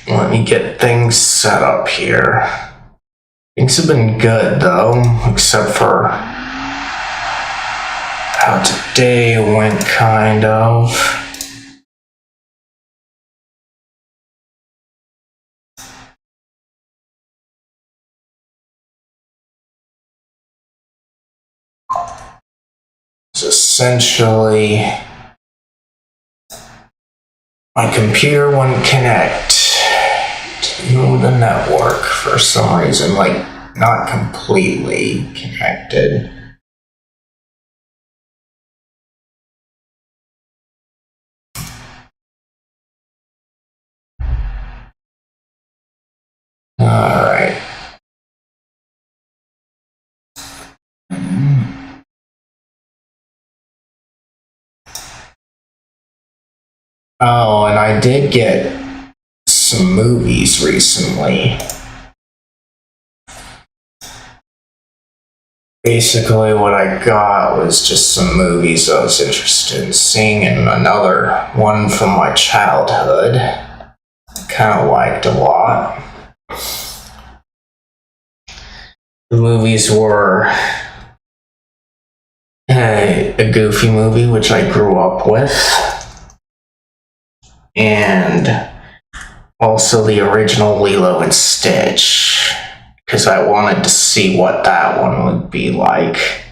Let me get things set up here. Things have been good though, except for how today went, kind of. It's essentially my computer wouldn't connect to the network for some reason, like not completely connected. Alright. Oh, and I did get some movies recently. Basically, what I got was just some movies I was interested in seeing, and another one from my childhood I kind of liked a lot. The movies were a Goofy movie, which I grew up with, and also the original Lilo and Stitch, because I wanted to see what that one would be like.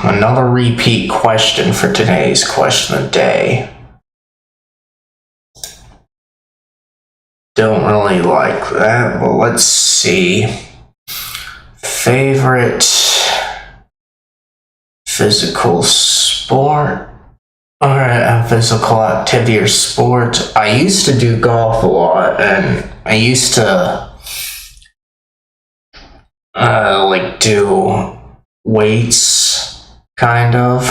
Another repeat question for today's question of the day. Don't really like that, but let's see. Favorite physical sport or physical activity or sport? I used to do golf a lot, and I used to like do weights, kind of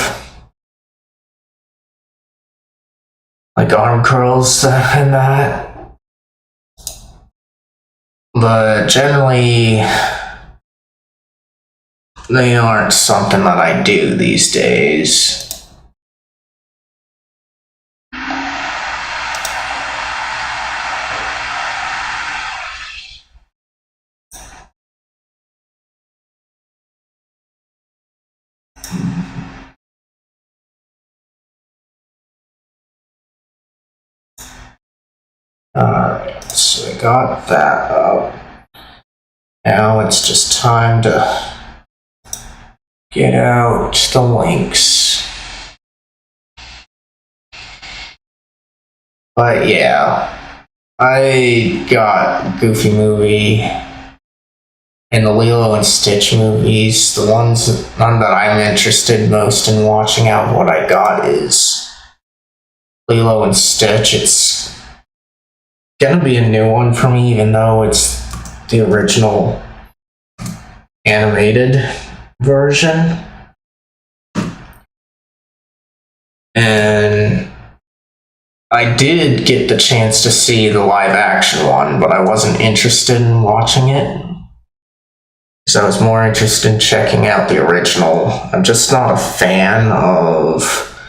like arm curls and that. But generally, they aren't something that I do these days. Alright, so I got that up. Now it's just time to get out the links. But yeah, I got Goofy movie and the Lilo and Stitch movies. The one that I'm interested most in watching out of what I got is Lilo and Stitch. It's gonna be a new one for me, even though it's the original animated version. And I did get the chance to see the live action one, but I wasn't interested in watching it. Because I was more interested in checking out the original. I'm just not a fan of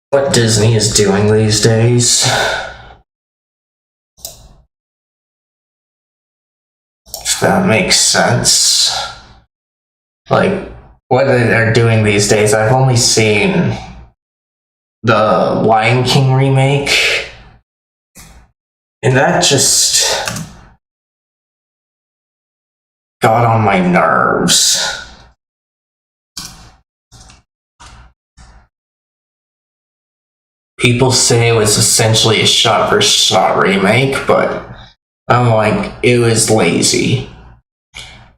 what Disney is doing these days. If that makes sense. Like, what they're doing these days, I've only seen the Lion King remake, and that just got on my nerves. People say it was essentially a shot-for-shot remake, but I'm like, it was lazy.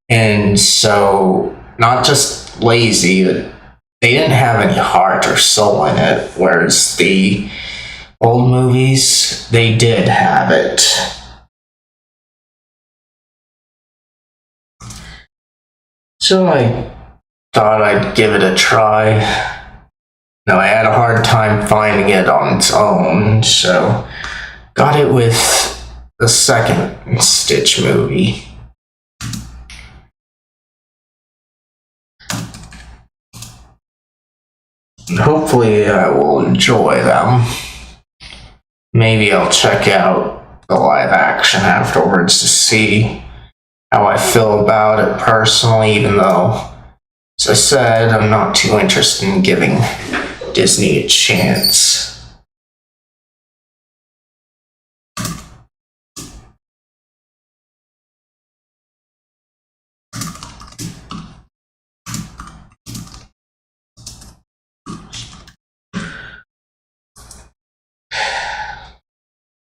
And so, not just lazy, but they didn't have any heart or soul in it, whereas the old movies, they did have it. So I thought I'd give it a try. Now, I had a hard time finding it on its own, so got it with the second Stitch movie. Hopefully, I will enjoy them. Maybe I'll check out the live action afterwards to see how I feel about it personally, even though, as I said, I'm not too interested in giving Disney a chance.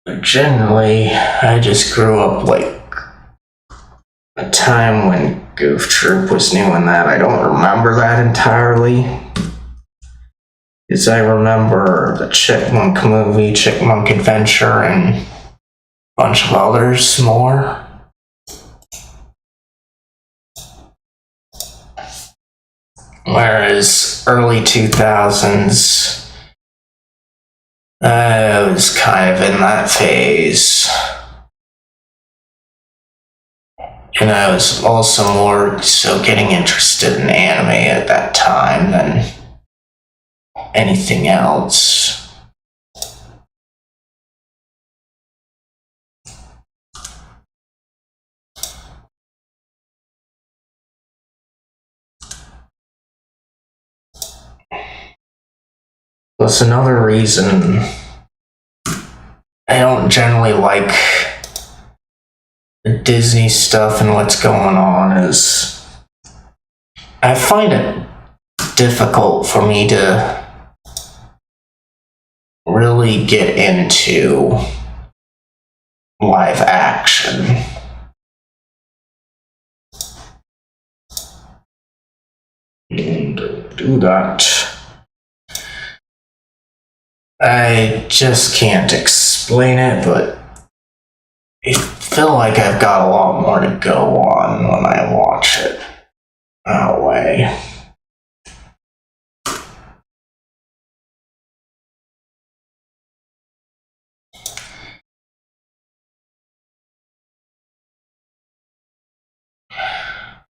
But generally, I just grew up like a time when Goof Troop was new and that. I don't remember that entirely. Because I remember the Chipmunk movie, Chipmunk Adventure, and a bunch of others more. Whereas early 2000s, I was kind of in that phase. And I was also more so getting interested in anime at that time than anything else. Plus, another reason I don't generally like the Disney stuff and what's going on is I find it difficult for me to really get into live action. And do that. I just can't explain it, but I feel like I've got a lot more to go on when I watch it that way.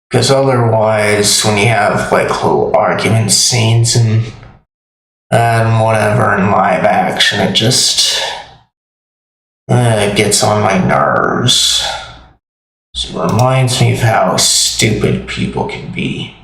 Because otherwise, when you have like little argument scenes and whatever in live action, it just gets on my nerves. So it reminds me of how stupid people can be.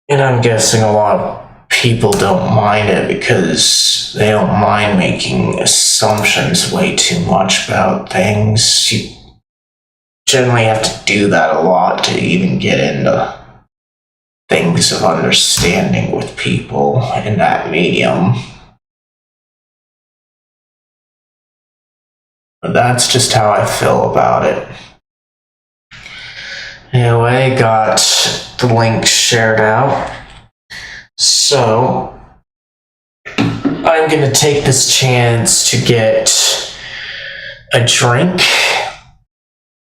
And I'm guessing a lot of people don't mind it because they don't mind making assumptions way too much about things. You generally have to do that a lot to even get into things of understanding with people in that medium. But that's just how I feel about it. Anyway, got the link shared out. So, I'm gonna take this chance to get a drink,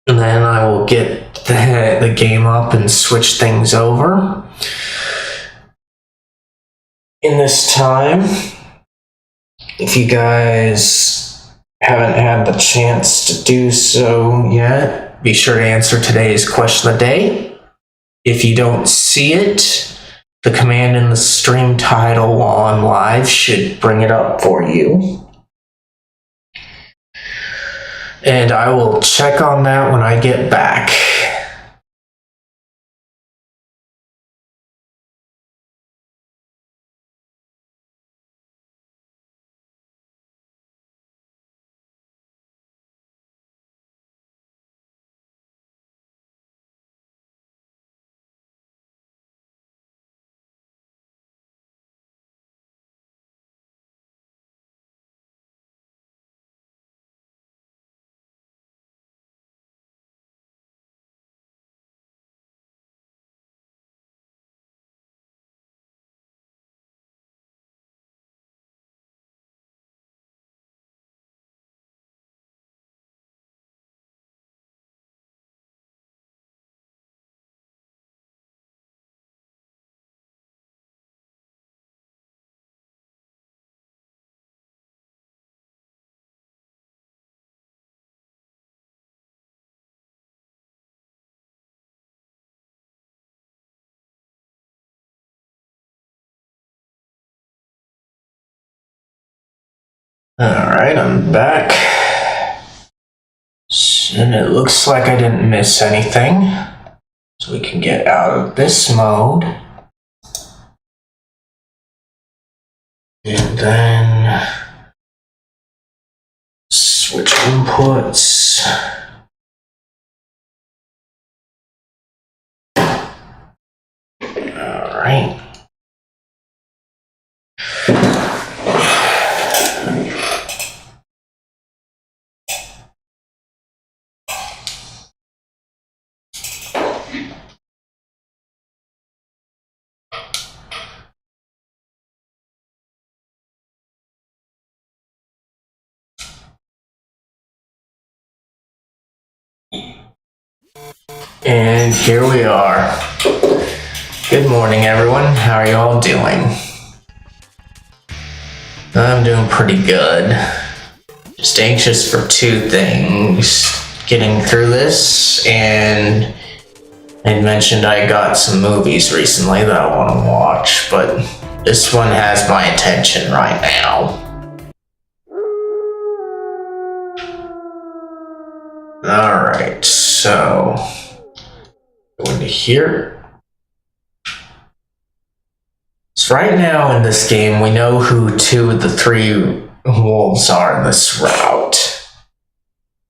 and then I will get the game up and switch things over. In this time, if you guys haven't had the chance to do so yet, be sure to answer today's question of the day. If you don't see it, the command in the stream title while I'm live should bring it up for you. And I will check on that when I get back. Alright, I'm back. And it looks like I didn't miss anything. So we can get out of this mode. And then switch inputs. Alright. And here we are. Good morning, everyone. How are you all doing? I'm doing pretty good. Just anxious for two things. Getting through this, and I mentioned I got some movies recently that I want to watch, but this one has my attention right now. Alright, so go into here. So right now in this game, we know who two of the three wolves are in this route.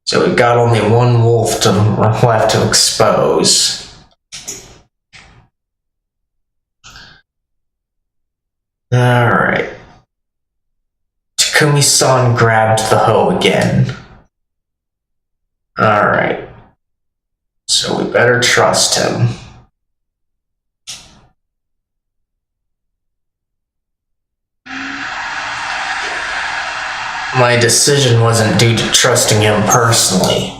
So we've got only one wolf left to expose. Alright. Takumi-san grabbed the hoe again. Alright. So we better trust him. My decision wasn't due to trusting him personally.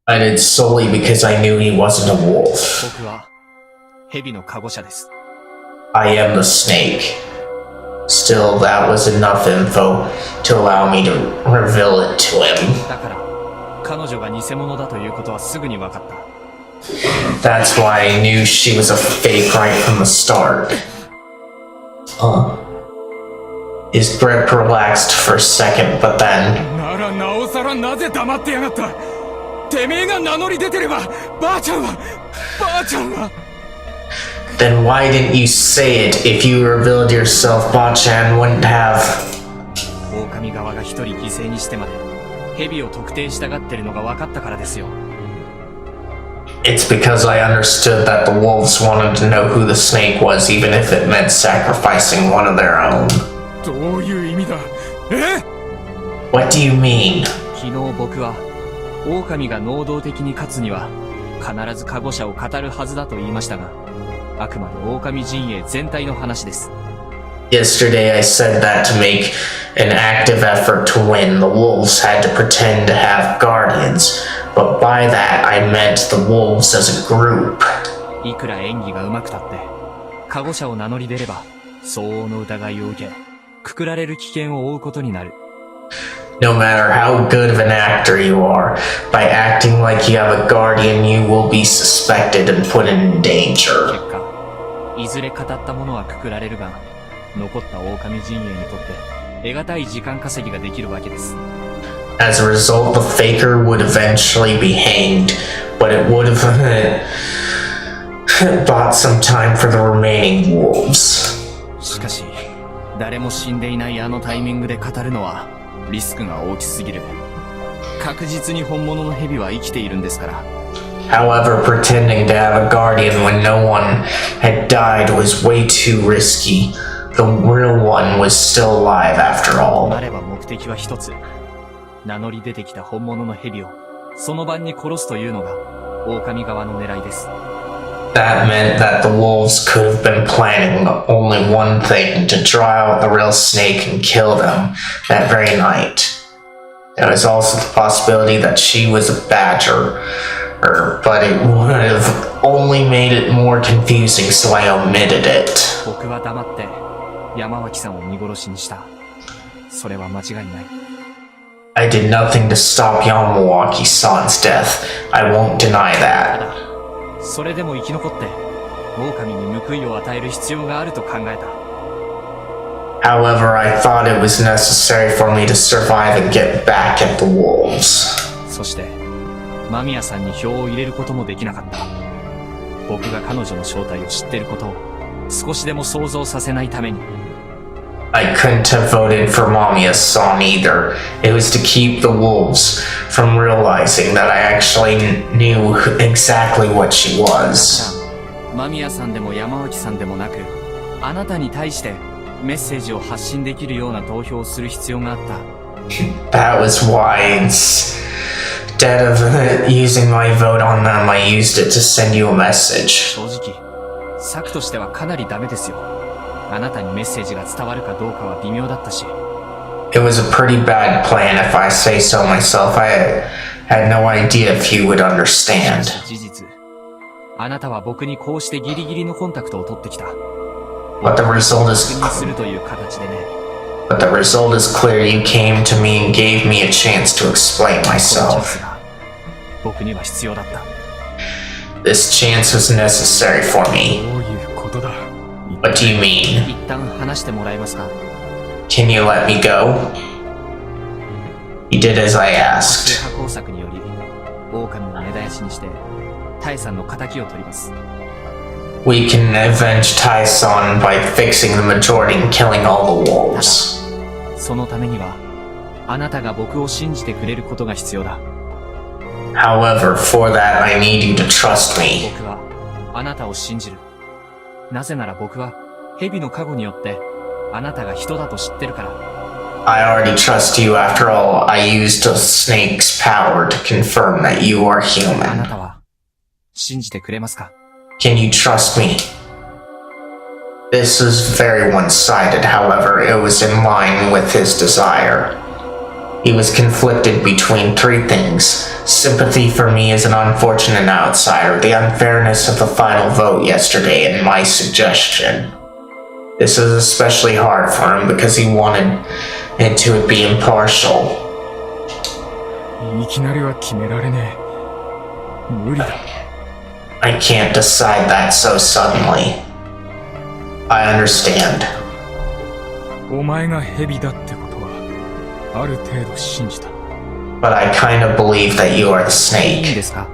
I did solely because I knew he wasn't a wolf. I am the snake. Still, that was enough info to allow me to reveal it to him. That's why I knew she was a fake right from the start. His grip relaxed for a second, but then... Then why didn't you say it? If you revealed yourself, Ba-chan wouldn't have... It's because I understood that the wolves wanted to know who the snake was, even if it meant sacrificing one of their own. What do you mean? Yesterday I said that to make an active effort to win, the wolves had to pretend to have guardians, but by that I meant the wolves as a group. No matter how good of an actor you are, by acting like you have a guardian, you will be suspected and put in danger. As a result, the faker would eventually be hanged, but it would have bought some time for the remaining wolves. However, pretending to have a guardian when no one had died was way too risky. The real one was still alive after all. That meant that the wolves could have been planning only one thing, to draw out the real snake and kill them that very night. There was also the possibility that she was a badger, but it would have only made it more confusing, so I omitted it. I did nothing to stop Yamawaki-san's death. I won't deny that. However, I thought it was necessary for me to survive and get back at the wolves. そして間宮さんに票を入れることもできなかった。僕が彼女の正体を知っていることを少しでも想像させないために。I couldn't have voted for Mamiya's son either. It was to keep the wolves from realizing that I actually knew exactly what she was. 間宮さんでも山脇さんでもなく、あなたに対してメッセージを発信できるような投票をする必要があった。That was why instead of using my vote on them, I used it to send you a message. 正直、策としてはかなりダメですよ。あなたにメッセージが伝わるかどうかは微妙だったし。It was a pretty bad plan if I say so myself. I had no idea if you would understand. 事実、あなたは僕にこうしてギリギリのコンタクトを取ってきた。But the result is 確認するという形でね。But the result is clear. You came to me and gave me a chance to explain このチャン myself. スが僕には必要だった。This chance was necessary for me. どういうことだ。What do you mean? 一旦話してもらえますか。 Can you let me go? He did as I 空 asked. 破工作により狼を根絶やしにしてタイさんの仇を取ります。 We can avenge Tai-san by fixing the majority and killing all the ただ wolves. そのためにはあなたが僕を信じてくれることが必要だ。 However, for that, I need you to trust me. 僕はあなたを信じる。なぜなら僕は蛇の加護によってあなたが人だと知ってるから。 I already trust you. After all, I used a snake's power to confirm that you are あな human. たは信じてくれますか。 Can you trust me? This is very one-sided, however, it was in line with his desire. He was conflicted between three things: sympathy for me as an unfortunate outsider, the unfairness of the final vote yesterday, and my suggestion. This is especially hard for him because he wanted it to be impartial. いきなりは決められねえ。無理だ。 I can't decide that so suddenly. I understand. お前が蛇だってことはある程度信じた。 But I kind of believe that you are the いいん snake. ですか。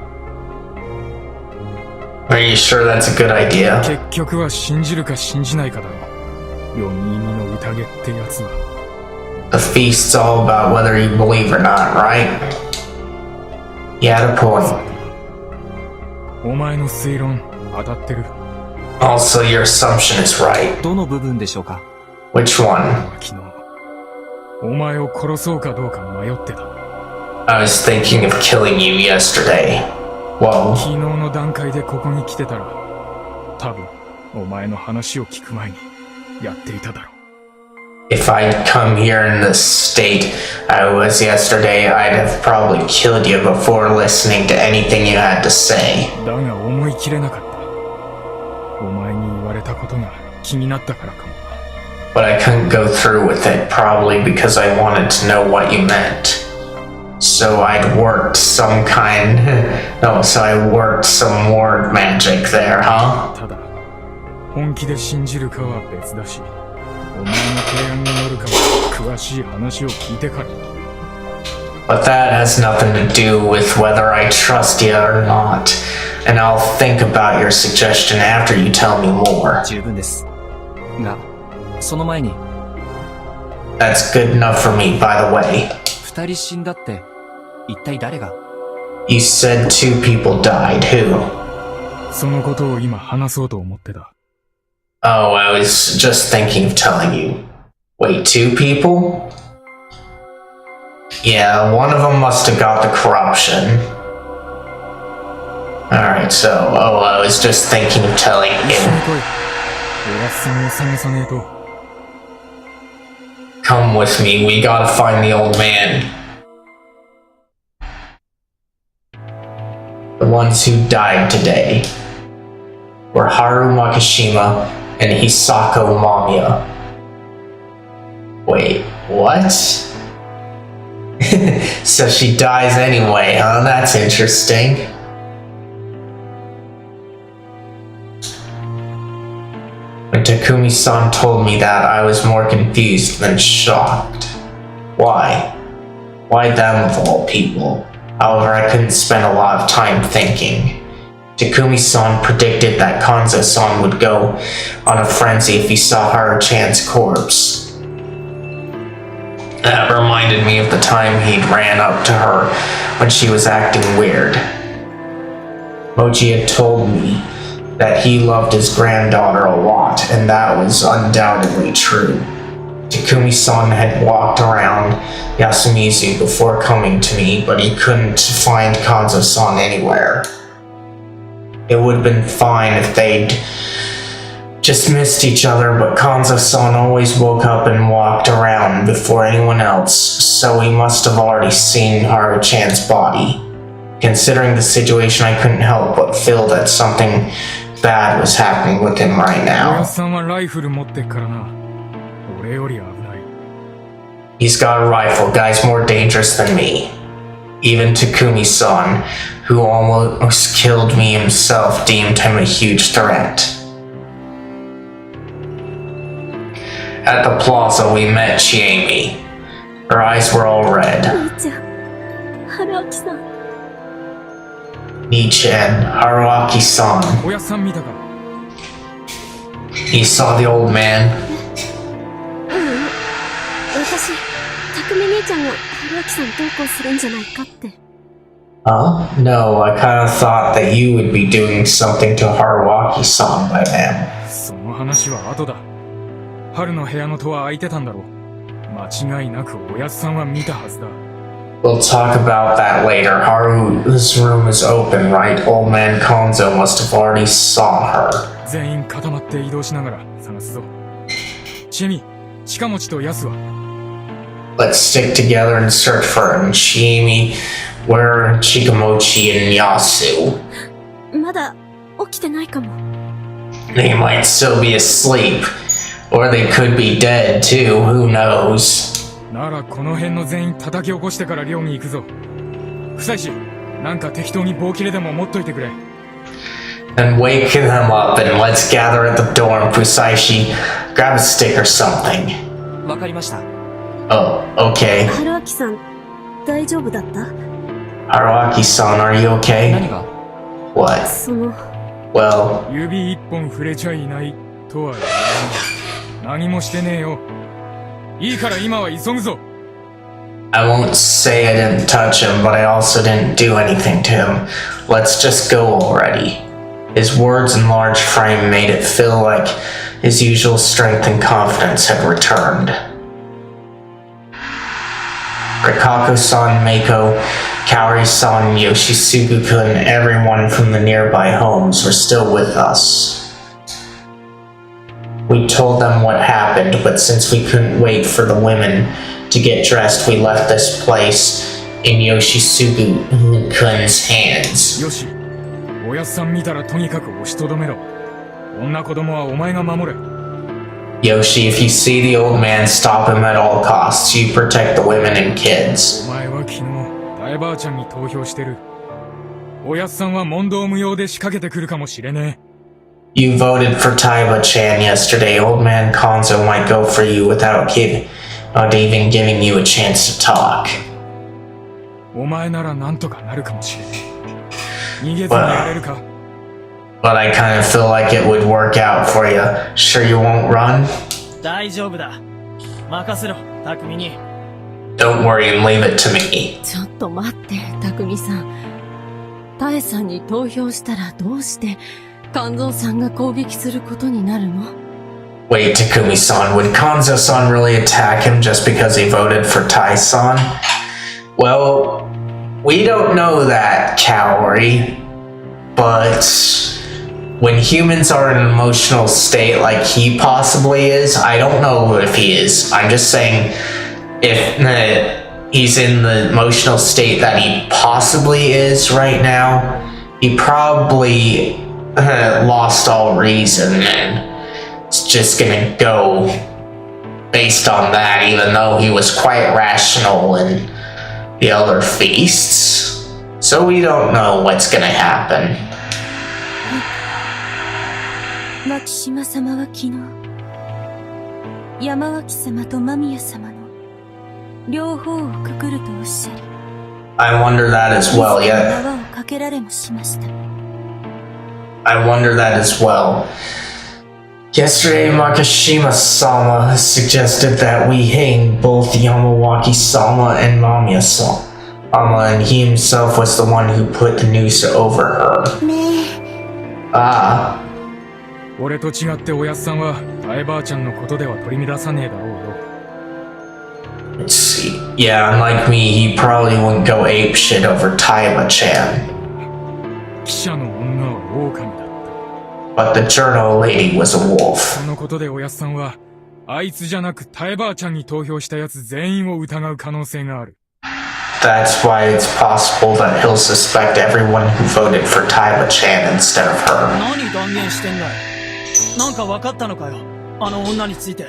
Are you sure that's a good idea? 結局は信じるか信じないかだろ。読み意味の宴ってやつは。 The feast's all about whether you believe or not, right? You had a point. お前の推論当たってる。 Also, your assumption is right. どの部分でしょうか。 Which one? 昨日お前を殺そうかどうか迷ってた。 I was thinking of killing you yesterday. Whoa. 昨日の段階でここに来てたら多分お前の話を聞く前にやっていただろう。 If I'd come here in the state I was yesterday, I'd have probably killed you before listening to anything you had to say. だが思い切れなかった。お前に言われたことが気になったからかも。 But I couldn't go through with it, probably because I wanted to know what you meant. So I'd worked some word magic there, huh? ただ本気で信じるかは別だし、お前の提案に乗るかは詳しい話を聞いてから。 But that has nothing to do with whether I trust you or not. And I'll think about your suggestion after you tell me more. 十分です。が、その前に That's good enough for me, by the way. 二人死んだって一体誰が。 You said 2 people died. Who? そのことを今話そうと思ってた。 Oh, I was just thinking of telling you. Wait, 2 people? Yeah, one of them must have got the corruption. Alright, so, I was just thinking of telling 一緒に him. 来い。おやっさんを探さねえと。 Come with me, we gotta find the old man. The ones who died today were Haru Makishima and Hisako Mamiya. Wait, what? So she dies anyway, huh? That's interesting. When Takumi-san told me that, I was more confused than shocked. Why? Why them of all people? However, I couldn't spend a lot of time thinking. Takumi-san predicted that Kanzo-san would go on a frenzy if he saw Haru-chan's corpse. That reminded me of the time he'd ran up to her when she was acting weird. Mochi had told me that he loved his granddaughter a lot, and that was undoubtedly true. Takumi-san had walked around Yasumizu before coming to me, but he couldn't find Kanzo-san anywhere. It would have been fine if they'd just missed each other, but Kanzo-san always woke up and walked around before anyone else, so he must have already seen Haru-chan's body. Considering the situation, I couldn't help but feel that something bad was happening with him right お now. やっさんはライフル持ってっからな。俺より危ない。 He's got a rifle, guy's more dangerous than me. Even Takumi-san, who almost killed me himself, deemed him a huge threat. At the plaza, we met Chiemi. Her eyes were all red. 兄ちゃん、春明さん。 Ni-chan, Haruaki-san. おやっさん見たか。 He saw the old man. 私、匠兄ちゃんが春明さんどうこうするんじゃないかって。 Huh? No, I kind of thought that you would be doing something to Haruaki-san by now. その話は後だ。春の部屋の戸は開いてたんだろう。間違いなくおやっさんは見たはずだ。 We'll talk about that later. Haru's room is open, right? Old man Konzo must have already saw her. 全員固まって移動しながら探すぞ。チェミ、近持とヤスは。 Let's stick together and search for him. Chiemi, where are Chikamochi and Yasu? まだ起きてないかも。 They might still be asleep. Or they could be dead too, who knows? ならこの辺の全員叩き起こしてから寮に行くぞ。夫妻氏、なんか適当に棒切れでも持っといてくれ。 Then wake them up and let's gather at the dorm. Fusaishi, grab a stick or something. わかりました。 Oh, okay. 春明さん、大丈夫だった？ Haruaki-san, are you 何 okay? が？ What? その、 Well, 指一本触れちゃいないとは言えない。何もしてねえよ。いいから今は急ぐぞ。 I won't say I didn't touch him, but I also didn't do anything to him. Let's just go already. His words and large frame made it feel like his usual strength and confidence had returned. Rikako-san, Mako, Kaori-san, Yoshisugu-kun, and everyone from the nearby homes were still with us. We told them what happened, but since we couldn't wait for the women to get dressed, we left this place in Yoshisugu-kun's hands. よし、おやっさん見たらとにかく押しとどめろ。女子供はお前が守れ。 Yoshi, if you see the old man, stop him at all costs. You protect the women and kids. お前は昨日、大ばあちゃんに投票してる。おやっさんは問答無用で仕掛けてくるかもしれねえ。 You voted for Taiba-chan yesterday. Old man Konzo might go for you without even giving you a chance to talk. お前ならなんとかなるかもしれねえ。逃げずにやれるか。 But I kind of feel like it would work out for you. Sure you won't run? 大丈夫だ。任せろ、匠に。 Don't worry and leave it to me. ちょっと待って、匠さん。タエさんに投票したらどうして肝臓さんが攻撃することになるの？ Wait, Takumi-san, would Konzo-san really attack him just because he voted for Tai-san? Well, we don't know that, Kaori. But when humans are in an emotional state like he possibly is, I don't know if he is. I'm just saying if he's in the emotional state that he possibly is right now, he probably lost all reason and it's just gonna go based on that, even though he was quite rational in the other feasts. So we don't know what's gonna happen. 脇島様は昨日、山脇様と間宮様の両方をくくるとおっしゃり、I wonder that as well, 自ら yeah. 縄をかけられもしました。I wonder that as well. Yesterday, Makishima-sama suggested that we hang both Yamawaki-sama and Mamiya-sama, and he himself was the one who put the noose over her. ねえ、 Ah, 俺と違っておやっさんはタエばあちゃんのことでは取り乱さねえだろうよ。 let's see. Yeah, unlike me, he probably wouldn't go apeshit over Taiba-chan. 記者の女は狼だ。 But the journal lady was a wolf. そのことでおやっさんはあいつじゃなくタエばあちゃんに投票したやつ全員を疑う可能性がある。 That's why it's possible that he'll suspect everyone who voted for Taiba-chan instead of her. 何断言してんだよ。なんか分かったのかよ。あの女について。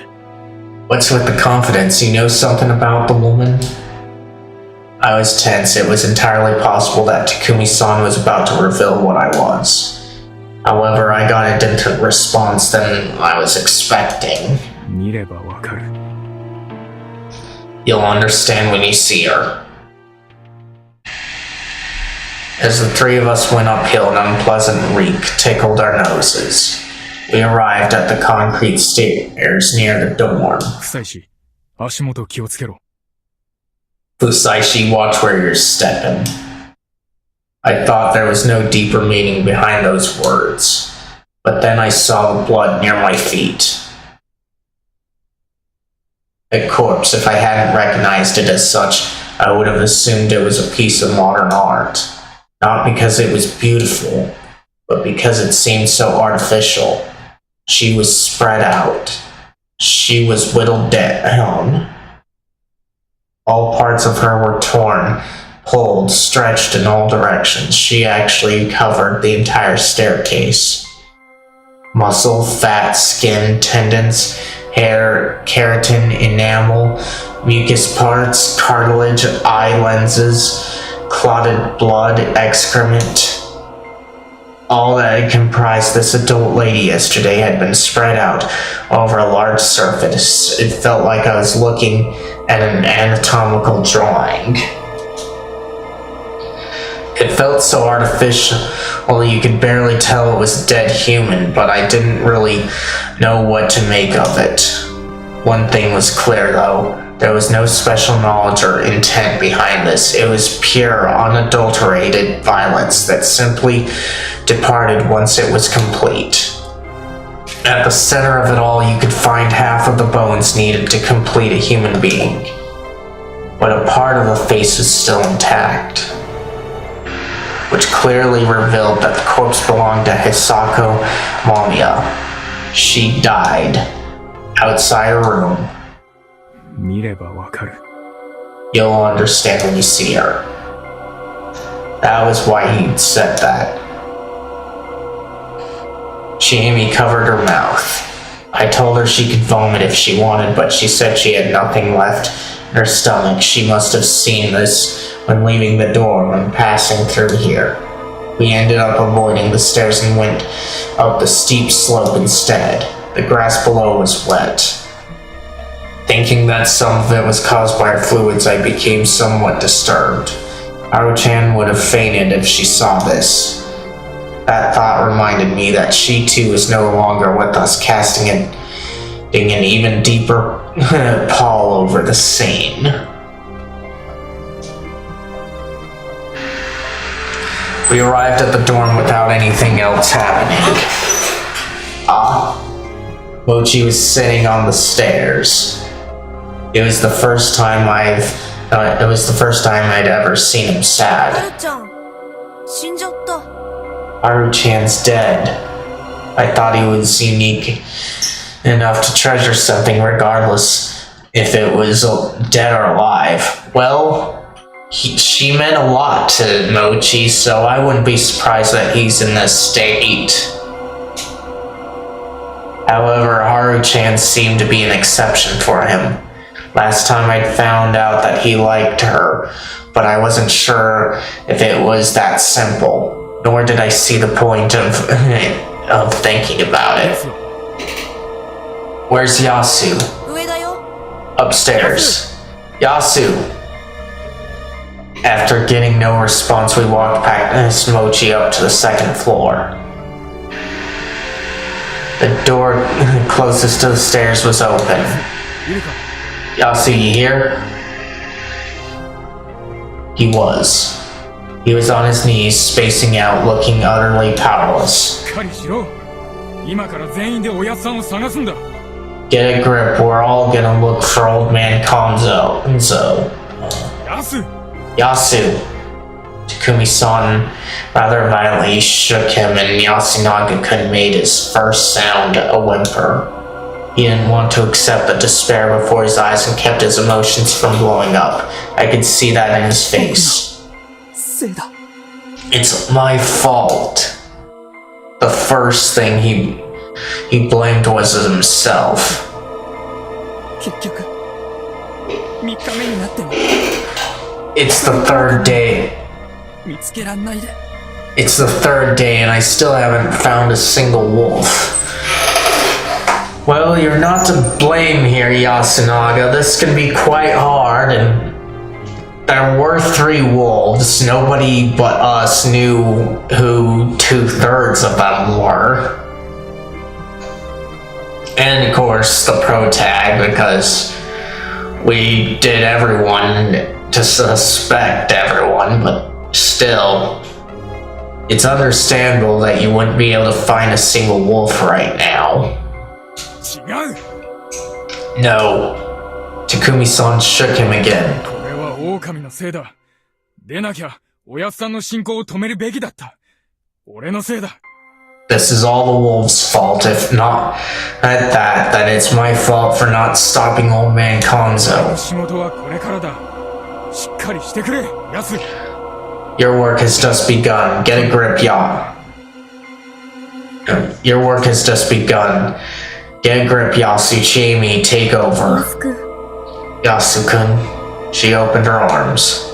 What's with the confidence? You know something about the woman? I was tense. It was entirely possible that Takumi-san was about to reveal what I was. However, I got a different response than I was expecting. 見ればわかる。 You'll understand when you see her. As the three of us went uphill, an unpleasant reek tickled our noses. We arrived at the concrete stairs near the dorm. 臭いし、足元気をつけろ。 Fusaishi, watch where you're stepping. I thought there was no deeper meaning behind those words, but then I saw the blood near my feet. A corpse, if I hadn't recognized it as such, I would have assumed it was a piece of modern art. Not because it was beautiful, but because it seemed so artificial. She was spread out. She was whittled down. All parts of her were torn, pulled, stretched in all directions. She actually covered the entire staircase. Muscle, fat, skin, tendons, hair, keratin, enamel, mucus parts, cartilage, eye lenses, clotted blood, excrement. All that had comprised this adult lady yesterday had been spread out over a large surface. It felt like I was looking at an anatomical drawing. It felt so artificial, well, you could barely tell it was dead human, but I didn't really know what to make of it. One thing was clear, though. There was no special knowledge or intent behind this. It was pure, unadulterated violence that simply departed once it was complete. At the center of it all, you could find half of the bones needed to complete a human being. But a part of the face was still intact, which clearly revealed that the corpse belonged to Hisako Momiya. She died outside a room. 見ればわかる。 You'll understand when you see her. That was why he said that. Chiemi covered her mouth. I told her she could vomit if she wanted, but she said she had nothing left in her stomach. She must have seen this when leaving the dorm and passing through here. We ended up avoiding the stairs and went up the steep slope instead. The grass below was wet. Thinking that some of it was caused by her fluids, I became somewhat disturbed. Haru-chan would have fainted if she saw this. That thought reminded me that she too is no longer with us, casting an even deeper pall over the scene. We arrived at the dorm without anything else happening. Mochi was sitting on the stairs. It was the first time I'd ever seen him sad. ちゃん、死んじゃった。 Haru-chan's dead. I thought he was unique enough to treasure something regardless if it was dead or alive. Well, she meant a lot to Mochi, so I wouldn't be surprised that he's in this state. However, Haru-chan seemed to be an exception for him. Last time I'd found out that he liked her, but I wasn't sure if it was that simple. Nor did I see the point of of thinking about や it. つは Where's Yasu? 上だよ。 Upstairs. Yasu. After getting no response, we walked past Mochi up to the second floor. The door closest to the stairs was open. いるか Yasu, you here? He was. He was on his knees, spacing out, looking utterly powerless. しっかりしろ今から全員でおやつさんを探すんだ Get a grip, we're all gonna look for old man Konzo. やす Yasu. Takumi-san rather violently shook him, and Yasunaga-kun made his first sound a whimper. He didn't want to accept the despair before his eyes and kept his emotions from blowing up. I could see that in his face. せいだ。 It's my fault. The first thing he blamed was himself. 結局、3日目になっても It's the third day. 見つけらんないで。 It's the third day and I still haven't found a single wolf. Well, you're not to blame here, Yasunaga. This can be quite hard, and there were 3 wolves. Nobody but us knew who 2/3 of them were. And of course, the pro tag, because we did everyone to suspect everyone, but still, it's understandable that you wouldn't be able to find a single wolf right now. 違う No. Takumi-san shook him again. これは狼のせいだでなきゃおやつさんの進行を止めるべきだった俺のせいだ This is all the wolves' fault. If not at that, then it's my fault for not stopping old man Konzo. 仕事はこれからだしっかりしてくれやす Your work has just begun. Get a grip, Your work has just begun. Get a grip, Yasu. Chiemi, take マ over. スク。 Yasu-kun. She opened her arms.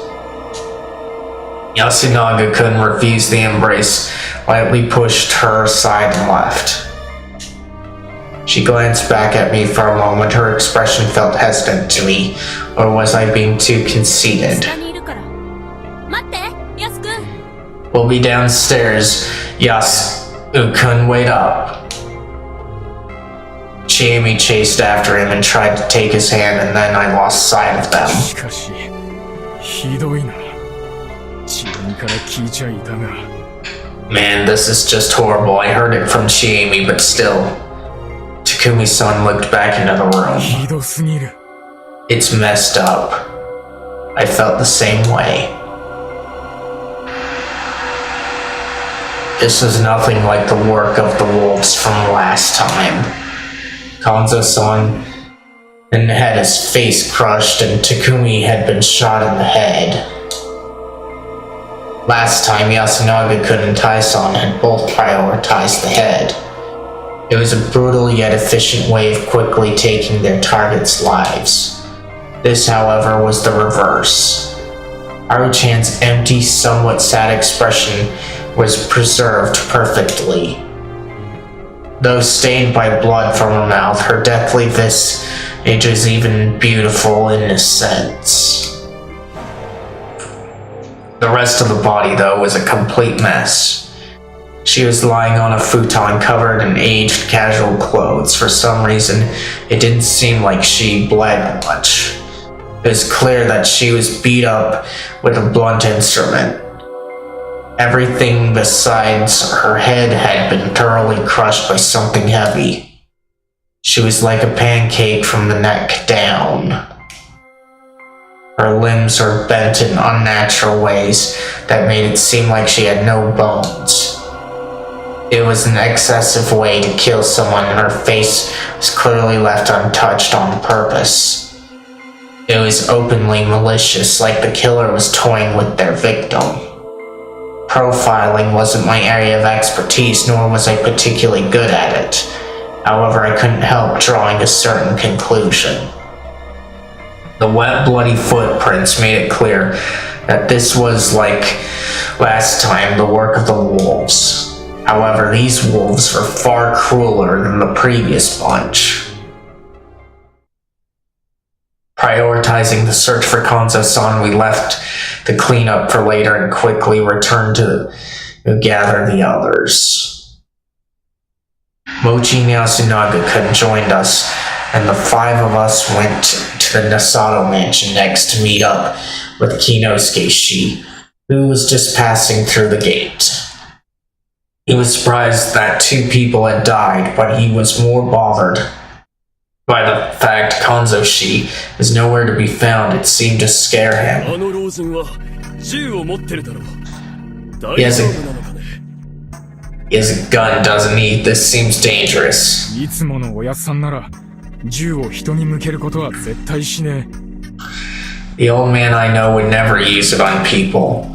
Yasunaga-kun refused the embrace, lightly pushed her aside and left. She glanced back at me for a moment. Her expression felt hesitant to me. Or was I being too conceited? 下にいるから。待って、ヤスくん。 We'll be downstairs. Yasu-kun, wait up. Chiemi chased after him and tried to take his hand, and then I lost sight of them. しかしひどいな自分から聞いちゃいたが Man, this is just horrible. I heard it from Chiemi, but still. Takumi-san looked back into the room. ひどすぎる It's messed up. I felt the same way. This is nothing like the work of the wolves from last time. Konzo-san had his face crushed, and Takumi had been shot in the head. Last time, Yasunaga-kun and Tai-san had both prioritized the head. It was a brutal yet efficient way of quickly taking their targets' lives. This, however, was the reverse. Haru-chan's empty, somewhat sad expression was preserved perfectly. Though stained by blood from her mouth, her deathly visage was even beautiful in a sense. The rest of the body, though, was a complete mess. She was lying on a futon covered in aged casual clothes. For some reason, it didn't seem like she bled much. It was clear that she was beat up with a blunt instrument. Everything besides her head had been thoroughly crushed by something heavy. She was like a pancake from the neck down. Her limbs were bent in unnatural ways that made it seem like she had no bones. It was an excessive way to kill someone, and her face was clearly left untouched on purpose. It was openly malicious, like the killer was toying with their victim. Profiling wasn't my area of expertise, nor was I particularly good at it. However, I couldn't help drawing a certain conclusion. The wet, bloody footprints made it clear that this was, like last time, the work of the wolves. However, these wolves were far crueler than the previous bunch. Prioritizing the search for Kanzo-san, we left the cleanup for later and quickly returned to gather the others. Mochi and Yasunaga-kun joined us, and the five of us went to the Nasato mansion next to meet up with Kinosuke, who was just passing through the gate. He was surprised that 2 people had died, but he was more bothered by the fact Kanzo-shi is nowhere to be found. It seemed to scare him. He has a gun, doesn't he? This seems dangerous. いつものおやっさんなら銃を人に向けることは絶対しねえ。 The old man I know would never use it on people.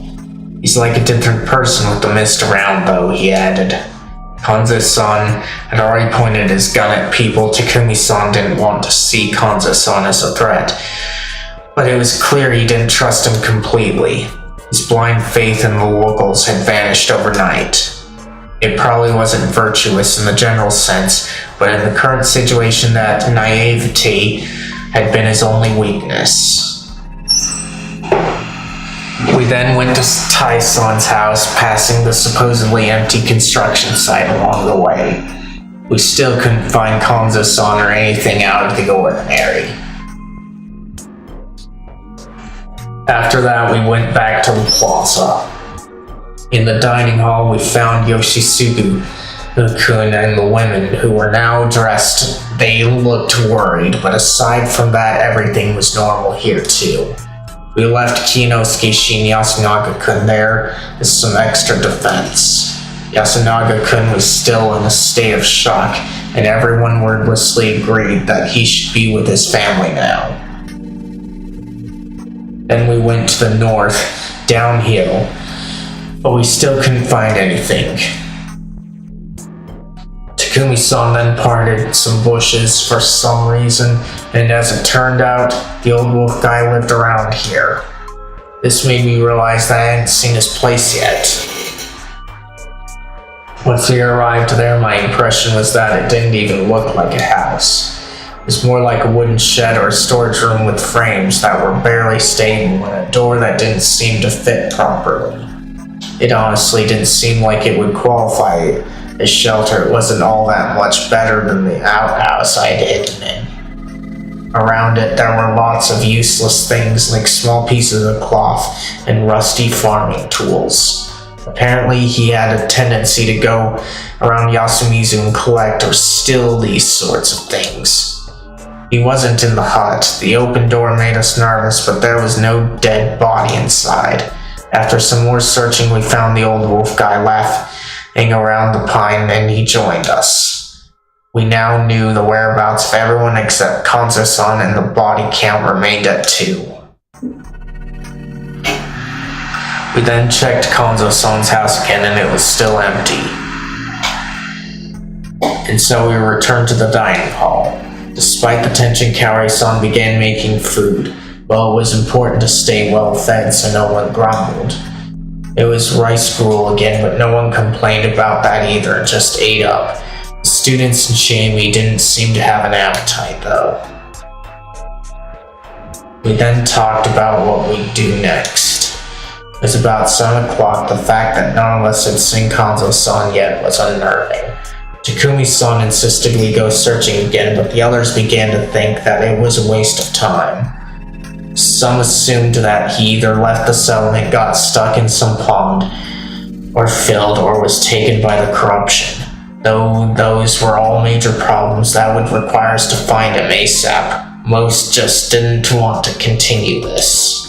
He's like a different person with the mist around, though, he added. Kanzo-san had already pointed his gun at people. Takumi-san didn't want to see Kanzo-san as a threat, but it was clear he didn't trust him completely. His blind faith in the locals had vanished overnight. It probably wasn't virtuous in the general sense, but in the current situation, that naivety had been his only weakness. We then went to Tai-san's house, passing the supposedly empty construction site along the way. We still couldn't find Kanzo-san or anything out of the ordinary. After that, we went back to the plaza. In the dining hall, we found Yoshisugu-kun and the women, who were now dressed. They looked worried, but aside from that, everything was normal here too. We left Kinosuke and Yasunaga-kun there as some extra defense. Yasunaga-kun was still in a state of shock, and everyone wordlessly agreed that he should be with his family now. Then we went to the north, downhill, but we still couldn't find anything. Takumi-san then parted some bushes for some reason, and as it turned out, the old wolf guy lived around here. This made me realize that I hadn't seen his place yet. Once we arrived there, my impression was that it didn't even look like a house. It was more like a wooden shed or a storage room with frames that were barely stable and a door that didn't seem to fit properly. It honestly didn't seem like it would qualify as shelter. It wasn't all that much better than the outhouse I had hidden in. Around it, there were lots of useless things like small pieces of cloth and rusty farming tools. Apparently, he had a tendency to go around Yasumizu and collect or steal these sorts of things. He wasn't in the hut. The open door made us nervous, but there was no dead body inside. After some more searching, we found the old wolf guy laughing around the pine, and he joined us. We now knew the whereabouts of everyone except Kanzo-san, and the body count remained at 2. We then checked Kanzo-san's house again, and it was still empty. And so we returned to the dining hall. Despite the tension, Kaori-san began making food. Well, it was important to stay well fed, so no one grumbled. It was rice gruel again, but no one complained about that either, just ate up. The students and Jamie didn't seem to have an appetite, though. We then talked about what we'd do next. It was about 7 o'clock. The fact that none of us had seen Kanzo-san yet was unnerving. Takumi-san insisted we go searching again, but the others began to think that it was a waste of time. Some assumed that he either left the settlement, got stuck in some pond, or filled, or was taken by the corruption. Though those were all major problems that would require us to find him ASAP, most just didn't want to continue this.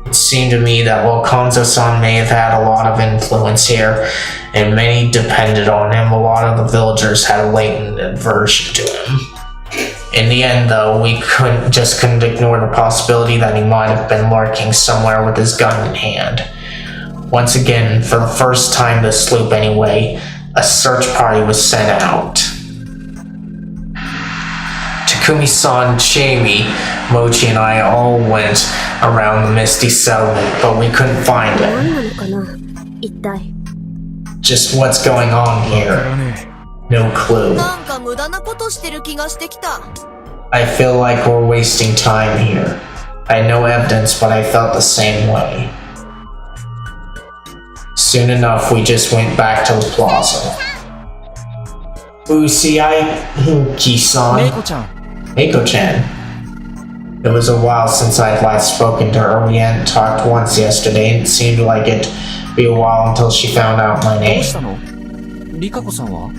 It seemed to me that while Kanzo-san may have had a lot of influence here, and many depended on him, a lot of the villagers had a latent aversion to him. In the end, though, we couldn't ignore the possibility that he might have been lurking somewhere with his gun in hand. Once again, for the first time this loop anyway, a search party was sent out. Takumi-san, Jamie, Mochi, and I all went around the misty settlement, but we couldn't find him. 何なのかな一体。Just what's going on わか here? らね No clue. なんか無駄なことしてる気がしてきた。 I feel like we're wasting time here. I had no evidence, but I felt the same way. Soon enough, we just went back to the plaza. Usiai メイ Hinki-san. コちゃん Meiko-chan. It was a while since I'd last spoken to her. We hadn't talked once yesterday, and it seemed like it'd be a while until she found out my どう name. したのリカコさんは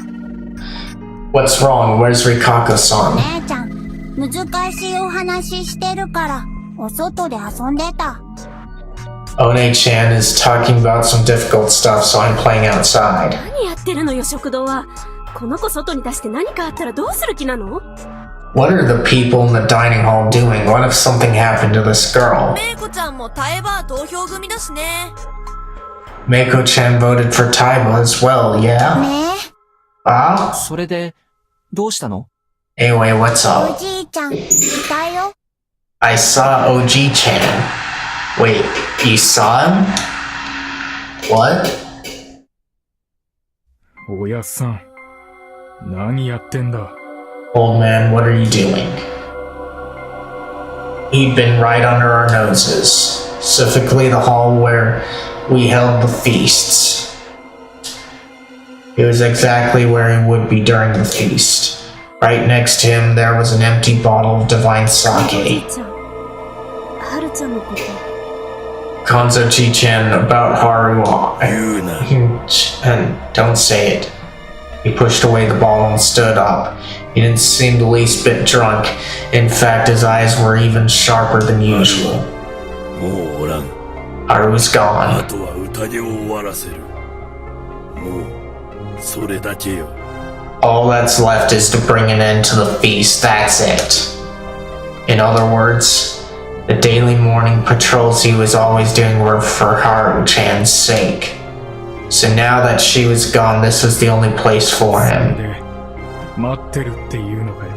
What's wrong? Where's Rikako-san? 姉ちゃん、難しいお話してるから、お外で遊んでた。One-chan is talking about some difficult stuff, so I'm playing outside. 何やってるのよ、食堂は。この子外に出して何かあったらどうする気なの？ What are the people in the dining hall doing? What if something happened to this girl? メイコちゃんもタエバー投票組だしね。 Meiko-chan voted for Taiba as well, yeah? ね Ah? それでどうしたの Anyway, what's え、お up? じいちゃん、いたよ。 I saw OG-chan. Wait, you saw him? What? おやっさん、何やってんだ。 Old man, what are you doing? He'd been right under our noses, specifically the hall where we held the feasts. It was exactly where he would be during the feast. Right next to him, there was an empty bottle of divine おじ sake. いちゃん。はるちゃんのこと。 Kanzo-chi-chan about Haru. And don't say it. He pushed away the bottle and stood up. He didn't seem the least bit drunk. In fact, his eyes were even sharper than usual. もうおらん。 Haru's あ gone. とは宴を終わらせる。もう、それだけよ。 All that's left is to bring an end to the feast. That's it. In other words, the daily morning patrols he was always doing were for Haru-chan's sake. So now that she was gone, this was the only place for それ him. で、待ってるっていうのかよ。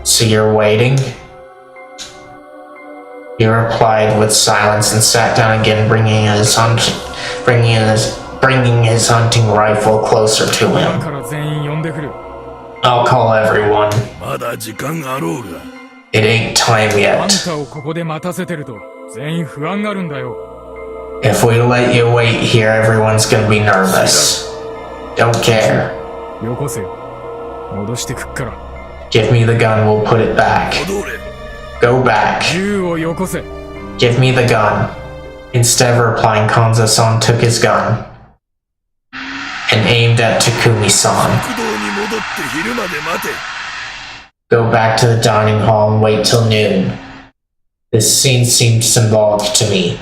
So you're waiting? He replied with silence and sat down again, bringing his hunting rifle closer to だ him. から全員呼んでくる。 I'll call everyone. まだ時間あろうが。 It ain't time あん yet. たをここで待たせてると、全員不安がるんだよ。 If we let you wait here, everyone's gonna be nervous. Don't care. よこせよ。戻してくっから。 Give me the gun, we'll put it back. 戻れ。 Go back. 銃をよこせ。 Give me the gun. Instead of replying, Kanzo-san took his gun and aimed at Takumi-san. 食堂に戻って昼まで待て。 Go back to the dining hall and wait till noon. This scene seemed symbolic to me.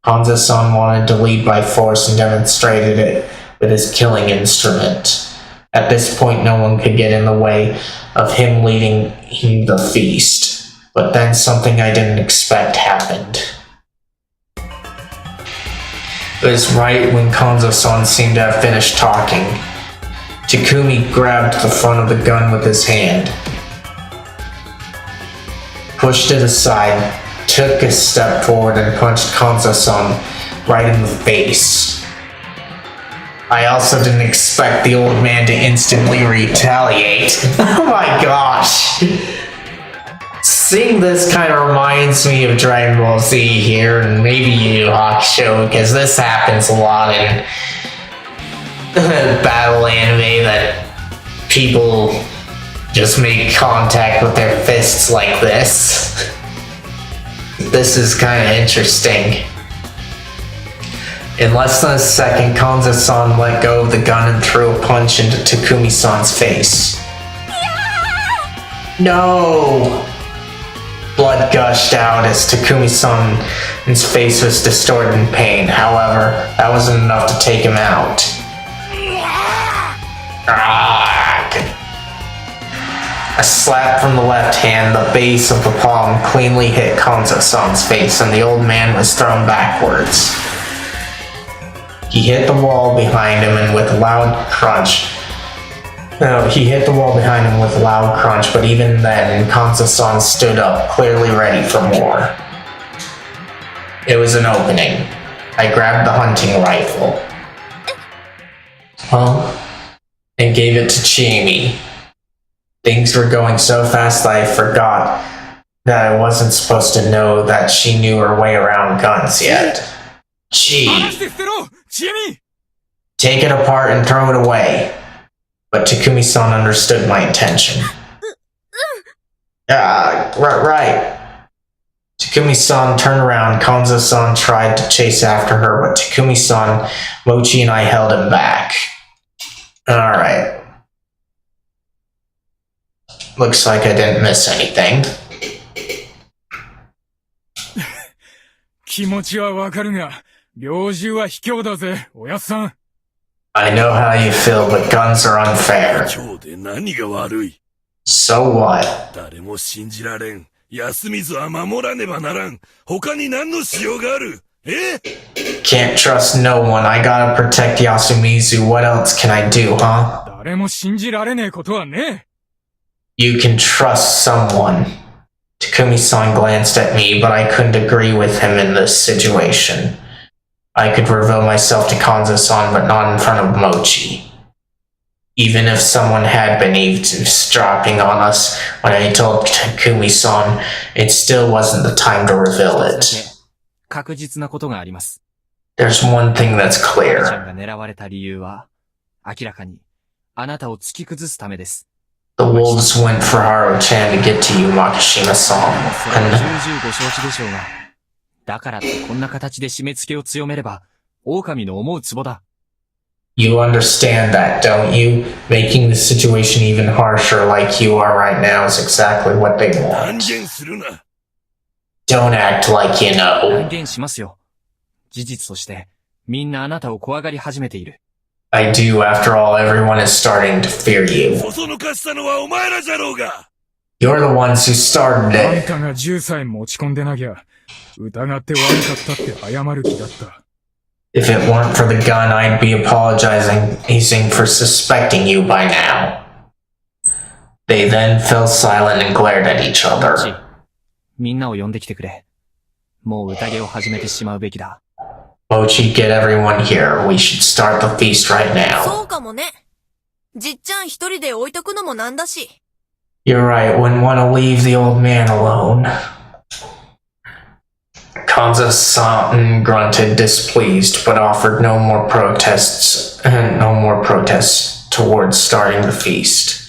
Hanzo-san wanted to lead by force and demonstrated it with his killing instrument. At this point, no one could get in the way of him leading the feast. But then something I didn't expect happened. It was right when Kanzo-san seemed to have finished talking. Takumi grabbed the front of the gun with his hand, pushed it aside, took a step forward and punched Kanzo-san right in the face. I also didn't expect the old man to instantly retaliate. Oh my gosh! Seeing this kind of reminds me of Dragon Ball Z here, and maybe Yu Yu Hakusho, because this happens a lot in battle anime that people just make contact with their fists like this. This is kind of interesting. In less than a second, Kanzo-san let go of the gun and threw a punch into Takumi-san's face. No! Blood gushed out as Takumi-san's face was distorted in pain. However, that wasn't enough to take him out. A slap from the left hand, the base of the palm cleanly hit Kanzo-san's face, and the old man was thrown backwards. He hit the wall behind him and with a loud crunch. He hit the wall behind him with a loud crunch, but even then, Kanzo-san stood up, clearly ready for more. It was an opening. I grabbed the hunting rifle. Well, and gave it to Chimi. Things were going so fast that I forgot that I wasn't supposed to know that she knew her way around guns yet. 離し Gee, て捨てろチミ take it apart and throw it away. But Takumi-san understood my intention. Right. Takumi-san turned around. Kanzo-san tried to chase after her, but Takumi-san, Mochi, and I held him back. Alright. Looks like I didn't miss anything. 気持ちはわかるが、猟銃は卑怯だぜ、おやっさん。I know how you feel, but guns are unfair. 今日で何が悪い？ So what? 誰も信じられん。休みずは守らねばならん。他に何のしようがある？え？ Can't trust no one. I gotta protect Yasumizu. What else can I do, huh? 誰も信じられねえことはね You can trust someone. Takumi-san glanced at me, but I couldn't agree with him in this situation. I could reveal myself to Kanzo-san, but not in front of Mochi. Even if someone had been eavesdropping on us when I told Takumi-san, it still wasn't the time to reveal だけ it. 確実なことがあります。 There's one thing that's ちゃん clear. が狙われた理由は、明らかにあなたを突き崩すためです。 The wolves went for Haru-chan to get to you, Makishima-san. それは And 重々ご承知でしょうが。だからってこんな形で締め付けを強めれば、狼の思うツボだ。you understand that, don't you? Making the situation even harsher like you are right now is exactly what they 断 want. 言するな。 Don't act like you 断 know. 言しますよ。事実として、みんなあなたを怖がり始めている。I do, after all, everyone is starting to fear you. そそのかしたのはお前らじゃろうが。 You're the ones who started あん it. たが銃さえ持ち込んでなきゃ、疑って悪かったって謝る気だった。 If it weren't for the gun, I'd be apologizing for suspecting you by now. They then fell silent and glared at each モ other. チ、みんなを呼んできてくれ。もう宴を始めてしまうべきだ。 Mochi, get everyone here. We should start the feast right そ now. うかもね。じっちゃん一人で置いとくのもなんだし。 You're right, wouldn't want to leave the old man alone. Kanza-san grunted, displeased, but offered no more protests towards starting the feast.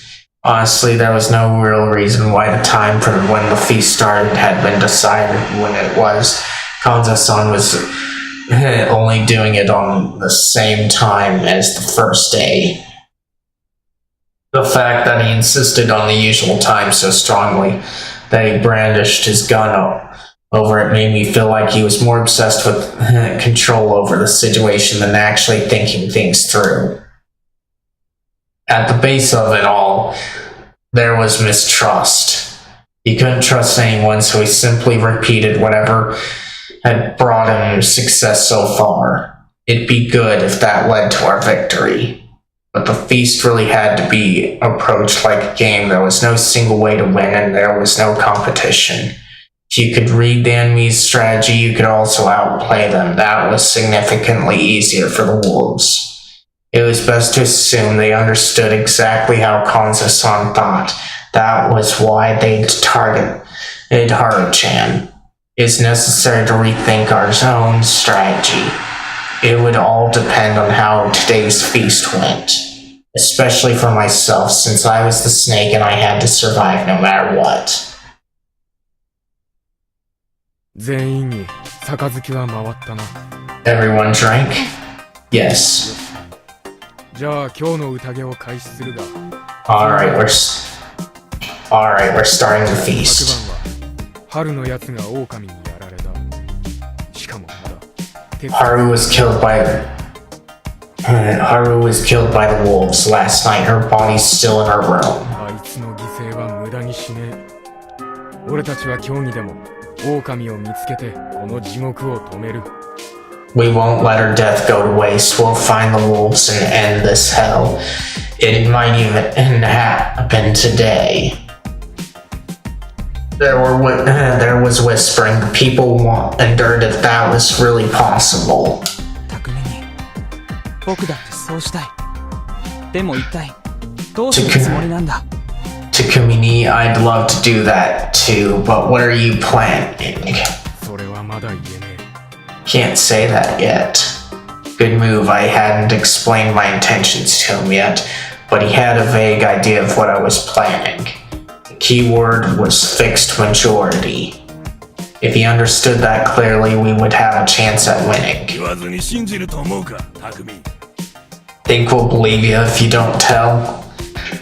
Honestly, there was no real reason why the time for when the feast started had been decided when it was. Kanza-san was only doing it on the same time as the first day. The fact that he insisted on the usual time so strongly that he brandished his gun over it made me feel like he was more obsessed with control over the situation than actually thinking things through. At the base of it all, there was mistrust. He couldn't trust anyone, so he simply repeated whatever had brought him success so far. It'd be good if that led to our victory. But the feast really had to be approached like a game. There was no single way to win, and there was no competition. If you could read the enemy's strategy, you could also outplay them. That was significantly easier for the wolves. It was best to assume they understood exactly how Kanza-san thought. That was why they'd targeted Haru-chan. It's necessary to rethink our own strategy. It would all depend on how today's feast went. Especially for myself, since I was the snake and I had to survive no matter what. 全員に杯は回ったな。 Everyone drank? Yes. じゃあ今日の宴を開始するが、 Alright, we're starting the 昨 feast. 晩は春のやつが狼にやられた。しかもまだ鉄 Haru was killed by the wolves last night. Her body's still in her room. あいつの犠牲は無駄にしねえ。俺たちは競技でも狼を見つけてこの地獄を止める。 We won't let her death go to waste. We'll find the wolves and end this hell. It might even happen today. There was whispering. The people wondered if that was really possible. 匠に僕だってそうしたい。でも一体どうするつもりなんだ。 Takumini, I'd love to do that too, but what are you planning? それはまだ言えね Can't say that yet. Good move, I hadn't explained my intentions to him yet, but he had a vague idea of what I was planning. The key word was fixed majority. If he understood that clearly, we would have a chance at winning. 言わずに信じると思うか、匠。 Think we'll believe you if you don't tell?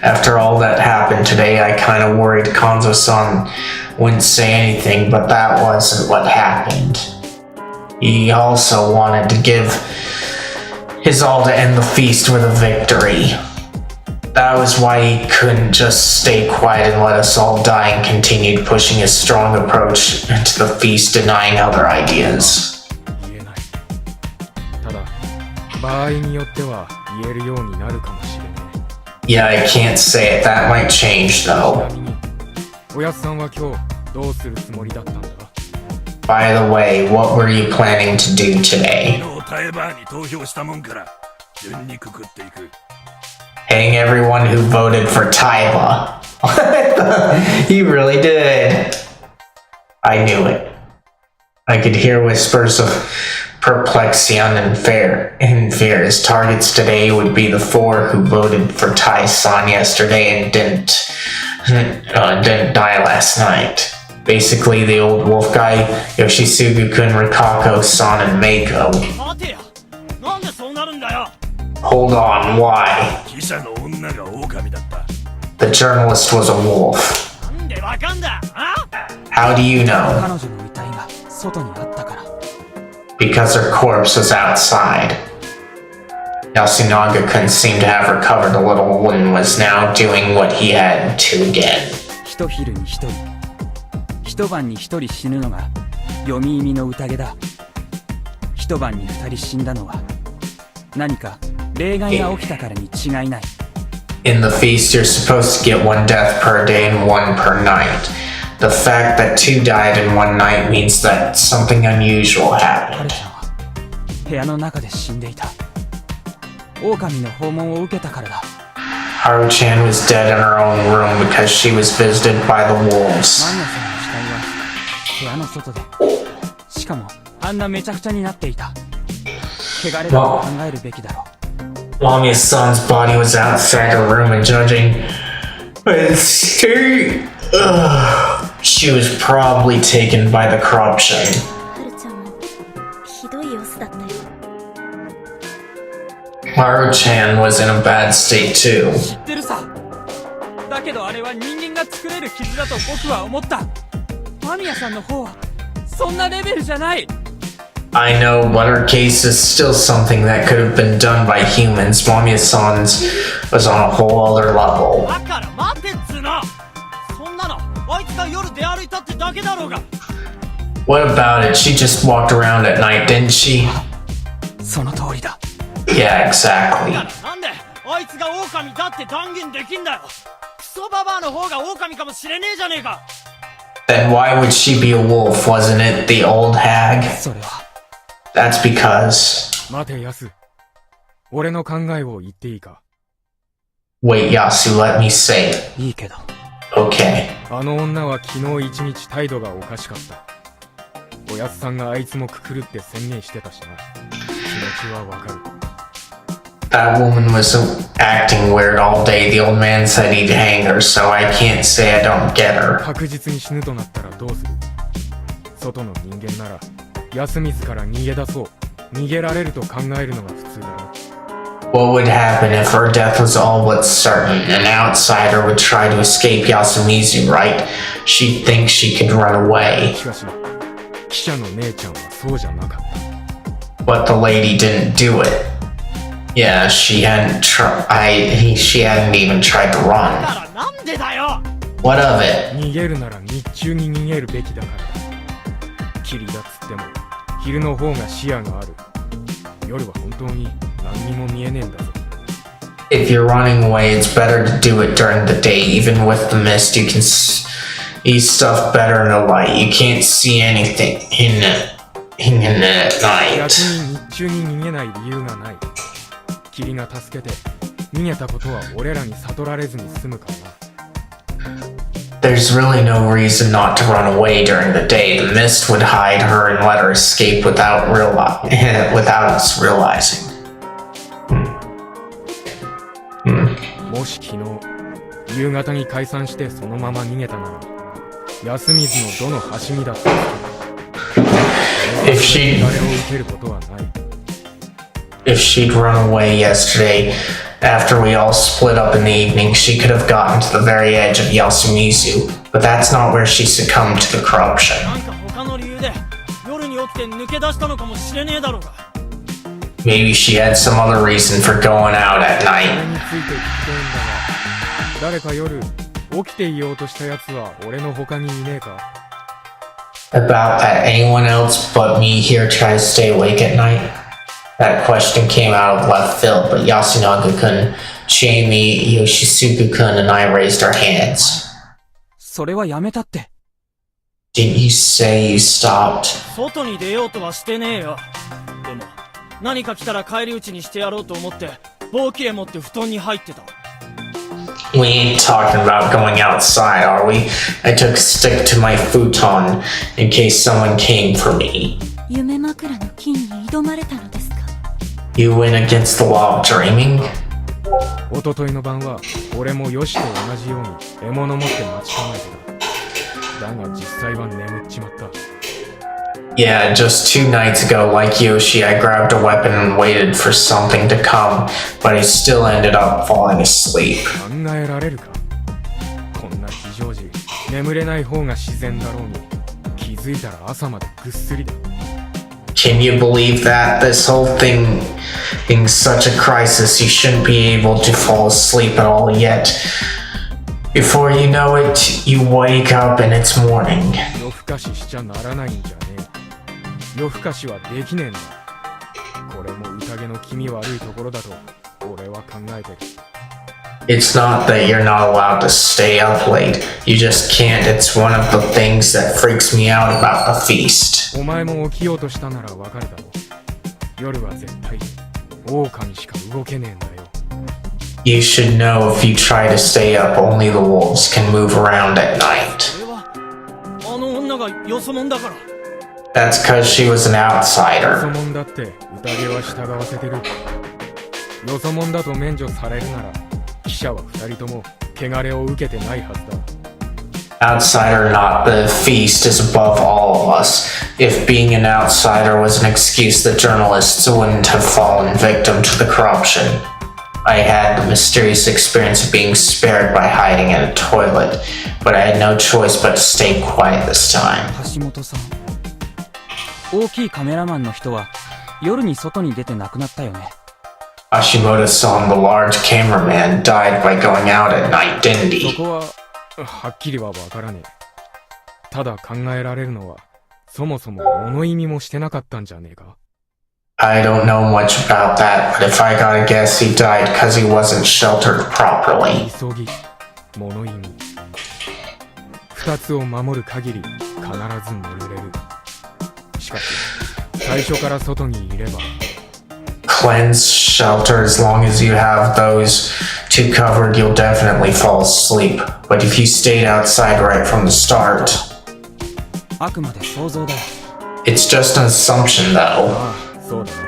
After all that happened today, I kinda worried Konzo-san wouldn't say anything, but that wasn't what happened. He also wanted to give his all to end the feast with a victory. That was why he couldn't just stay quiet and let us all die and continued pushing his strong approach to the feast, denying other ideas. え。言えない。ただ、場合によっては言えるようになるかもしれね Yeah, I can't say it. That might change え。ち though. なみに、おやつさんは今日どうするつもりだったんだ By the way, what were you planning to do today? 昨日タエバーに投票したもんから順にくくっていく。 Hang everyone who voted for Taiba. He really did. I knew it. I could hear whispers of perplexion and fear. His targets today would be the 4 who voted for Tai-san yesterday and didn't die last night. Basically, the old wolf guy, Yoshisugu-kun, Rikako-san, and Meiko. 待てよ。なんでそうなるんだよ。 Hold on, why? 記者の女が狼だった。 The journalist was a wolf. なんでわかんだ。あ？ How do you know? 彼女の遺体が外にあったから。 Because her corpse was outside. Yasunaga-kun seemed to have recovered a little and was now doing what he had to again. 一昼に一人、一晩に一人死ぬのが読み意味の宴だ。一晩に二人死んだのは何か例外が起きたからに違いない。 In the feast, you're supposed to get 1 death per day and 1 per night. The fact that 2 died in 1 night means that something unusual 彼 happened. ちゃんは部屋の中で死んでいた。狼の訪問を受けたからだ。 Haru-chan was dead in her own room because she was visited by the マ wolves. ニアさんの死体は部屋の外で、しかもあんなめちゃくちゃになっていた。汚れだと考えるべきだろう。 Mamiya-san's body was outside her room and judging by the state. She was probably taken by the corruption. はるちゃんもひどい様子だったよ。 Haru-chan was in a bad state too. 知ってるさ。だけどあれは人間が作れる傷だと僕は思った。間宮さんの方はそんなレベルじゃない。 I know, but her case is still something that could have been done by humans. Mamiya-san's was on a whole other level. だから待てっつうの。そんなのあいつが夜出歩いたってだけだろうが。 What about it? She just walked around at night, didn't she? その通りだ。 Yeah, exactly. なんであいつが狼だって断言できんだよ。クソババアの方が狼かもしれねえじゃねえか。 Then why would she be a wolf? Wasn't it the old hag? それは That's because... 待て、ヤス。俺の考えを言っていいか。 Wait, Yasu, let me say it. いいけど。 Okay. あの女は昨日一日態度がおかしかった。おやつさんがあいつもくくるって宣言してたしな。気持ちはわかる。 That woman was acting weird all day. The old man said he'd hang her, so I can't say I don't get her. 確実に死ぬとなったらどうする？外の人間なら安水から逃げ出そう。逃げられると考えるのが普通だろ。 What would happen if her death was all but certain? An outsider would try to escape Yasumizu, right? She'd think she could run away. しかし、記者の姉ちゃんはそうじゃなかった。 But the lady didn't do it. Yeah, she hadn't she hadn't even tried to だ run. からなんでだよ。 What of it? 逃げるなら日中に逃げるべきだからだ。霧だっつっても昼の方が視野がある。夜は本当に何にも見えねえんだぞ。 If you're running away, it's better to do it during the day. Even with the mist, you can see stuff better in the light. You can't see anything in it at 逆 night. に日中に逃げない理由がない。霧が助けて逃げたことは俺らに悟られずに済むからな。There's really no reason not to run away during the day. The mist would hide her and let her escape without without us realizing. もし昨日夕方に解散してそのまま逃げたなら安水のどの端にだったら If she 誰を受けることはない。 if she'd run away yesterday after we all split up in the evening, she could have gotten to the very edge of Yasumizu, but that's not where she succumbed to the corruption. なんか他の理由で夜に起きて抜け出したのかもしれねえだろうが。 Maybe she had some other reason for going out at それ night. について聞きたいんだが誰か夜起きていようとしたやつは俺の他にいねえか。 About that anyone else but me here try to stay awake at night? That question came out of left field, but Yasunaga-kun, Jamie, Yoshisuke-kun, and I raised our hands. それはやめたって。 Didn't you say you stopped? 外に出ようとはしてねえよ。でも何か来たら返り討ちにしてやろうと思って棒切れ持って布団に入ってた。 We ain't talking about going outside, are we? I took a stick to my futon in case someone came for me. 夢枕の金に挑まれたのですか。 You went against the law of dreaming? 一昨日の晩は俺もヨシと同じように獲物持って待ち構えてた。だが実際は眠っちまった。 Yeah, just 2 nights ago, like Yoshi, I grabbed a weapon and waited for something to come, but I still ended up falling asleep. 考えられるか。こんな非常時眠れない方が自然だろうに気づいたら朝までぐっすりだ。 Can you believe that? This whole thing being such a crisis, you shouldn't be able to fall asleep at all yet. Before you know it, you wake up and it's morning. 夜更かししちゃならないんじゃねえ。夜更かしはできねえんだ。これも宴の気味悪いところだと俺は考えてる。 It's not that you're not allowed to stay up late. You just can't. It's one of the things that freaks me out about the feast. お前も起きようとしたならわかるだろう。夜は絶対狼しか動けねえんだよ。 You should know if you try to stay up, only the wolves can move around at night. それはあの女がよそ者だから。 That's because she was an よそ outsider. 者だって宴は従わせてる。よそ者だと免除されるなら記者は2人とも汚れを受けてないはずだ。 Outsider or not, the feast is above all of us. If being an outsider was an excuse, the journalists wouldn't have fallen victim to the corruption. I had the mysterious experience of being spared by hiding in a toilet, but I had no choice but to stay quiet this time. 橋本さん。大きいカメラマンの人は夜に外に出て亡くなったよね。 Hashimoto-san, the large cameraman, died by going out at night, didn't そ he? こははっきりはわからねえ。ただ考えられるのはそもそも物意味もしてなかったんじゃねえか。 I don't know much about that, but if I gotta guess, he died because he wasn't sheltered properly. 急ぎ物意味二つを守る限り必ず眠れる。しかし最初から外にいれば Cleanse, shelter, as long as you have those two covered, you'll definitely fall asleep. But if you stayed outside right from the start, あくまで想像だよ。 it's just an assumption though. ああそうだね。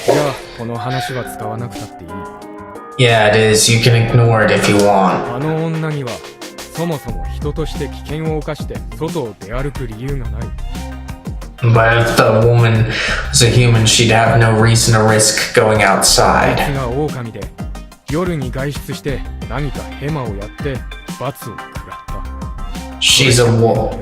じゃあこの話は使わなくたっていい。 Yeah, it is. You can ignore it if you want. あの女にはそもそも人として危険を冒して外を出歩く理由がない。 But if the woman was a human, she'd have no reason to risk going あい outside. つが狼で夜に外出して何かヘマをやって罰を食らった。 She's a wolf.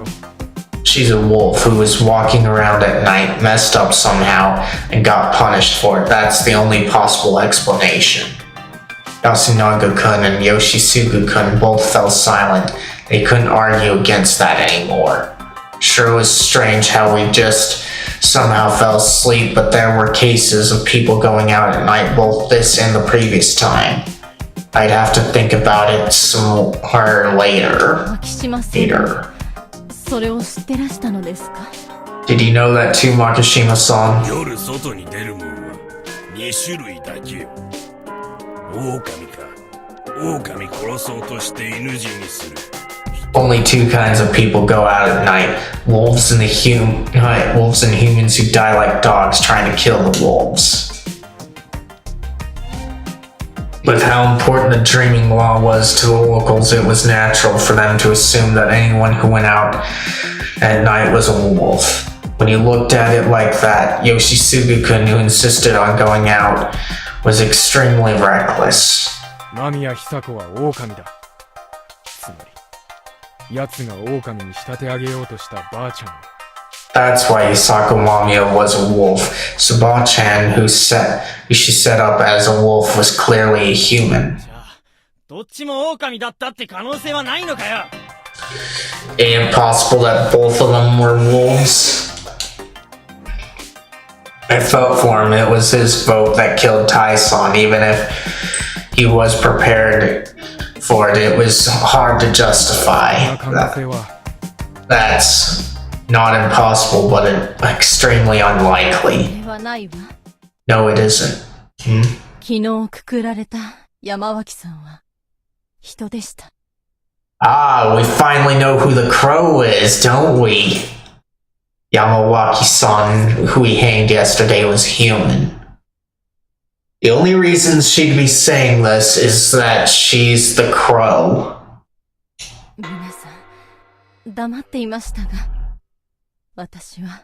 She's a wolf who was walking around at night, messed up somehow, and got punished for it. That's the only possible explanation. Yasunaga-kun and Yoshisuke-kun both fell silent. They couldn't argue against that anymore. Sure was strange how we just somehow fell asleep, but there were cases of people going out at night, both this and the previous time. I'd have to think about it some more later. 牧島さん Later. それを知ってらしたのですか。 Did you know that too, Makishima-san? 夜外に出るもんは2種類だけよ。狼か。狼殺そうとして犬死にする。 Only two kinds of people go out at night: wolves and humans who die like dogs trying to kill the wolves. With how important the dreaming law was to the locals, it was natural for them to assume that anyone who went out at night was a wolf. When you looked at it like that, Yoshisugu-kun, who insisted on going out, was extremely reckless. 間宮久子は狼だ。つまり奴が狼に仕立て上げようとしたばあちゃんを。 That's why Hisako Mamiya was a wolf. Saba-chan, who she set up as a wolf, was clearly a human. どっちも狼だったって可能性はないのかよ。 Impossible that both of them were wolves. I felt for him. It was his vote that killed Taison. Even if he was prepared for it, it was hard to justify. That's not impossible, but extremely unlikely. ではないわ。 No, it isn't. 昨日くくられた山脇さんは人でした。 Ah, we finally know who the crow is, don't we? Yamawaki-san, who we hanged yesterday, was human. The only reason she'd be saying this is that she's the crow. 皆さん、黙っていましたが、私は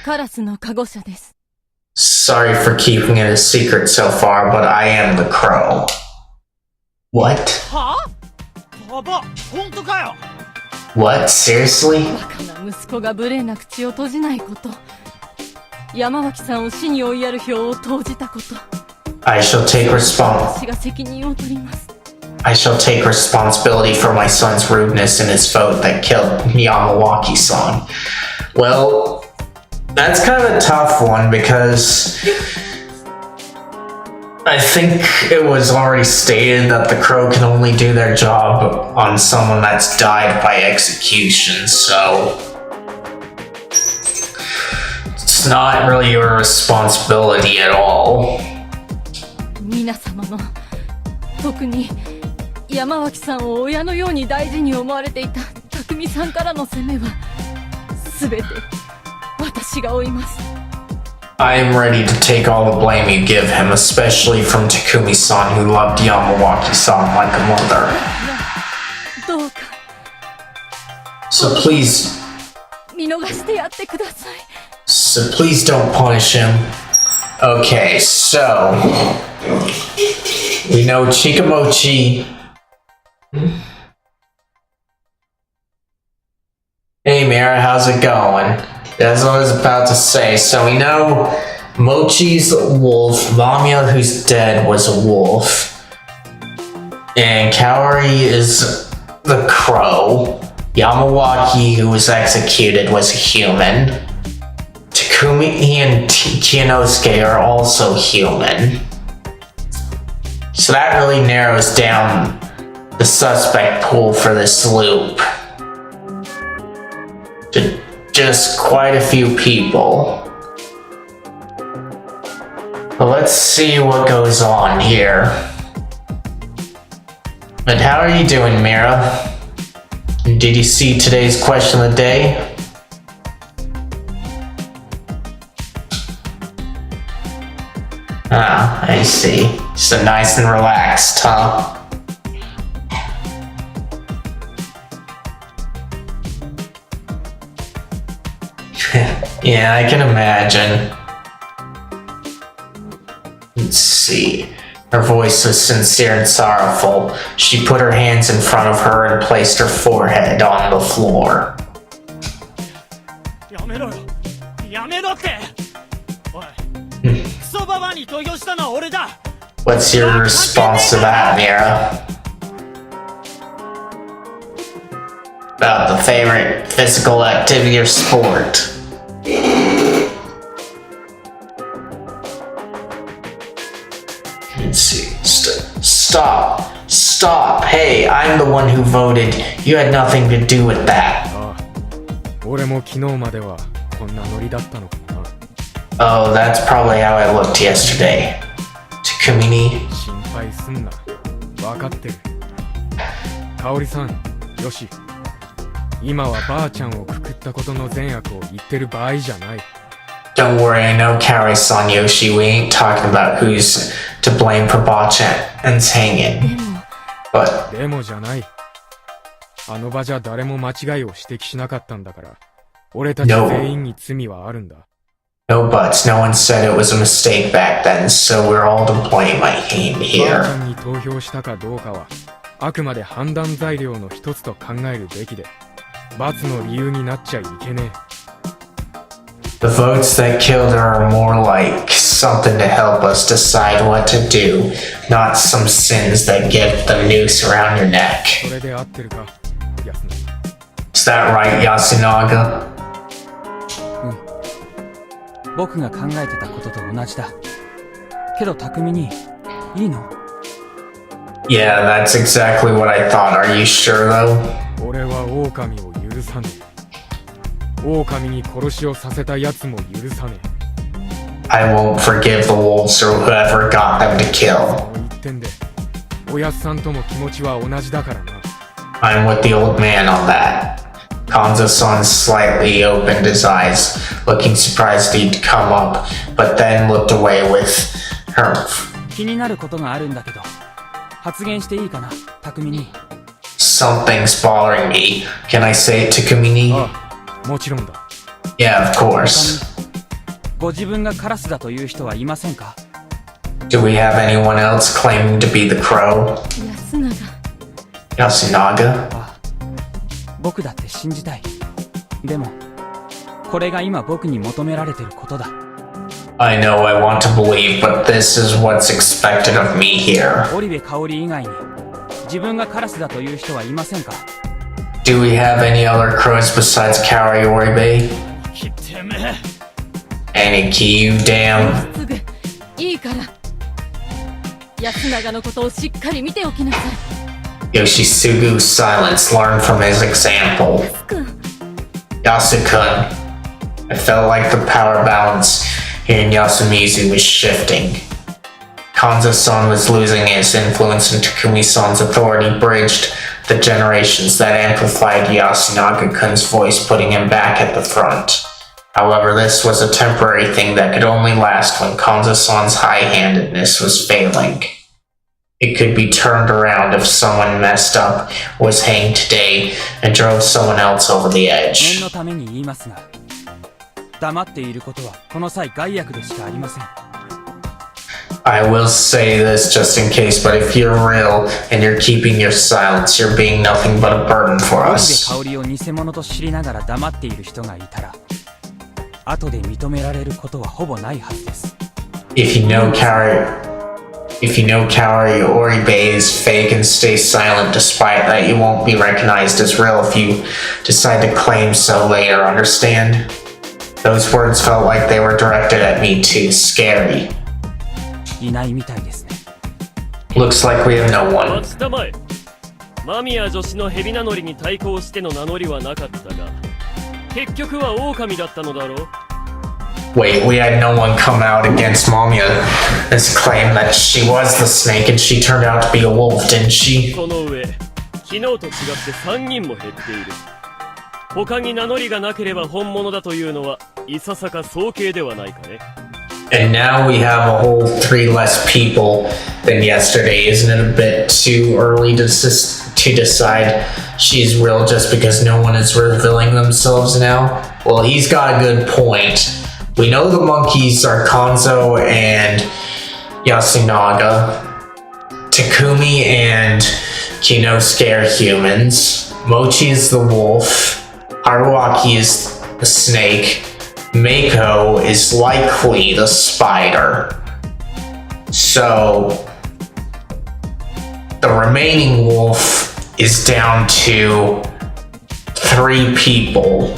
カラスのカゴ車です。 Sorry for keeping it a secret so far, but I am the crow. What? はぁ？やば、本当かよ。 What? Seriously? バカな息子が無礼な口を閉じないこと。山脇さんを死に追いやる票を投じたこと。 I shall take 私が責任を取ります。 I shall take responsibility for my son's rudeness in his vote that killed Yamawaki-san. Well, that's kind of a tough one because I think it was already stated that the crow can only do their job on someone that's died by execution, so it's not really your responsibility at all. 皆様の、特に山脇さんを親のように大事に思われていた匠さんからの責めは全て私が負います。 I am ready to take all the blame you give him, especially from Takumi-san, who loved Yamawaki-san like a mother. どうか So please, 見逃してやってください。 so please don't punish him. Okay, so we know Chikamochi. Hey Mira, how's it going? That's what I was about to say. So we know Mochi's a wolf, Mamiya, who's dead, was a wolf, and Kaori is the crow. Yamawaki, who was executed, was a human. Takumi and Chiyonosuke are also human. So that really narrows down the suspect pool for this loop to just quite a few people. But let's see what goes on here. And how are you doing, Mira? Did you see today's question of the day? Ah, I see. So nice and relaxed, huh? Yeah, I can imagine. Let's see. Her voice was sincere and sorrowful. She put her hands in front of her and placed her forehead on the floor. やめろよ。やめろって。おい。クソババアに投票したのは俺だ。 What's your response to that, Mira? About the favorite physical activity or sport? Let's see. Stop. Stop. Hey, I'm the one who voted. You had nothing to do with that. ああ、俺も昨日まではこんなノリだったのかもな。 Oh, that's probably how I looked yesterday. Takumi. 心配すんな。わかってる。香織さん、よし。今はばあちゃんをくくったことの善悪を言ってる場合じゃない。Don't worry, I know Kaori-san, Yoshi. We ain't talking about who's to blame for Bachan's hanging. でも But でもじゃない。あの場じゃ誰も間違いを指摘しなかったんだから、俺たち No. 全員に罪はあるんだ。 no buts. No one said it was a mistake back then, so we're all to blame, I think, ばあちゃ here. んに投票したかどうかは、あくまで判断材料の一つと考えるべきで、罰の理由になっちゃいけねえ。The votes that killed her are more like something to help us decide what to do, not some sins that get the noose around your neck. それで合ってるか、安野。 Is that right, Yasunaga? 僕が考えてたことと同じだ。けど匠に、いいの？ Yeah, that's exactly what I thought. Are you sure, though? 俺は狼を許さねえ。狼に殺しをさせた奴も許さねえ。 I won't forgive the wolves or whoever got them to kill. そう言ってんで、おやすさんとも気持ちは同じだからな。 I'm with the old man on that. Kanzo-san slightly opened his eyes, looking surprised he'd come up, but then looked away with her. 気になることがあるんだけど、発言していいかな、匠に。 Something's bothering me. Can I say it to Kumini? ああ、もちろんだ。 Yeah, of course. ご自分がカラスだという人はいませんか？ Do we have anyone else claiming to be the crow? 安永 Yasunaga? 僕だって信じたい。でも、これが今僕に求められてることだ。 I know I want to believe, but this is what's expected of me here. 織部香織以外に、自分がカラスだという人はいませんか？ Do we have any other crows besides Kaori Oribe? てめえ Aniki, you damn. すぐいいから安永のことをしっかり見ておきなさい。 Yoshisugu's silence. Learn from his example. くん Yasukun. I felt like the power balance here in Yasumizu was shifting. Kanzo-san was losing his influence and Takumi-san's authority bridged the generations that amplified Yasunaga-kun's voice, putting him back at the front. However, this was a temporary thing that could only last when Kanzo-san's high-handedness was failing. It could be turned around if someone messed up, was hanged today, and drove someone else over the 念 edge. のために言いますが、黙っていることはこの際害悪でしかありません。 I will say this just in case, but if you're real and you're keeping your silence, you're being nothing but a burden for 織部 us. 香織を偽物と知りながら黙っている人がいたら、後で認められることはほぼないはずです。 If you know Kaori Oribe is fake and stay silent despite that, you won't be recognized as real if you decide to claim so later, understand? Those words felt like they were directed at me too. Scary. いないみたいですね。 Looks like we have no one. 待ちたまえ。間宮女子の蛇名乗りに対抗しての名乗りはなかったが、結局は狼だったのだろう。 Wait, we had no one come out against Mamiya's claim that she was the snake and she turned out to be a wolf, didn't she? その上、昨日と違って3人も減っている。他に名乗りがなければ本物だというのはいささか早計ではないかね。 And now we have a whole 3 less people than yesterday. Isn't it a bit too early to decide she's real just because no one is revealing themselves now? Well, he's got a good point. We know the monkeys are Kanzo and Yasunaga. Takumi and Kinosuke are humans. Mochi is the wolf. Haruaki is the snake. Mako is likely the spider. So the remaining wolf is down to 3 people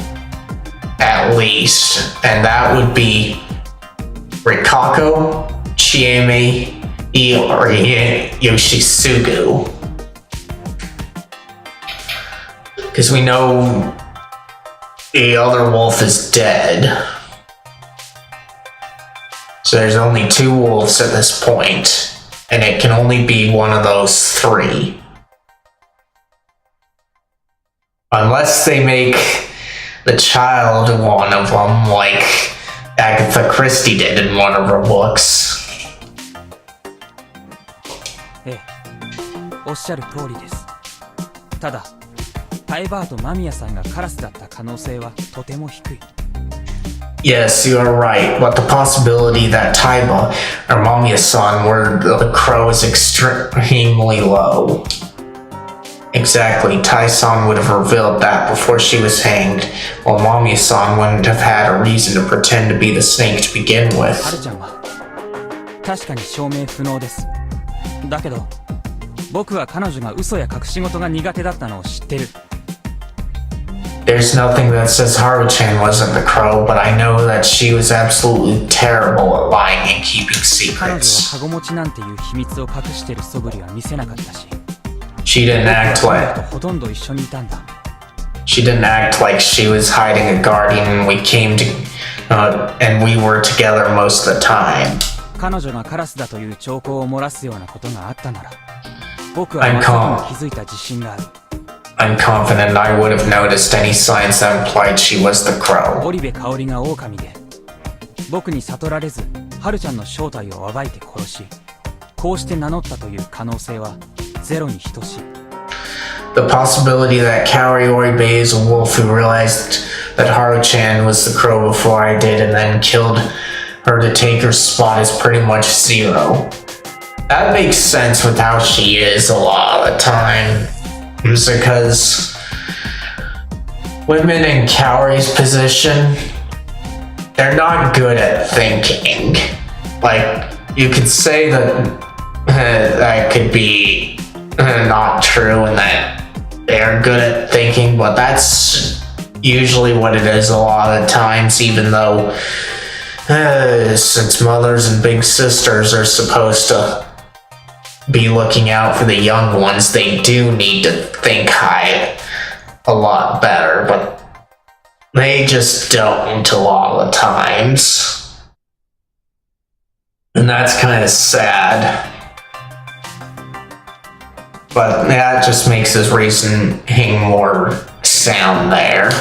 at least, and that would be Rikako, Chieme, Iori, Yoshisugu. Because we know the other wolf is dead. So there's only 2 wolves at this point. and it can only be one of those three. Unless they make the child one of them, like Agatha Christie did in one of her books. ええ、おっしゃる通りです。ただ、タイバーと間宮さんがカラスだった可能性はとても低い。Yes, you are right, but the possibility that Taiba or Mamiya-san were the crow is extremely low. Exactly, Tai-san would have revealed that before she was hanged, while Mamiya-san wouldn't have had a reason to pretend to be the snake to begin は with. るちゃんは確かに証明不能です。だけど、僕は彼女が嘘や隠し事が苦手だったのを知ってる。There's nothing that says Haru-chan wasn't the crow, but I know that she was absolutely terrible at lying and keeping 彼女は secrets. カゴ持ちなんていう秘密を隠してる素振りは見せなかったし、 She didn't 僕 act は彼 like 女とほとんど一緒にいたんだ。 she didn't act like she was hiding a guardian, and we were together most of the time. 彼女がカラスだという兆候を漏らすようなことがあったなら、僕は I'm まさ calm. に気づいた自信がある。 I'm confident I would have noticed any signs that implied she was the crow. 織部香織が狼で、僕に悟られず、はるちゃんの正体を暴いて殺し、こうして名乗ったという可能性はゼロに等しい。 The possibility that Kaori Oribe is a wolf who realized that Haru-chan was the crow before I did and then killed her to take her spot is pretty much zero. That makes sense with how she is a lot of the time. It's because women in Kaori's position, they're not good at thinking. Like, you could say that that could be not true and that they're good at thinking, but that's usually what it is a lot of times, even though since mothers and big sisters are supposed to be looking out for the young ones, they do need to think high a lot better, but they just don't a lot of the times. And that's kind of sad. But that just makes his reasoning more sound there.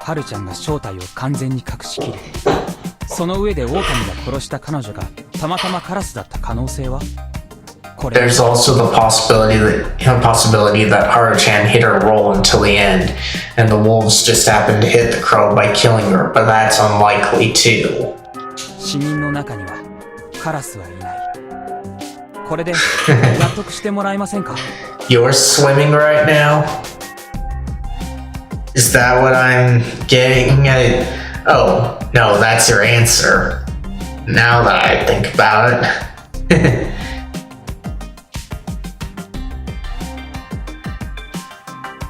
はるちゃんが正体を完全に隠しきる。その上で狼が殺した彼女がたまたまカラスだった可能性は？これ There's also the possibility that Haru-chan hid her role until the end, and the wolves just happened to hit the crow by killing her, but that's unlikely too. 死人の中にはカラスはいない。これで納得してもらえませんか？ You're swimming right now? Is that what I'm getting at? Oh, no, that's your answer. Now that I think about it.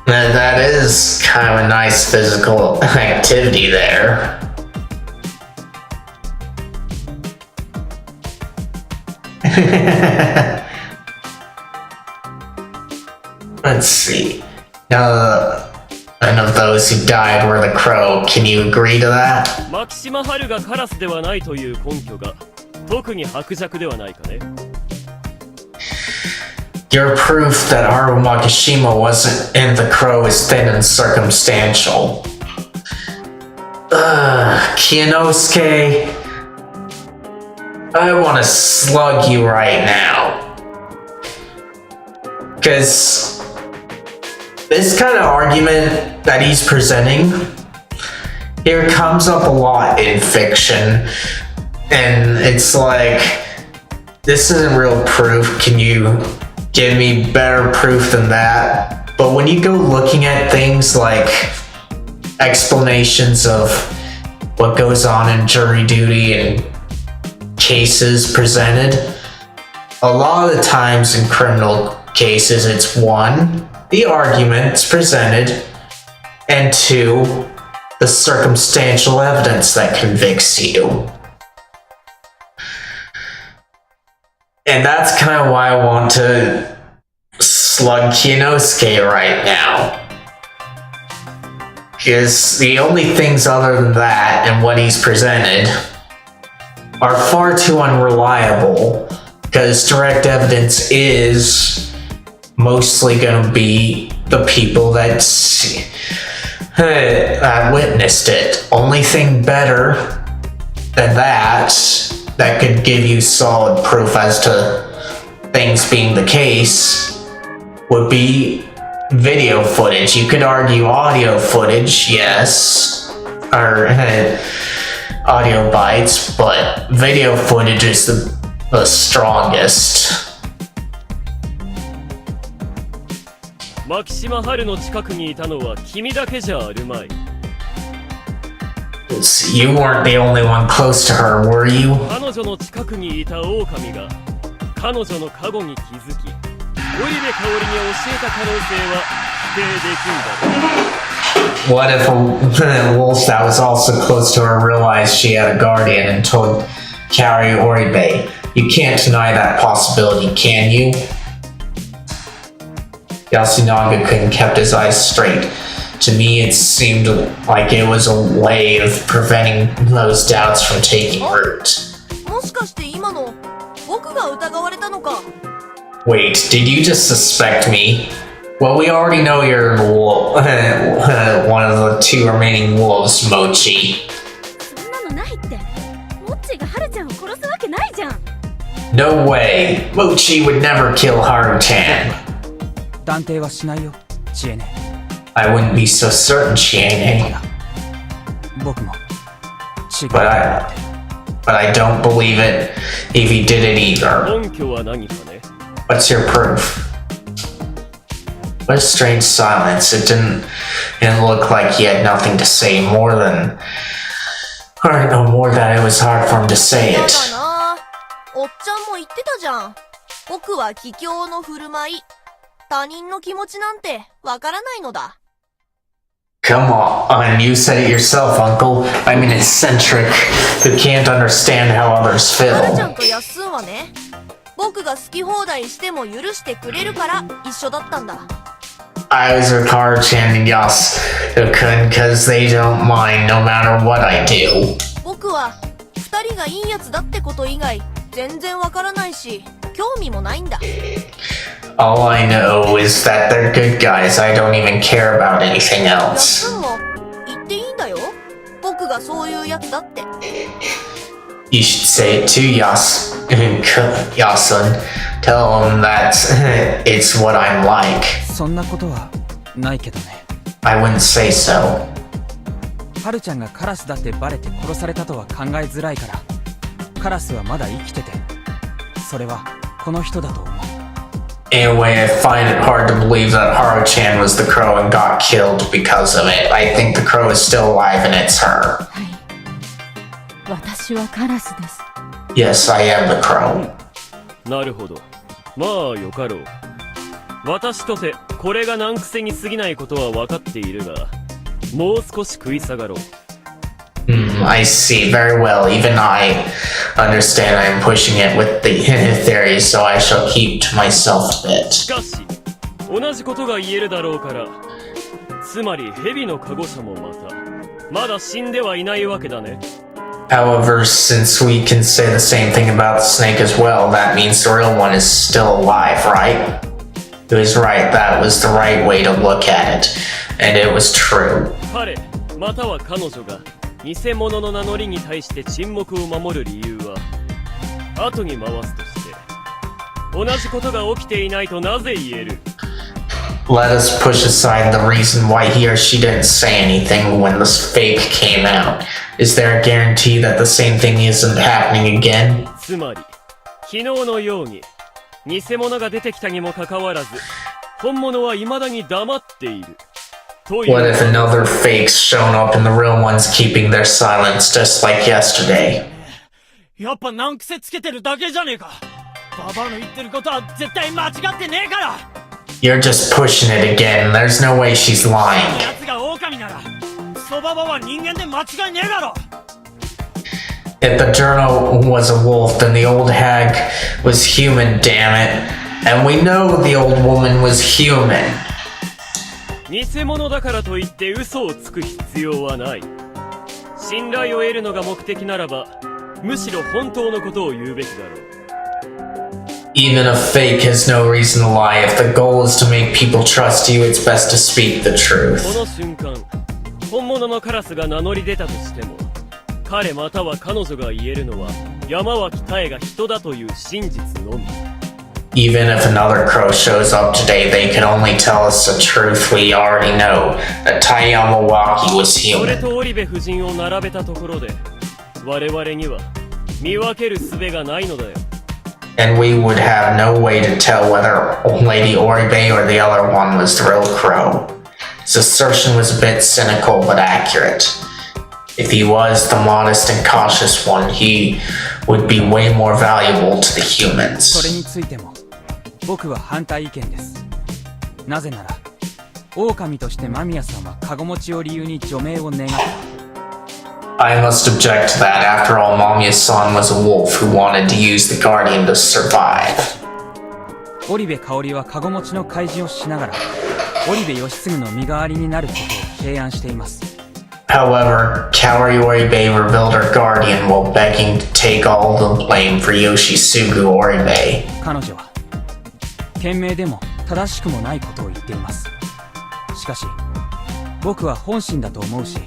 That is kind of a nice physical activity there. Let's see. None of those who died were the crow. Can you agree to that? マキシマハルがカラスではないという根拠が特に薄弱ではないかね。 Your proof that Haru Makishima wasn't in the crow is thin and circumstantial. Kiyonosuke, I want to slug you right now. Because this kind of argument that he's presenting here comes up a lot in fiction. And it's like, this isn't real proof. Can you give me better proof than that? But when you go looking at things like explanations of what goes on in jury duty and cases presented, a lot of the times in criminal cases, it's one, the arguments presented, and two, the circumstantial evidence that convicts you. And that's kind of why I want to slug Kiyonosuke right now. Because the only things other than that and what he's presented are far too unreliable Because direct evidence is mostly going to be the people that witnessed it. Only thing better than that could give you solid proof as to things being the case would be video footage. You could argue audio footage, yes, or audio bites, but video footage is the strongest. 牧島春の近くにいたのは君だけじゃあるまい。You weren't the only one close to her, were you? 彼女の近くにいた狼が彼女の過去に気づき、織部香織に教えた可能性は否定できんだろう。What if a wolf that was also close to her realized she had a guardian and told Kaori Oribe? You can't deny that possibility, can you? Yasunaga-kun kept his eyes straight. To me, it seemed like it was a way of preventing those doubts from taking root. もしかして今の僕が疑われたのか。 Wait, did you just suspect me? Well, we already know you're the wolf, one of the two remaining wolves, Mochi. そんなのないって。モッチーがハルちゃんを殺すわけないじゃん。No way. Mochi would never kill Haru-chan. 断定はしないよ、チエネ。I wouldn't be so certain, Chiene. 僕も違う。But I don't believe it if he did it either. 根拠は何かね。 What's your proof? What a strange silence. It didn't look like he had nothing to say more than that it was hard for him to say やだ it. な。おっちゃんも言ってたじゃん。僕は桔梗の振る舞い。他人の気持ちなんてわからないのだ。 Come on, you said it yourself, Uncle. I'm an eccentric who can't understand how others ハルちゃ feel. んとヤッスンはね、僕が好き放題しても許してくれるから一緒だったんだ。 I was with Haru-chan and Yasuko-kun because they don't mind no matter what I do. 僕は二人がいいやつだってこと以外全然わからないし、興味もないんだ。 All I know is that they're good guys. I don't even care about anything ヤッ else. スンも言っていいんだよ。僕がそういうやつだって。 You should say it to Yasun. Tell him that it's what I'm like. そんなことはないけどね。 I wouldn't say so. ハルちゃんがカラスだってバレて殺されたとは考えづらいから、カラスはまだ生きてて、それはこの人だと思う。 In a way, I find it hard to believe that Haru-chan was the crow and got killed because of it. I think the crow is still alive and it's her. はい。私はカラスです。 Yes, I am the crow. なるほど。まあよかろう。私とてこれが難癖に過ぎないことは分かっているが、もう少し食い下がろう。 I see. Very well. Even I understand I'm pushing it with the theory, so I shall keep to myself a し bit. かし、同じことが言えるだろうから、つまり蛇のカゴ者もまた、まだ死んではいないわけだね。 However, since we can say the same thing about the snake as well, that means the real one is still alive, right? It was right. That was the right way to look at it. And it was true. 彼、または彼女が、偽物の名乗りに対して沈黙を守る理由は、後に回すとして、同じことが起きていないとなぜ言える？ Let us push aside the reason why he or she didn't say anything when this fake came out. Is there a guarantee that the same thing isn't happening again? つまり、昨日のように、偽物が出てきたにもかかわらず、本物は未だに黙っている。という What if another fake's shown up and the real one's keeping their silence just like yesterday? やっぱ難癖つけてるだけじゃねえか。ババアの言ってることは絶対間違ってねえから。 You're just pushing it again. There's no way she's lying. やつが狼なら、そばばは人間で間違いねえだろ。 If the journal was a wolf, then the old hag was human, damn it. And we know the old woman was human. 偽物だからといって嘘をつく必要はない。信頼を得るのが目的ならば、むしろ本当のことを言うべきだろう。Even a fake has no reason to lie. If the goal is to make people trust you, it's best to speak the こ truth. の瞬間本物のカラスが名乗り出たとしても彼または彼女が言えるのは山脇妙が人だという真実のみ Even if another crow shows up today, they can only tell us the truth we already know, that Tai Yamawaki was それ human. と織部夫人を並べたところで我々には見分ける術がないのだよ And we would have no way to tell whether old Lady Oribe or the other one was the real crow. His assertion was a bit cynical but accurate. If he was the modest and cautious one, he would be way more valuable to the それ humans. についても僕は反対意見です。なぜなら狼として間宮さんはカゴ持ちを理由に除名を願った。 I must object to that. After all, Mamiya-san was a wolf who wanted to use the Guardian to survive. 織部香織はカゴ持ちの開示をしながら織部義継の身代わりになることを提案しています。 However, Kaori Oribe revealed her Guardian while begging to take all the blame for Yoshisugu Oribe. 彼女は賢明でも正しくもないことを言っています。しかし僕は本心だと思うし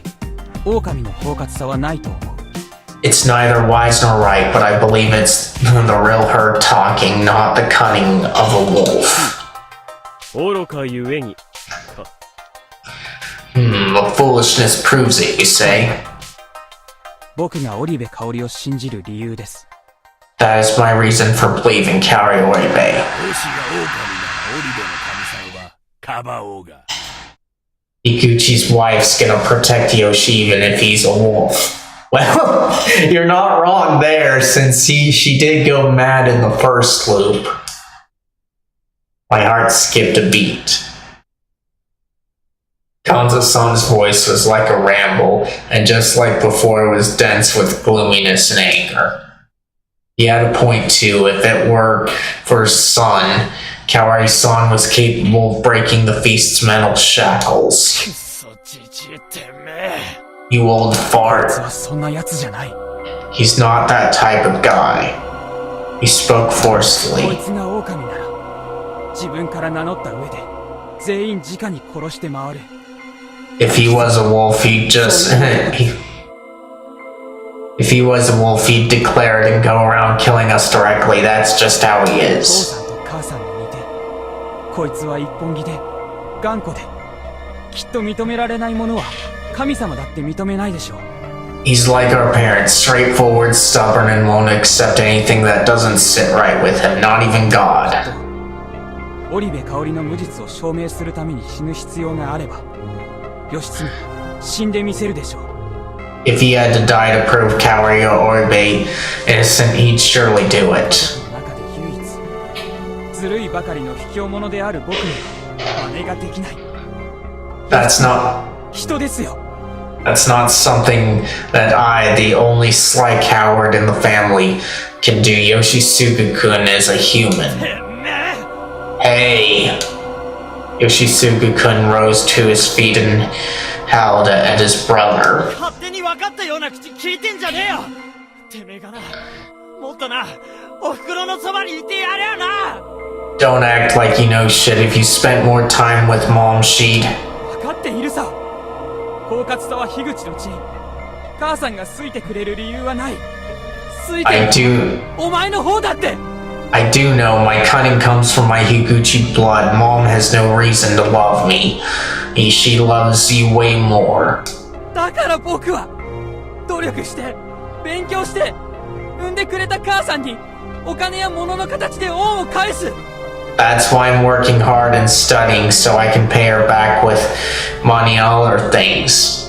狼の狡猾さはないと思う。 It's neither wise nor right, but I believe it's the real her talking, not the cunning of a wolf. 愚かゆえに The foolishness proves it, you say? 僕が織部香織を信じる理由です。 That is my reason for believing Kaori Oribe. 星が狼なら織部の神さんはかばおうが Iguchi's wife's gonna protect Yoshi even if he's a wolf. Well, you're not wrong there, since she did go mad in the first loop. My heart skipped a beat. Kanza-san's voice was like a ramble, and just like before, it was dense with gloominess and anger. He had a point too. If it were for his son, Kaori-san was capable of breaking the feast's mental shackles. そじじてめ You old こい fart. つはそんなやつじゃない。 He's not that type of guy. He spoke こい forcefully. つが狼なら自分から名乗った上で全員直に殺して回る。 If he was a wolf, he'd just... If he was a wolf, he'd declare it and go around killing us directly. That's just how he 父 is. さんと母さんに似てこいつは一本気で頑固できっと認められないものは神様だって認めないでしょう。 He's like our parents, straightforward, stubborn, and won't accept anything that doesn't sit right with him, not even God. 織部香織の無実を証明するために死ぬ必要があれば義経死んでみせるでしょう。 If he had to die to prove Kaori Oribe innocent, he'd surely do it. の中で唯一ずるいばかりの卑怯者である僕には真似ができない。 That's not... 人ですよ。 That's not something that I, the only sly coward in the family, can do. Yoshisugu-kun is a human. てめえ Hey! Yoshisugu-kun rose to his feet and howled at his brother. 勝手に分かったような口聞いてんじゃねえよてめえがなもっとなお袋のそばにいてやれよな Don't act like you know shit. If you spent more time with Mom, she'd... 分かっているさ。狡猾さは樋口の血。母さんが好いてくれる理由はない。好いて I do... お前の方だって。 I do know my cunning comes from my Higuchi blood. Mom has no reason to love me. She loves you way more. だから僕は努力して勉強して産んでくれた母さんにお金や物の形で恩を返す。 That's why I'm working hard and studying so I can pay her back with money and other things.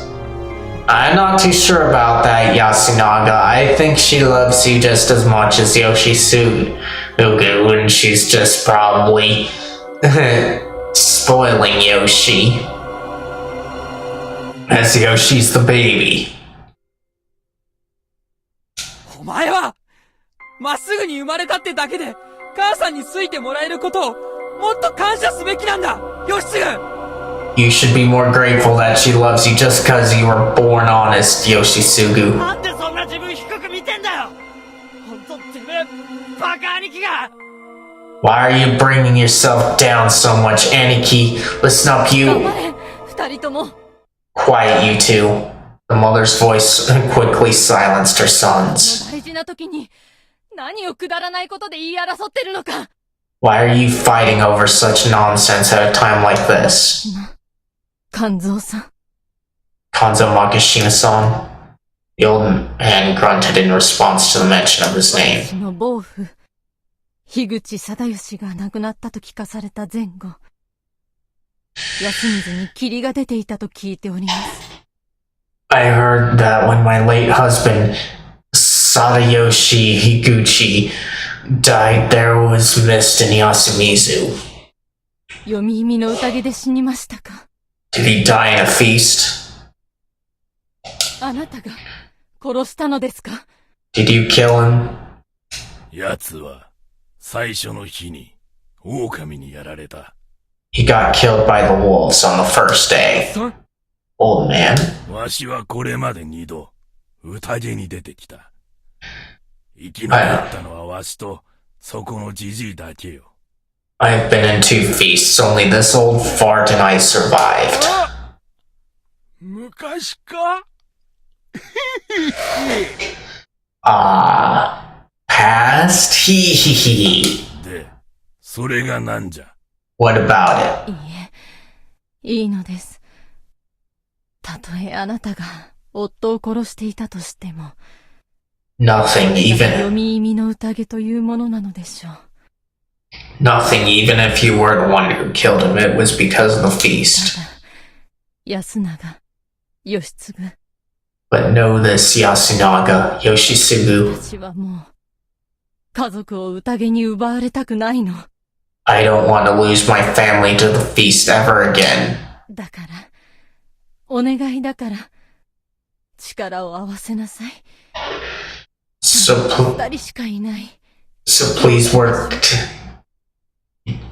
I'm not too sure about that, Yasunaga. I think she loves you just as much as Yoshisugu, and she's just probably spoiling Yoshi. As Yoshi's the baby. お前はまっすぐに生まれたってだけで母さんに好いてもらえることをもっと感謝すべきなんだ、義継。 You should be more grateful that she loves you just because you were born honest, Yoshisugu. なんでそんな自分低く見てんだよほんとてめえバカ兄貴が Why are you bringing yourself down so much, Aniki? Listen up, 頑 you. 張れ二人とも Quiet, you two. The mother's voice quickly silenced her この sons. 大事な時に何をくだらないことで言い争ってるのか Why are you fighting over such nonsense at a time like this? 肝臓さん Kanzo Makishima-san. The old man grunted in response to the mention of his name. 私の某父樋口貞義が亡くなったと聞かされた前後安水に霧が出ていたと聞いております I heard that when my late husband, Sadayoshi Higuchi, died, there was mist in Yasumizu. 読み意味の宴で死にましたか Did he die in a feast? あなたが殺したのですか Did you kill him? 奴は最初の日に狼にやられた。 He got killed by the wolves on the first day. Old man. わしはこれまで2度、宴に出てきた。生き残ったのはわしと、そこのじじいだけよ。I've been in 2 feasts, only this old fart and I survived. 昔か Past? Hee hee hee. で、それがなんじゃ。 What about it? いいえいいのですたとえあなたが夫を殺していたとしても Nothing 読 even, み意味の宴というものなのでしょう nothing even if you were the one who killed him, it was because of the た feast. だ安永義継 But know this, Yasunaga, Yoshisugu, 私はもう家族を宴に奪われたくないの I don't want to lose my family to the feast ever again. だからお願いだから力を合わせなさい So, 二人しかいない so please work,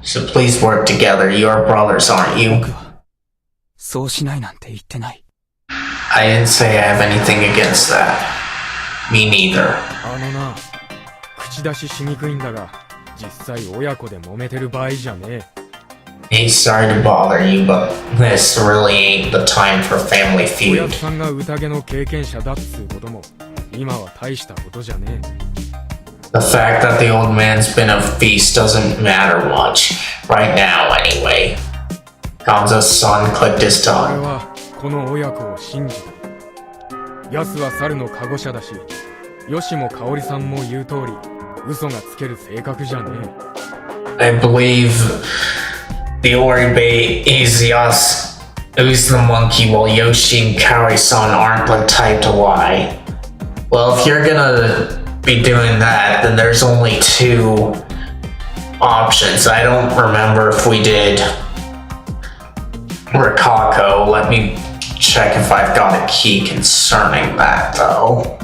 so please work together. You're brothers, aren't you? 僕はそうしないなんて言ってない。 I didn't say I have anything against that. Me neither. あのな、口出ししにくいんだが、実際親子で揉めてる場合じゃねえ。 Hey, sorry to bother you, but this really ain't the time for family お feud. やつさんが宴の経験者だっつうことも、今は大したことじゃねえ。 The fact that the old man's been a feast doesn't matter much. Right now, anyway. Gonzo's son clicked his 俺 tongue. はこの親子を信じた。ヤスは猿のカゴ車だし、ヨシもカオリさんも言う通り、嘘がつける性格じゃねえ。 I believe the Oribe is Yas, who's the monkey, while Yoshi and Kaori-san aren't the type to lie. Well, if you're gonna be doing that, then there's only 2 options. I don't remember if we did Rikako. Let me check if I've got a key concerning that, though.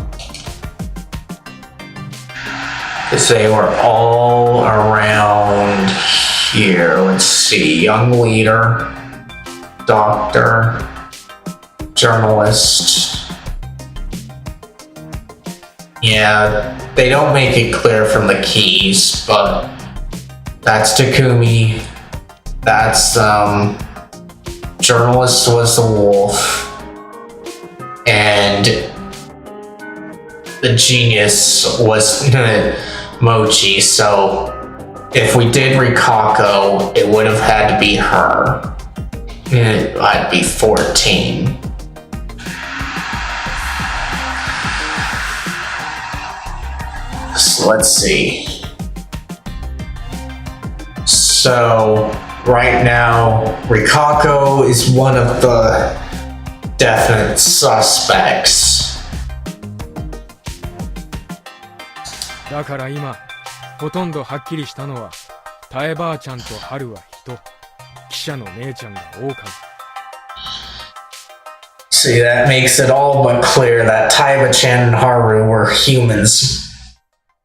Because they were all around here. Let's see. Young leader, doctor, journalist. Yeah, they don't make it clear from the keys, but that's Takumi. That's, journalist was the wolf. And the genius was Mochi, so if we did Rikako, it would have had to be her. I'd be 14. So let's see. So right now, Rikako is one of the definite suspects. だから今、ほとんどはっきりしたのは、タエばあちゃんとハルは人、記者の姉ちゃんが狼。 See, that makes it all but clear that Taiba-chan and Haru were humans,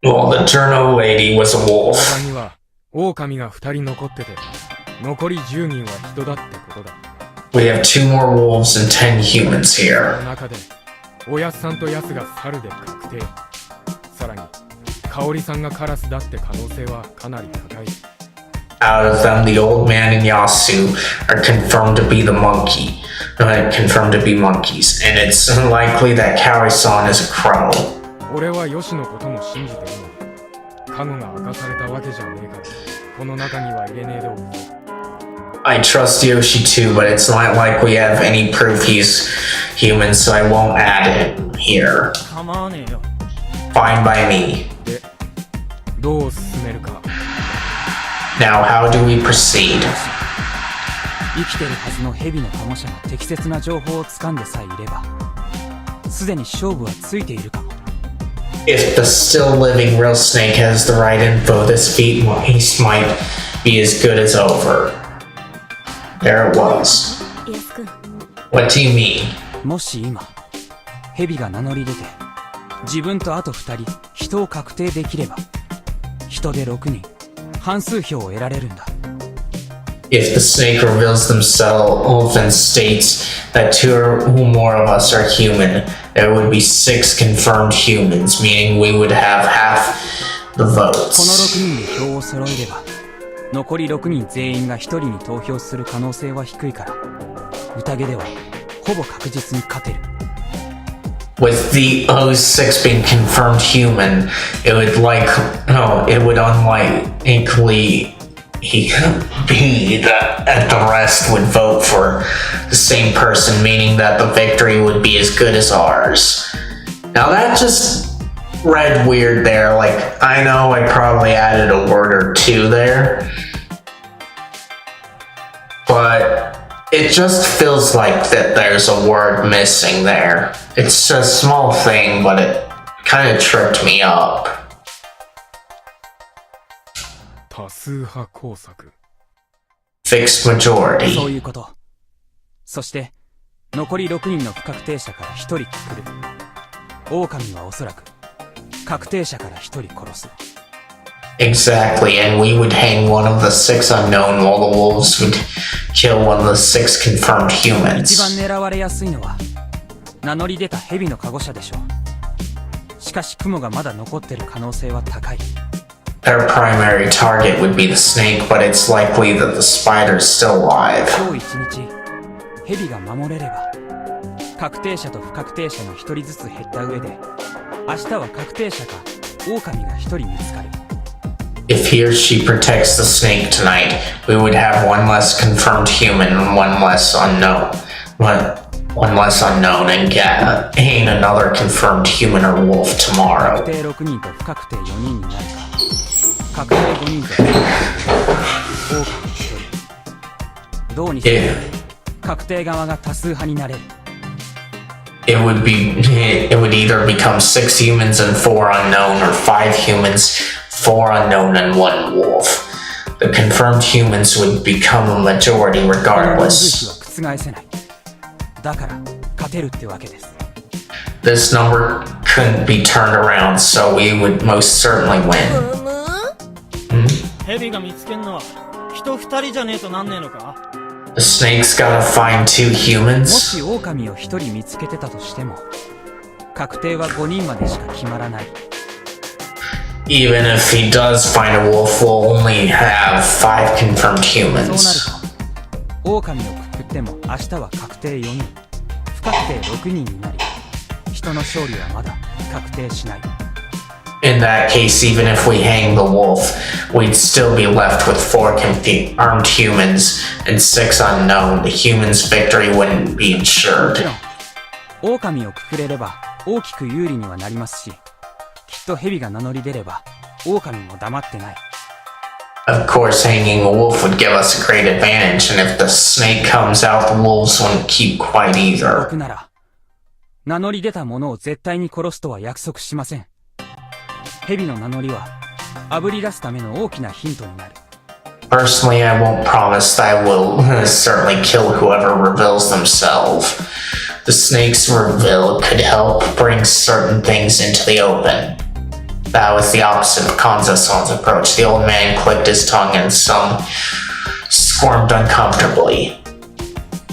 while the journal lady was a 他 wolf. には、狼が2人残ってて、残り10人は人だってことだ。 We have 2 more wolves and 10 humans そ here. の中で、おやっさんとヤスが猿で確定。さらに、香織さんがカラスだって可能性はかなり高い。 Out of them, the old man and Yasu are confirmed to be the monkey, confirmed to be monkeys, and it's unlikely that Kaori-san is a crow. 俺はヨシのことも信じてるの。過去が明かされたわけじゃねえから、この中には入れねえでおくぞ。 I trust Yoshi too, but it's not like we have any proof he's human, so I won't add it here. 構わねえよ。 Fine by me. で、どう進めるか。 Now, how do we proceed? 生きてるはずの蛇のカゴ車が適切な情報を掴んでさえいれば、すでに勝負はついているかも。 If the still living real snake has the right info, this feat might be as good as over. There it was. イエス君、 What do you mean? もし今、蛇が名乗り出て、自分とあと2人、人を確定できれば、人で6人、半数票を得られるんだ。 If the snake reveals themselves and states that two or more of us are human, there would be 6 confirmed humans, meaning we would have half the この votes. 6人で票を揃えれば、残り6人全員が1人に投票する可能性は低いから、宴ではほぼ確実に勝てる。 With those 6 being confirmed human, it would unlikely be that the rest would vote for the same person, meaning that the victory would be as good as ours. Now that just read weird there. Like, I know I probably added a word or two there, but it just feels like that there's a word missing there. It's a small thing, but it kind of tripped me up. 多数派工作。 Fixed そう majority. いうこと。そして、残り6人の不確定者から1人くくる。狼はおそらく、確定者から1人殺す。 Exactly, and we would hang one of the 6 unknown while the wolves would kill one of the 6 confirmed 一番 humans. 狙われやすいのは、名乗り出た蛇のカゴ車でしょう。しかし雲がまだ残ってる可能性は高い。 Their primary target would be the snake, but it's likely that the spider's still alive. 今日一日、蛇が守れれば、確定者と不確定者が1人ずつ減った上で、明日は確定者か狼が1人見つかる。 If he or she protects the snake tonight, we would have one less confirmed human and one less unknown, and gain another confirmed human or wolf 確 tomorrow. 定6人と不確定4人になるか、確定5人と不確定狼1人。どうにしても 確定側が多数派になれる。 It would either become 6 humans and 4 unknown, or 5 humans, 4 unknown, and 1 wolf. The confirmed humans would become a majority この分数 regardless. は覆せない。だから勝てるってわけです。 This number couldn't be turned around, so we would most certainly win. 蛇が見つけんのは人2人じゃねえとなんねえのか？ The snake's gotta find 2も humans. し狼を1人見つけてたとしても、確定は5人までしか決まらない。 Even if he does find a wolf, we'll only have 5 confirmed そうなる humans. と、狼をくくっても明日は確定4人、不確定6人になり、人の勝利はまだ確定しない。 In that case, even if we hang the wolf, we'd still be left with 4 confirmed humans and 6 unknown. The humans' victory wouldn't be も ensured. ちろん、狼をくくれれば大きく有利にはなりますし、きっと蛇が名乗り出れば、狼も黙ってない。 Of course, hanging a wolf would give us a great advantage, and if the snake comes out, the wolves wouldn't keep quiet either. 僕なら、名乗り出た者を絶対に殺すとは約束しません。蛇の名乗りは、炙り出すための大きなヒントになる。 Personally, I won't promise that I will certainly kill whoever reveals themselves. The snake's reveal could help bring certain things into the open. That was the opposite of Kanza-san's approach. The old man clicked his tongue and some squirmed uncomfortably.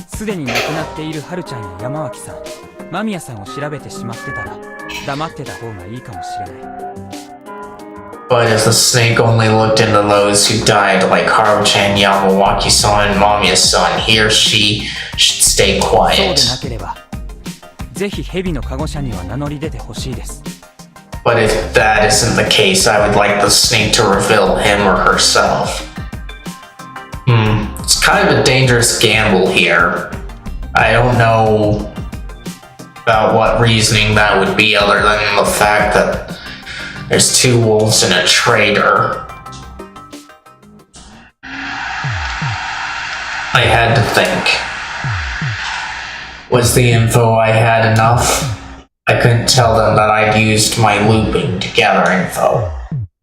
すでに亡くなっているハルちゃんや山脇さん、間宮さんを調べてしまってたら、黙ってた方がいいかもしれない。But if the snake only looked into those who died, like Haru-chan, Yamawaki-san, and Mamiya-san, he or she should stay そうで quiet. なければぜひ蛇のカゴ車には名乗り出てほしいです。 But if that isn't the case, I would like the snake to reveal him or herself. It's kind of a dangerous gamble here. I don't know about what reasoning that would be other than the fact that there's two wolves and a traitor. I had to think. Was the info I had enough? I couldn't tell them that I'd used my looping to gather info.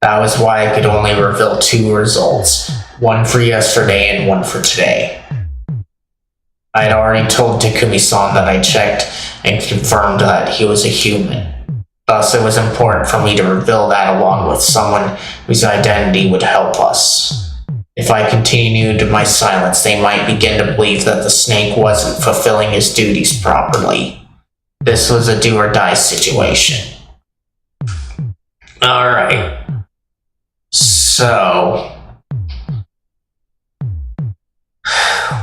That was why I could only reveal two results, one for yesterday and one for today. I had already told Takumi-san that I checked and confirmed that he was a human. Thus, it was important for me to reveal that along with someone whose identity would help us. If I continued my silence, they might begin to believe that the snake wasn't fulfilling his duties properly. This was a do-or-die situation. Alright. So...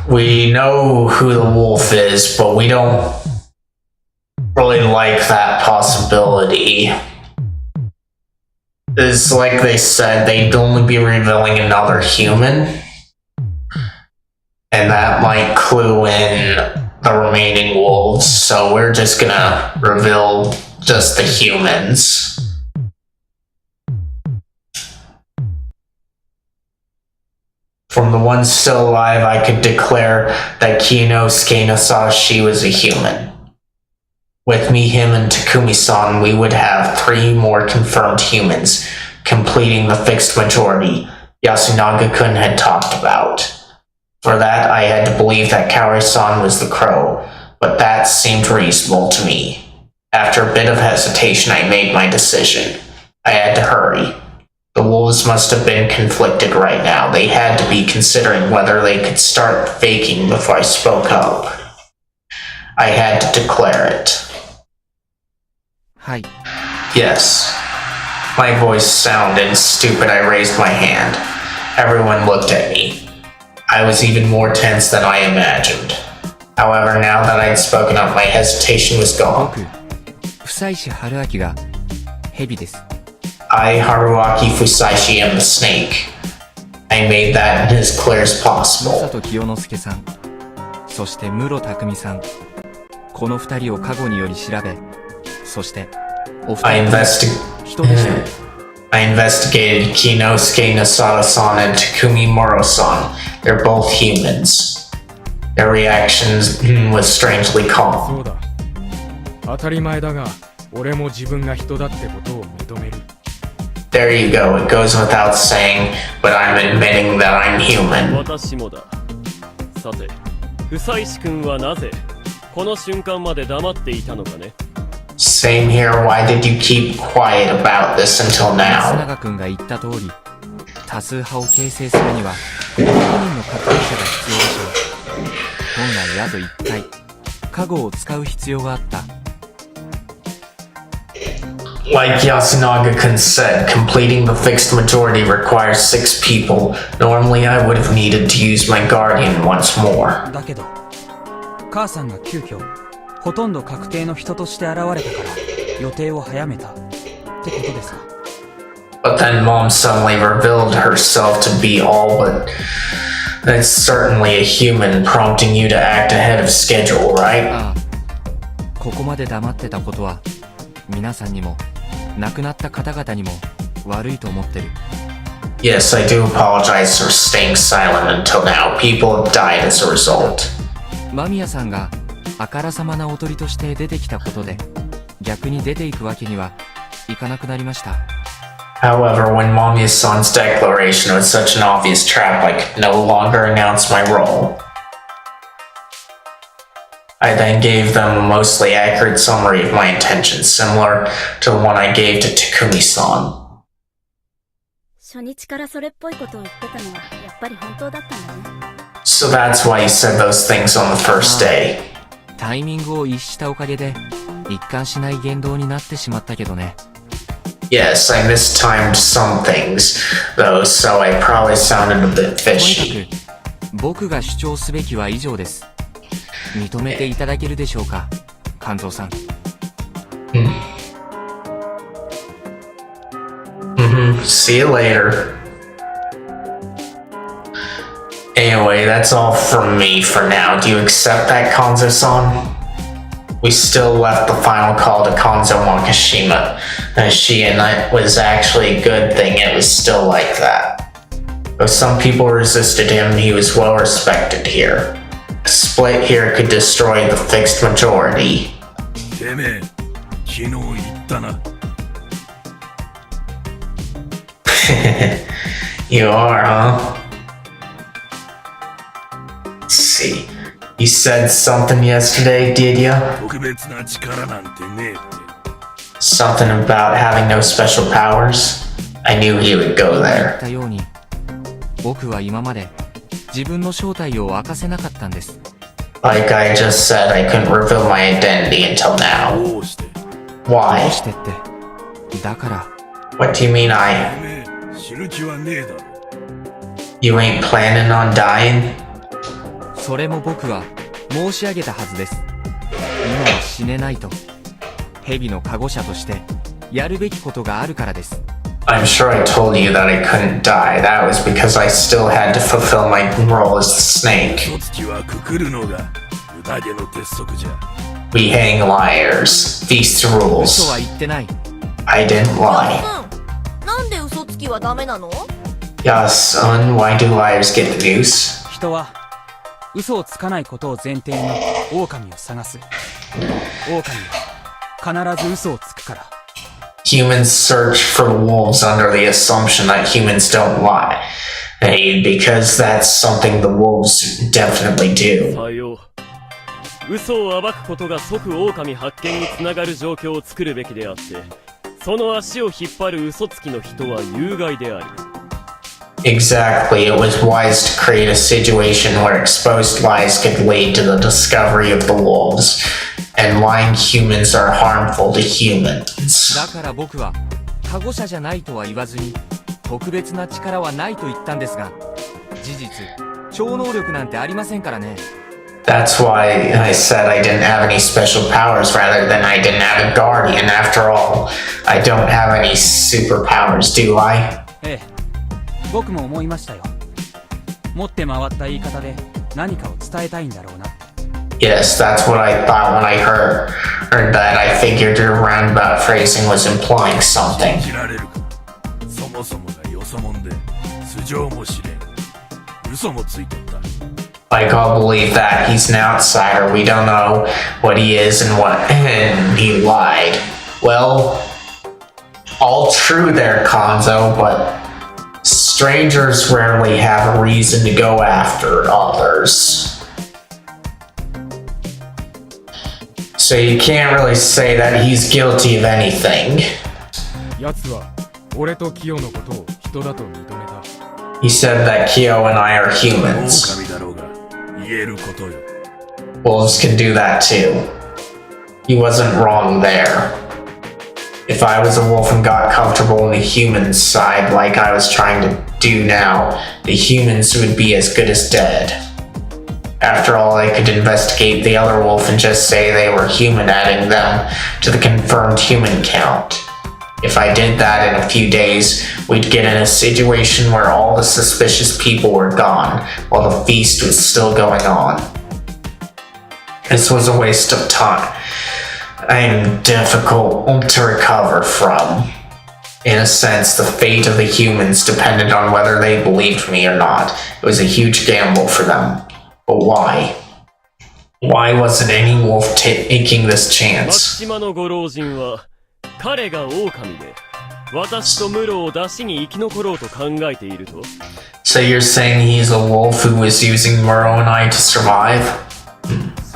we know who the wolf is, but we don't really like that possibility. It's like they said, they'd only be revealing another human. And that might clue in the remaining wolves, so we're just gonna reveal just the humans. From the ones still alive, I could declare that Kinosuke Nasashi was a human. With me, him, and Takumi-san, we would have 3 more confirmed humans, completing the fixed majority Yasunaga-kun had talked about. For that, I had to believe that Kaori-san was the crow, but that seemed reasonable to me. After a bit of hesitation, I made my decision. I had to hurry. The wolves must have been conflicted right now. They had to be considering whether they could start faking before I spoke up. I had to declare it. はい。 Yes. My voice sounded stupid. I raised my hand. Everyone looked at me. I was even more tense than I imagined. However, now that I'd spoken up, my hesitation was gone. 僕、房石春明が蛇です。 I, Haruaki Fusaishi, am the snake. I made that as clear as 正 possible. 人清之助さん、そして室匠さん。この2人を過去により調べ、そしてお二 I 人とも investig- 人でした。 I investigated Kinosuke Nasada-san and Takumi Moro-san. They're both humans. Their reactions was strangely そ calm. うだ当たり前だが俺も自分が人だってことを認める There you go. It goes without saying, but I'm admitting that I'm human. 私もだ。さて、房石君はなぜこの瞬間まで黙っていたのかね。 Same here. Why did you keep quiet about this until 安 now? 永君が言った通り、多数派を形成するには6人の獲得者が必要でしょう。本来あと1回、加護を使う必要があった。 Like Yasunaga-kun said, completing the fixed majority requires 6 people. Normally, I would have needed to use my guardian once more. だけど母さんが急遽ほとんど確定の人として現れたから予定を早めたってことですか But then Mom suddenly revealed herself to be all but... That's certainly a human prompting you to act ahead of schedule, right? ああ、ここまで黙ってたことは皆さんにも亡くなった方々にも悪いと思ってる。 Yes, I do apologize for staying silent until now. People have died as a result. 間宮さんがあからさまなおとりとして出てきたことで逆に出ていくわけにはいかなくなりました。 However, when Mamiya-san's declaration was such an obvious trap, I could no longer announce my role. I then gave them a mostly accurate summary of my intentions, similar to the one I gave to Takumi-san. 初日からそれっぽいことを言ってたのはやっぱり本当だったんだね。 So that's why you said those things on the first day. タイミングを逸したおかげで一貫しない言動になってしまったけどね。Yes, I mistimed some things, though, so I probably sounded a bit とにか fishy. く僕が主張すべきは以上です。認めていただけるでしょうか、肝臓さん。See you later. Anyway, that's all from me for now. Do you accept that, Konzo-san? We still left the final call to Konzo Makishima. And that was actually a good thing it was still like that. Though some people resisted him, he was well respected here. A split here could destroy the fixed majority. てめえ、昨日言ったな。You are, huh? Let's see. You said something yesterday, did ya? 特別な力なんてねえって。 Something about having no special powers? I knew he would go 言っ there. たように、僕は今まで自分の正体を明かせなかったんです。 Like I just said, I couldn't reveal my identity until now. どうして？ど Why? うしてって。だから、 What do you mean て I... めえ、死ぬ気はねえだろ。 You ain't planning on dying? それも僕は申し上げたはずです。今は死ねないと。蛇の加護者としてやるべきことがあるからです。 I'm sure I told you that I couldn't die. That was because I still had to fulfill my role as the snake. 嘘つきはくくるのが宴の鉄則じゃ。 We hang liars. Feast 嘘 rules. は言ってない。 I didn't lie. なんで嘘つきはダメなの？ Yeah, son, why do liars get the news? 人は嘘をつかないことを前提に狼を探す。狼は必ず嘘をつくから。 Humans search for wolves under the assumption that humans don't lie. Hey, because that's something the wolves definitely do. さよう。嘘を暴くことが即狼発見につながる状況を作るべきであって、その足を引っ張る嘘つきの人は有害であり。 Exactly, it was wise to create a situation where exposed lies could lead to the discovery of the wolves, and lying humans are harmful to humans. だから僕は加護者じゃないとは言わずに特別な力はないと言ったんですが、事実超能力なんてありませんからね。 That's why I said I didn't have any special powers rather than I didn't have a guardian. After all, I don't have any superpowers, do I? ええ、僕も思いましたよ。持って回った言い方で何かを伝えたいんだろうな。 Yes, that's what I thought when I heard that. I figured your roundabout phrasing was implying something. 信じられるか。そもそもがよそもんで、素性も知れん。嘘もついとった。 Like, I'll believe that. He's an outsider. We don't know what he is and he lied. Well, all true there, Konzo, but strangers rarely have a reason to go after others. So you can't really say that he's guilty of anything. 奴は俺とキヨのことを人だと認めた。 He said that Kyo and I are humans. 狼だろうが、言えることよ。 Wolves can do that too. He wasn't wrong there. If I was a wolf and got comfortable on the human side like I was trying to do now, the humans would be as good as dead. After all, I could investigate the other wolf and just say they were human, adding them to the confirmed human count. If I did that in a few days, we'd get in a situation where all the suspicious people were gone, while the feast was still going on. This was a waste of time. I'm difficult to recover from. In a sense, the fate of the humans depended on whether they believed me or not. It was a huge gamble for them. But why? Why wasn't any wolf taking this 松 chance? 島のご老人は彼が狼で私とムロを出しに生き残ろうと考えていると。 So you're saying he's a wolf who was using Muro and I to survive?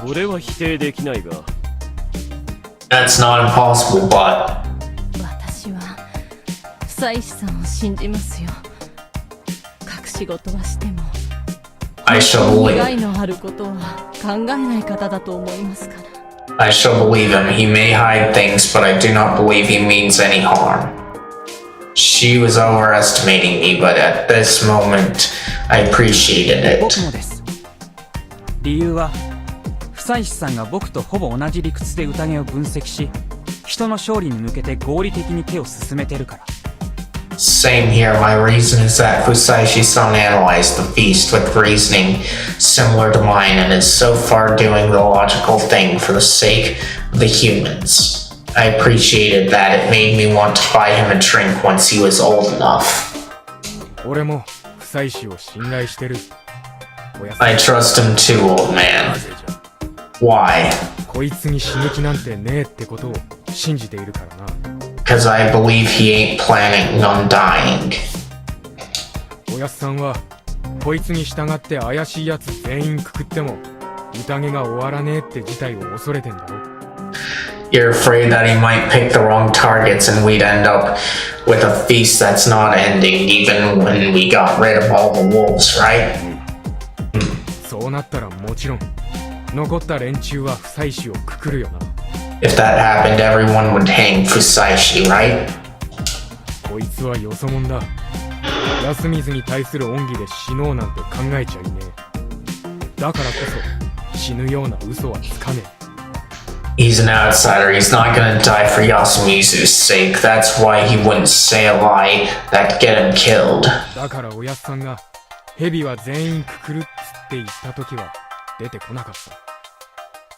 それは否定できないが。 That's not impossible, but 私は妻子さんを信じますよ。隠し事はしても I shall 害 believe. のあることは考えない方だと思いますから。 I shall believe him. He may hide things, but I do not believe he means any harm. she was overestimating me, but at this moment, I appreciated it. 僕もです。理由は不妻子さんが僕とほぼ同じ理屈で宴を分析し、人の勝利に向けて合理的に手を進めてるから。Same here. My reason is that Fusaishi-san analyzed the feast with reasoning similar to mine and is so far doing the logical thing for the sake of the humans. I appreciated that. It made me want to buy him a drink once he was old enough. 俺も不妻子を信頼してる。I trust him too, old man. Why? こいつに死ぬ気なんてねえってことを信じているからな。Because I believe he ain't planning on dying. おやすさんはこいつに従って怪しいやつ全員くくっても宴が終わらねえって事態を恐れてんだろ。You're afraid that he might pick the wrong targets and we'd end up with a feast that's not ending even when we got rid of all the wolves, right? そうなったらもちろん残った連中は不妻子をくくるよな。If that happened, everyone would hang Fusaishi, right? こいつはよそ者だ。安水に対する恩義で死のうなんて考えちゃいねえ。だからこそ死ぬような嘘はつかねえ。He's an outsider. He's not gonna die for Yasumizu's sake. That's why he wouldn't say a lie that get him killed. だからおやすさんが蛇は全員くくるっつって言った時は出てこなかった。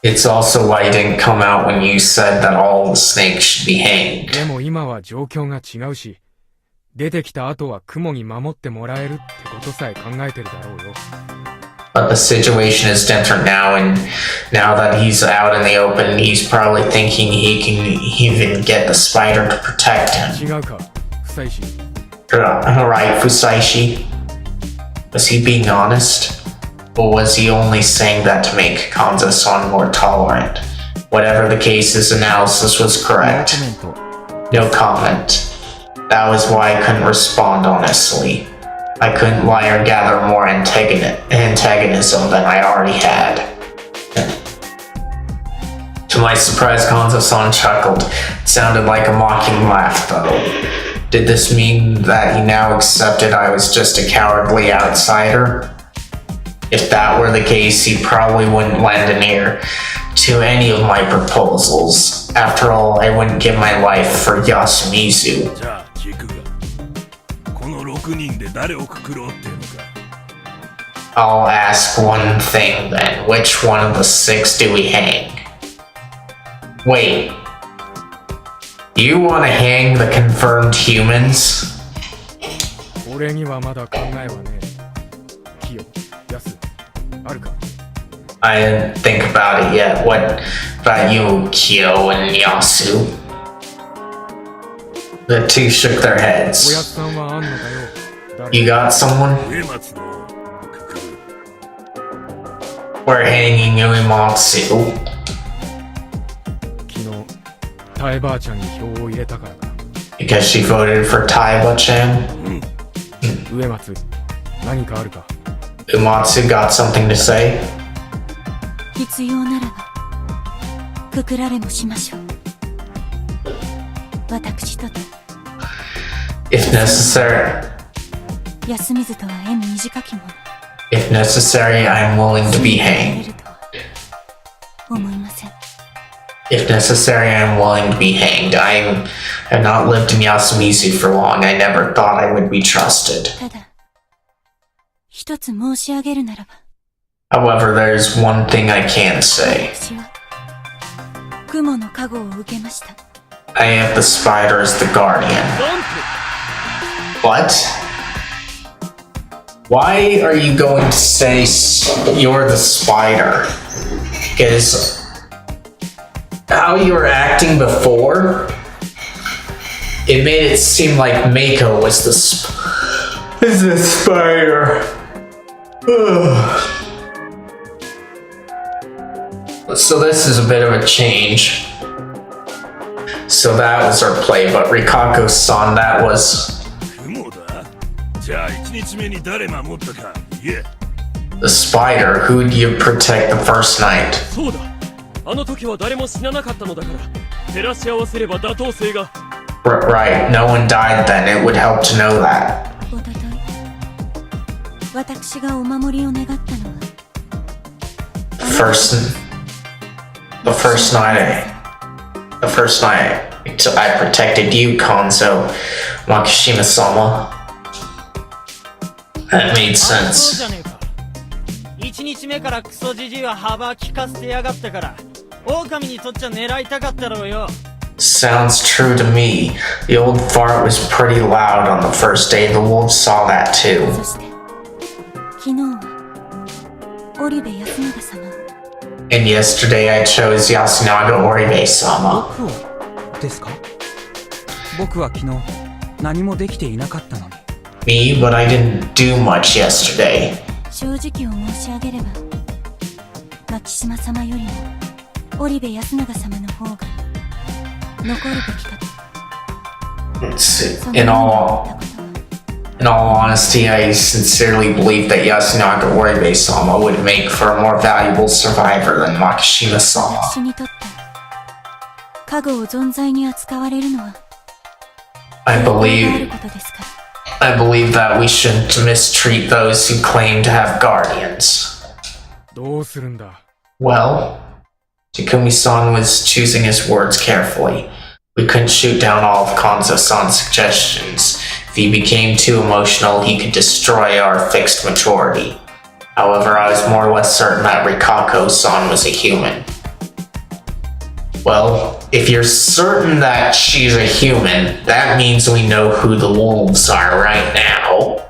It's also why he didn't come out when you said that all the snakes should be hanged. でも今は状況が違うし、出てきた後は雲に守ってもらえるってことさえ考えてるだろうよ。But the situation is different now, and now that he's out in the open, he's probably thinking he can even get the spider to protect him. 違うか、不妻子。Right, Fusaishi? Was he being honest? Or was he only saying that to make Kanza-san more tolerant? Whatever the case, his analysis was correct. No comment. That was why I couldn't respond honestly. I couldn't lie or gather more antagonism than I already had. To my surprise, Kanza-san chuckled. It sounded like a mocking laugh, though. Did this mean that he now accepted I was just a cowardly outsider? If that were the case, he probably wouldn't lend an ear to any of my proposals. After all, I wouldn't give my life for Yasumizu. じゃあ聞くが、この6人で誰をくくろうっていうのか。I'll ask one thing then. Which one of the 6 do we hang? Wait. You want to hang the confirmed humans? 俺にはまだ考えはねえ。キヨ、ヤス、あるか？ I didn't think about it yet. What about you, Kyo and Yasu? The two shook their おや heads. すさんはあんのかよ。誰？ You got someone? 植松のくくる。 We're hanging Uematsu. 昨日、タエばあちゃんに票を入れたからか。 Because she voted for Taiba-chan? 植松、何かあるか？ Uematsu got something to say? 必要ならばくくられもしましょう。私とて If necessary, 安水とは縁短きもの。 if necessary, I'm willing to be hanged. 思いません。 If necessary, I'm willing to be hanged. I have not lived in Yasumizu for long. I never thought I would be trusted. ただ一つ申し上げるならば、 However, there's one thing I can say. 私は雲の加護を受けました。 I have the spider as the guardian. What? Why are you going to say you're the spider? Because how you were acting before, it made it seem like Mako was the spider. So this is a bit of a change. So that was our play, but Rikako-san, that was 雲だ。じゃあ1日目に誰守ったか言え。 the spider. Who'd you protect the first night? そうだ。あの時は誰も死ななかったのだから、照らし合わせれば妥当性が。Right, no one died then. It would help to know that. おととい私がお守りを願ったのは The first night I protected you, Konzo, Makishima-sama. That made そう sense. じゃねえか。1日目からクソじじいは幅利かせてやがったから、狼にとっちゃ狙いたかったろうよ。 Sounds true to me. The old fart was pretty loud on the first day. The wolves saw that too. そして昨日は織部康長様 And yesterday I chose Yasunaga Oribe-sama. 僕をですか？僕は昨日何もできていなかったのに。 Me, but I didn't do much yesterday. 正直を申し上げれば牧島様よりも織部康長様の方が残るべきかと In all honesty, I sincerely believe that Yasunaga Oribe-sama would make for a more valuable survivor than Makishima-sama. 私にとって加護を存在に扱われるのは I ある believe ことですから I believe that we shouldn't mistreat those who claim to have guardians. どうするんだ？ Well, Takumi-san was choosing his words carefully. We couldn't shoot down all of Konzo-san's suggestions. If he became too emotional, he could destroy our fixed majority. However, I was more or less certain that Rikako-san was a human. Well, if you're certain that she's a human, that means we know who the wolves are right now.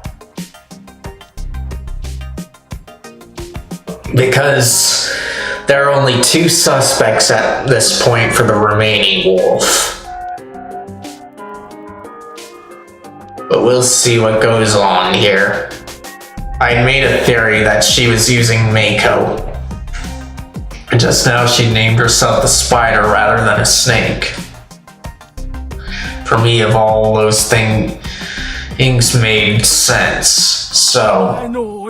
Because there are only 2 suspects at this point for the remaining wolf. But we'll see what goes on here. I made a theory that she was using Mako. Just now she named herself the spider rather than a snake. For me, of all those things made sense. So, No.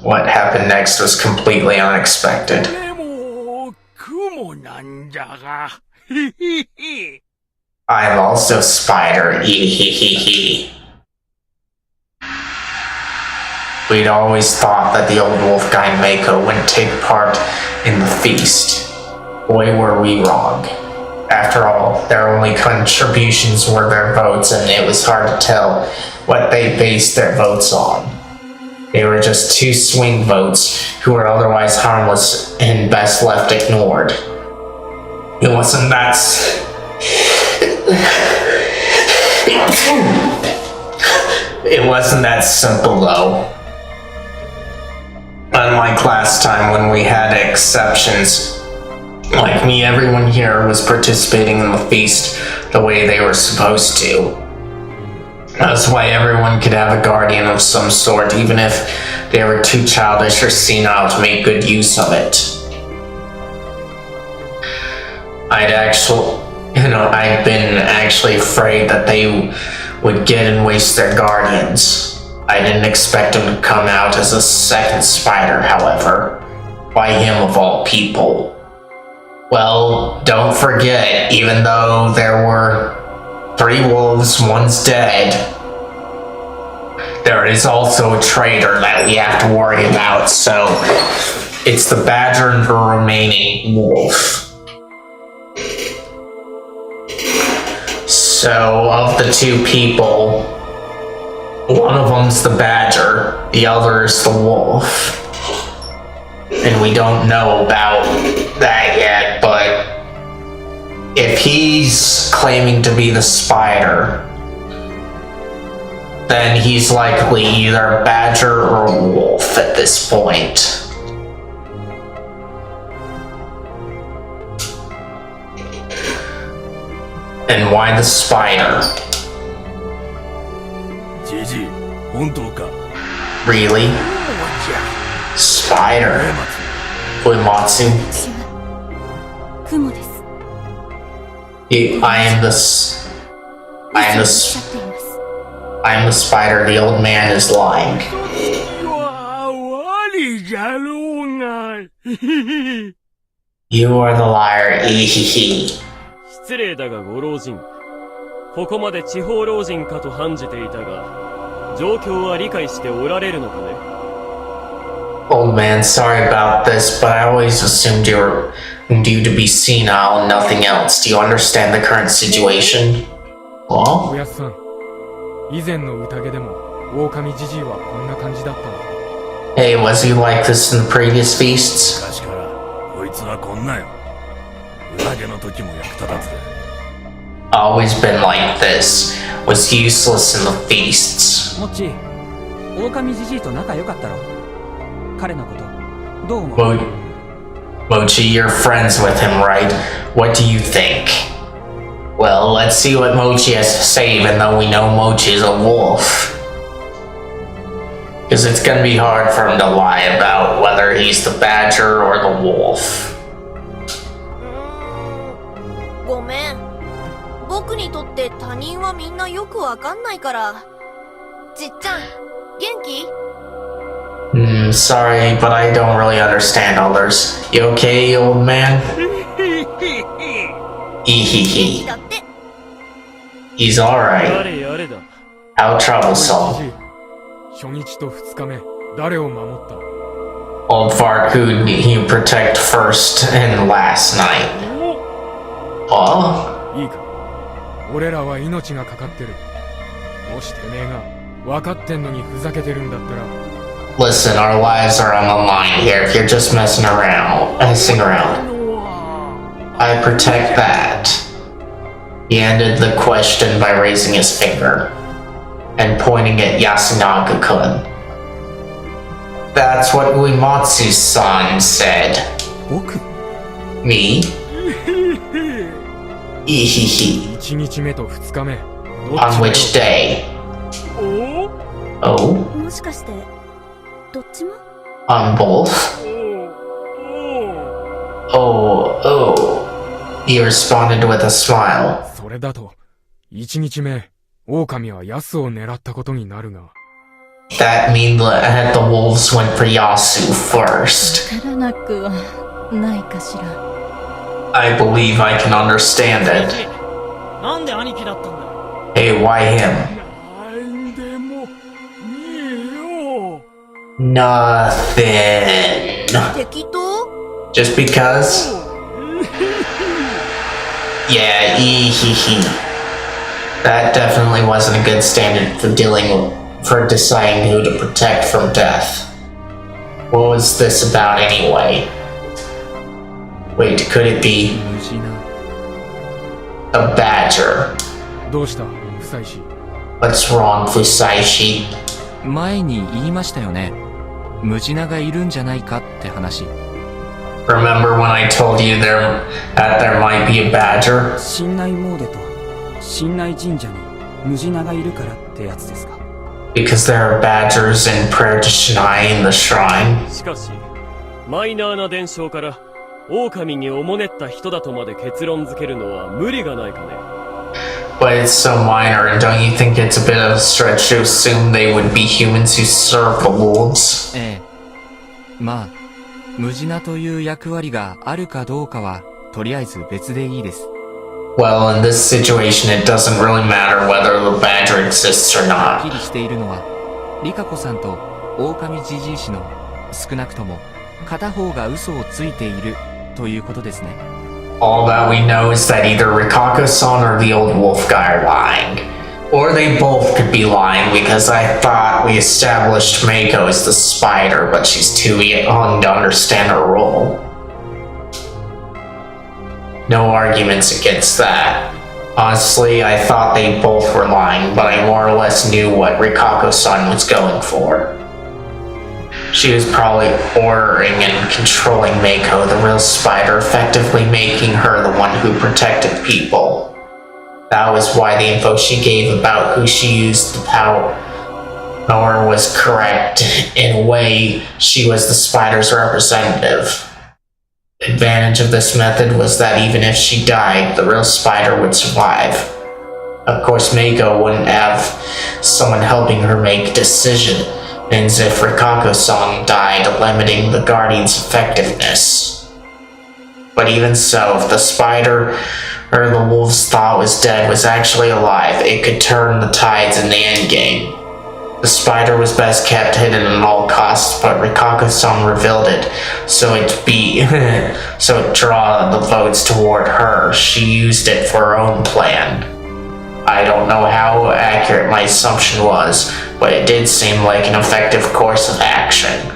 what happened next was completely unexpected. でも、雲なんじゃが。へへへ。 I'm also spider, ehehehe. We'd always thought that the old wolf guy Mako wouldn't take part in the feast. Boy, were we wrong. After all, their only contributions were their votes, and it was hard to tell what they based their votes on. They were just 2 swing votes who were otherwise harmless and best left ignored. It wasn't that... It wasn't that simple though. Unlike last time when we had exceptions, like me, everyone here was participating in the feast the way they were supposed to. That's why everyone could have a guardian of some sort, even if they were too childish or senile to make good use of it. I'd been actually afraid that they would get and waste their guardians. I didn't expect him to come out as a second spider, however. Why him of all people? Well, don't forget, even though there were 3 wolves, one's dead, there is also a traitor that we have to worry about, so it's the badger and the remaining wolf. So, of the 2 people, one of them's the badger, the other is the wolf. And we don't know about that yet, but if he's claiming to be the spider, then he's likely either a badger or a wolf at this point. And why the spider? じじい、本当か。 Really? Spider? Uematsu? 私は雲です I am the おっしゃっています I'm the spider. The old man is lying. わ、我じゃろうが。 You are the liar. Ehehe. 失礼だがご老人、ここまで地方老人かと判じていたが、状況は理解しておられるのかね。 Old man, sorry about this, but I always assumed you to be senile and nothing else. Do you understand the current situation? お Well, やすさん、以前の宴でも狼じじいはこんな感じだったの。 hey, was he like this in the previous feasts? 昔からこいつはこんなよ。宴の時も役立たずで。 Always been like this. Was useless in the feasts. もっち、狼じじいと仲良かったろ。彼のことどう思う？ Mochi, you're friends with him, right? What do you think? Well, let's see what Mochi has to say, even though we know Mochi is a wolf. Because it's gonna be hard for him to lie about whether he's the badger or the wolf. ごめん。僕にとって他人はみんなよくわかんないから。じっちゃん、元気？ Sorry, but I don't really understand others. You okay, old man? Hehehe. だって。 He's や alright. れやれだ。 How じ troublesome. じい、初日と2日目、誰を守った？ Old fart who you protect first and last night. Oh? いいか、俺らは命がかかってる。もしてめえが分かってんのにふざけてるんだったら、 Listen, our lives are on the line here if you're just messing around. I protect that. He ended the question by raising his finger and pointing at Yasunaga-kun. That's what Uematsu-san said. 僕？ Me? Ehehe. 1日目と2日目、どっ On ちだよ which day? お Oh? もしかしてどっちも？ On both? お Oh, oh. He responded with a smile. それだと、1日目、狼はヤスを狙ったことになるが、 That means that the wolves went for Yasu first. わからなくはないかしら。 I believe I can understand it. なんで兄貴だったんだ？ Hey, why him? なんでもいいよ。 Nothing. 適当？ Just because? Yeah, that definitely wasn't a good standard for deciding who to protect from death. What was this about anyway? Wait, could it be 無事な。 a badger? どうした、夫妻氏。 What's wrong, Fusaishi? 前に言いましたよね。ムジナがいるんじゃないかって話。 Remember when I told you that there might be a badger? 神内詣と神内神社にムジナがいるからってやつですか？ Because there are badgers in prayer to Shinai in the shrine. しかし、マイナーな伝承から、狼におもねった人だとまで結論付けるのは無理がないかね。But it's so minor, and don't you think it's a bit of a stretch to assume they would be humans who serve the wolves? ええ。まあ、ムジナという役割があるかどうかは、とりあえず別でいいです。Well, in this situation, it doesn't really matter whether the badger exists or はっ not. きりしているのは、リカコさんと狼じじい氏の少なくとも片方が嘘をついているということですね。All that we know is that either Rikako-san or the old wolf guy are lying. Or they both could be lying because I thought we established Mako as the spider, but she's too young to understand her role. No arguments against that. Honestly, I thought they both were lying, but I more or less knew what Rikako-san was going for. She was probably ordering and controlling Mako, the real spider, effectively making her the one who protected people. That was why the info she gave about who she used the power was correct. In a way, she was the spider's representative. The advantage of this method was that even if she died, the real spider would survive. Of course, Mako wouldn't have someone helping her make decisions if Rikako-san died, limiting the Guardian's effectiveness. But even so, if the spider her the wolves thought was dead was actually alive. It could turn the tides in the endgame. The spider was best kept hidden at all costs, but Rikako-san revealed it, so it draw the votes toward her. She used it for her own plan. I don't know how accurate my assumption was, but it did seem like an effective course of action.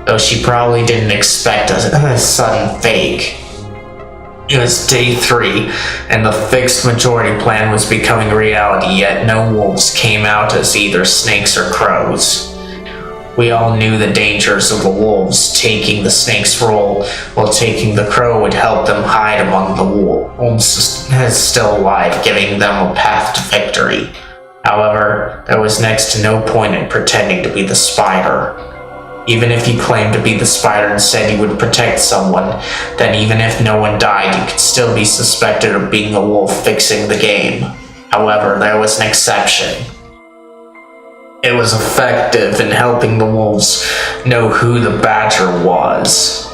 Though she probably didn't expect a sudden fake. It was day 3, and the fixed majority plan was becoming reality, yet no wolves came out as either snakes or crows. We all knew the dangers of the wolves. Taking the snake's role while taking the crow would help them hide among the wolves still alive, giving them a path to victory. However, there was next to no point in pretending to be the spider. Even if he claimed to be the spider and said he would protect someone, then even if no one died, he could still be suspected of being the wolf fixing the game. However, there was an exception. It was effective in helping the wolves know who the badger was.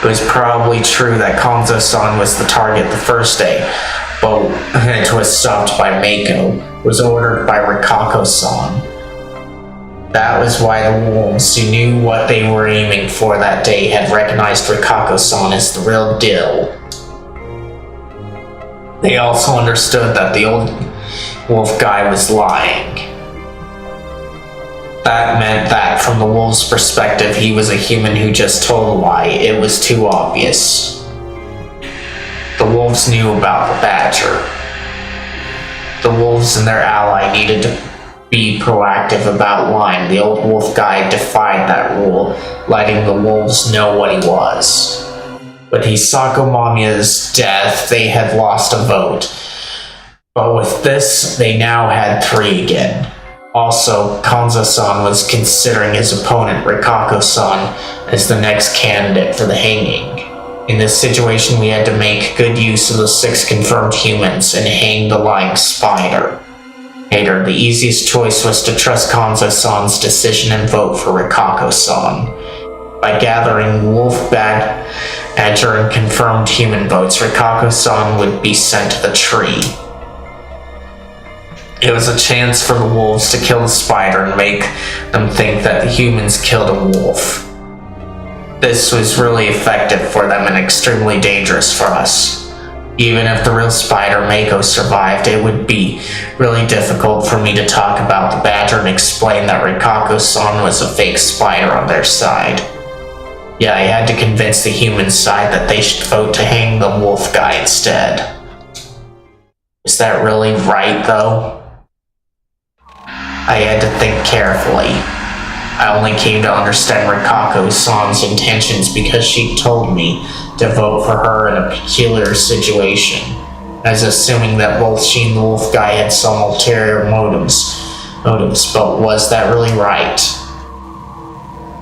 It was probably true that Kanzo-san was the target the first day, but it was stopped by Mako. It was ordered by Rikako-san. That was why the wolves, who knew what they were aiming for that day, had recognized Rikako-san as the real deal. They also understood that the old wolf guy was lying. That meant that, from the wolf's perspective, he was a human who just told a lie. It was too obvious. The wolves knew about the badger. The wolves and their ally needed to be proactive about lying. The old wolf guy defied that rule, letting the wolves know what he was. With Hisako Mamiya's death, they had lost a vote. But with this, they now had 3 again. Also, Kanzo-san was considering his opponent, Rikako-san, as the next candidate for the hanging. In this situation, we had to make good use of the 6 confirmed humans and hang the lying spider. Later, the easiest choice was to trust Kanzo-san's decision and vote for Rikako-san. By gathering wolf badger and confirmed human votes, Rikako-san would be sent to the tree. It was a chance for the wolves to kill the spider and make them think that the humans killed a wolf. This was really effective for them and extremely dangerous for us. Even if the real spider, Mako, survived, it would be really difficult for me to talk about the badger and explain that Rikako-san was a fake spider on their side. Yeah, I had to convince the human side that they should vote to hang the wolf guy instead. Is that really right, though? I had to think carefully. I only came to understand Rikako-san's intentions because she told me to vote for her in a peculiar situation. I was assuming that both she and the wolf guy had some ulterior motives, but was that really right?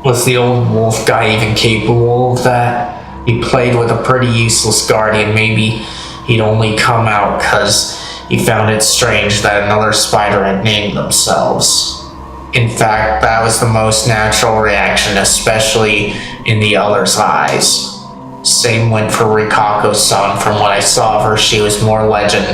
Was the old wolf guy even capable of that? He played with a pretty useless guardian. Maybe he'd only come out because he found it strange that another spider had named themselves. In fact, that was the most natural reaction, especially in the other's eyes. Same went for Rikako-san. From what I saw of her, she was more legend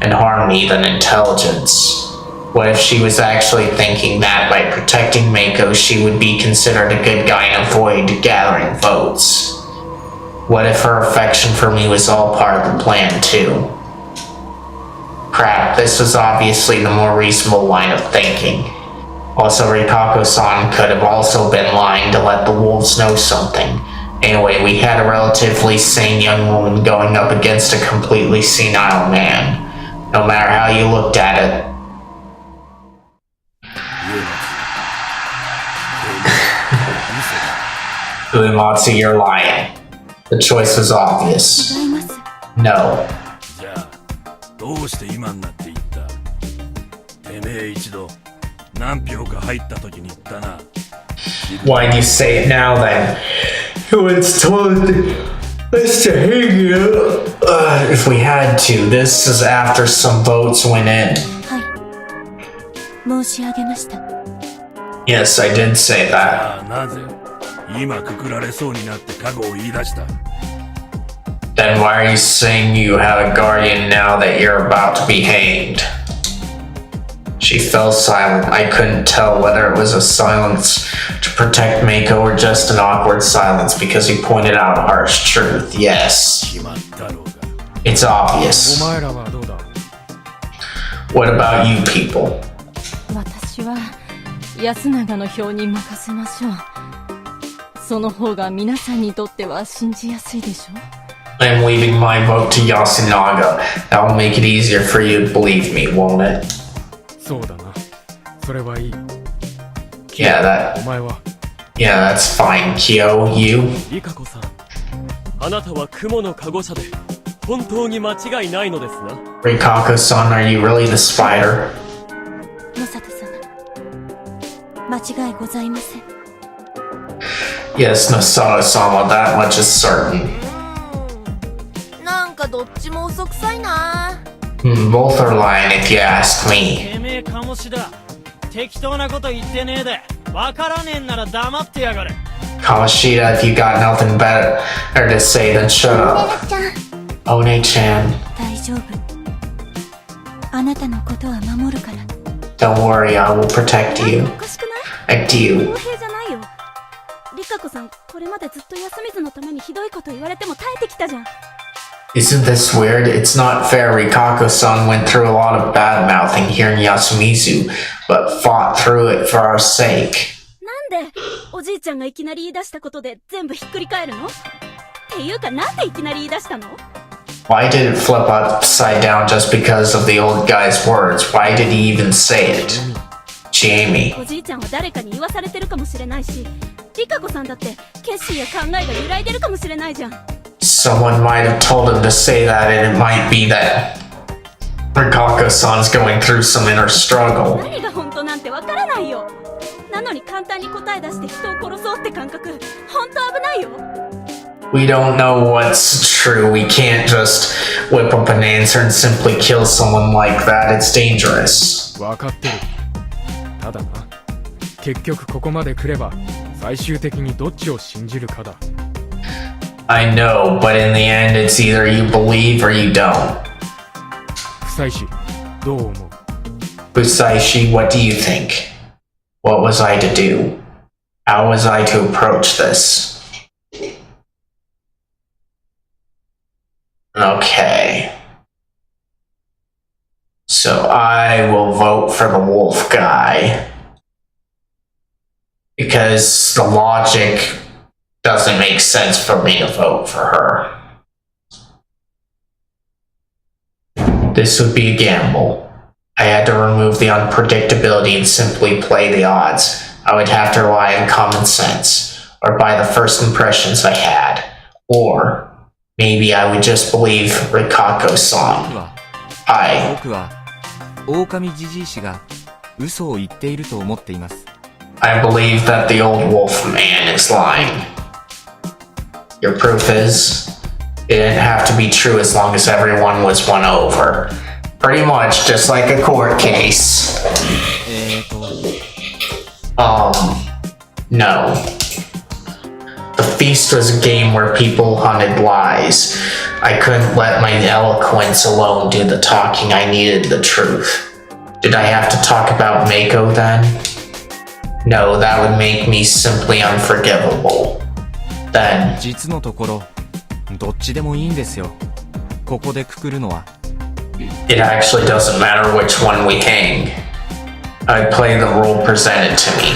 and harmony than intelligence. What if she was actually thinking that by protecting Mako, she would be considered a good guy and avoid gathering votes? What if her affection for me was all part of the plan too? Crap, this was obviously the more reasonable line of thinking. Also, Rikako-san could have also been lying to let the wolves know something. Anyway, we had a relatively sane young woman going up against a completely senile man. No matter how you looked at it. Uematsu, you're lying. The choice was obvious. 違います。 No. じゃあどうして今になって言ったてめえ一度何票か入った時に言ったな Why'd you say it now then? It was told us to hang you. If we had to. This is after some votes went in. はい。申し上げました。 Yes, I did say that. ああなぜ今くくられそうになって覚悟を言い出した Then why are you saying you have a guardian now that you're about to be hanged? She fell silent. I couldn't tell whether it was a silence to protect Mako or just an awkward silence because he pointed out a harsh truth. Yes, 決まったろうが。 it's obvious. お前らはどうだ？ What about you people? 私は安永の票に任せましょう。その方が皆さんにとっては信じやすいでしょう。 I'm leaving my vote to Yasunaga. That'll make it easier for you to believe me, won't it? そうだな。それはいい。 Yeah, that. お前は Yeah, that's fine. Kyo, you? リカ子さん、あなたは雲のカゴ車で本当に間違いないのですな。 Rikako-san, are you really the spider? 野里様、間違いございません。 Yes, Nosato-sama, that much is certain. なんかどっちも嘘くさいな。 Both are lying if you ask me. てめえカモシだ。適当なこと言ってねえで。わからねえんなら黙ってやがれ。 Kawashida, if you got nothing better to say, then shut up. ちゃん、 One-chan, 大丈夫。あなたのことは守るから。 don't worry, I will protect お you. かしくない Protect you. 公平じゃないよ。リカ子さん、これまでずっと安水のためにひどいこと言われても耐えてきたじゃん。 Isn't this weird? It's not fair. Rikako-san went through a lot of bad-mouthing here in Yasumizu, but fought through it for our sake. なんでおじいちゃんがいきなり言い出したことで全部ひっくり返るの？っていうかなんでいきなり言い出したの？ Why did it flip upside down just because of the old guy's words? Why did he even say it? Jamie. おじいちゃんは誰かに言わされてるかもしれないし、リカ子さんだって決心や考えが揺らいでるかもしれないじゃん。 Someone might have told him to say that, and it might be that Rikako-san's going through some inner struggle. 何が本当なんてわからないよ。なのに簡単に答え出して人を殺そうって感覚、本当危ないよ。 We don't know what's true. We can't just whip up an answer and simply kill someone like that. It's dangerous. 分かってる。ただな、結局ここまで来れば最終的にどっちを信じるかだ。 I know, but in the end, it's either you believe or you don't. 臭いし、どう思う？ Busaishi, what do you think? What was I to do? How was I to approach this? Okay. So I will vote for the wolf guy. Because the logic doesn't make sense for me to vote for her. This would be a gamble. I had to remove the unpredictability and simply play the odds. I would have to rely on common sense, or by the first impressions I had. Or maybe I would just believe Rikako-san. 僕は狼じじい氏が嘘を言っていると思っています。 I believe that the old wolf man is lying. Your proof is, it didn't have to be true as long as everyone was won over. Pretty much just like a court case. No. The feast was a game where people hunted lies. I couldn't let my eloquence alone do the talking. I needed the truth. Did I have to talk about Mako then? No, that would make me simply unforgivable. Then, 実のところ、どっちでもいいんですよ。ここでくくるのは。 it actually doesn't matter which one we hang. I'd play the role presented to me.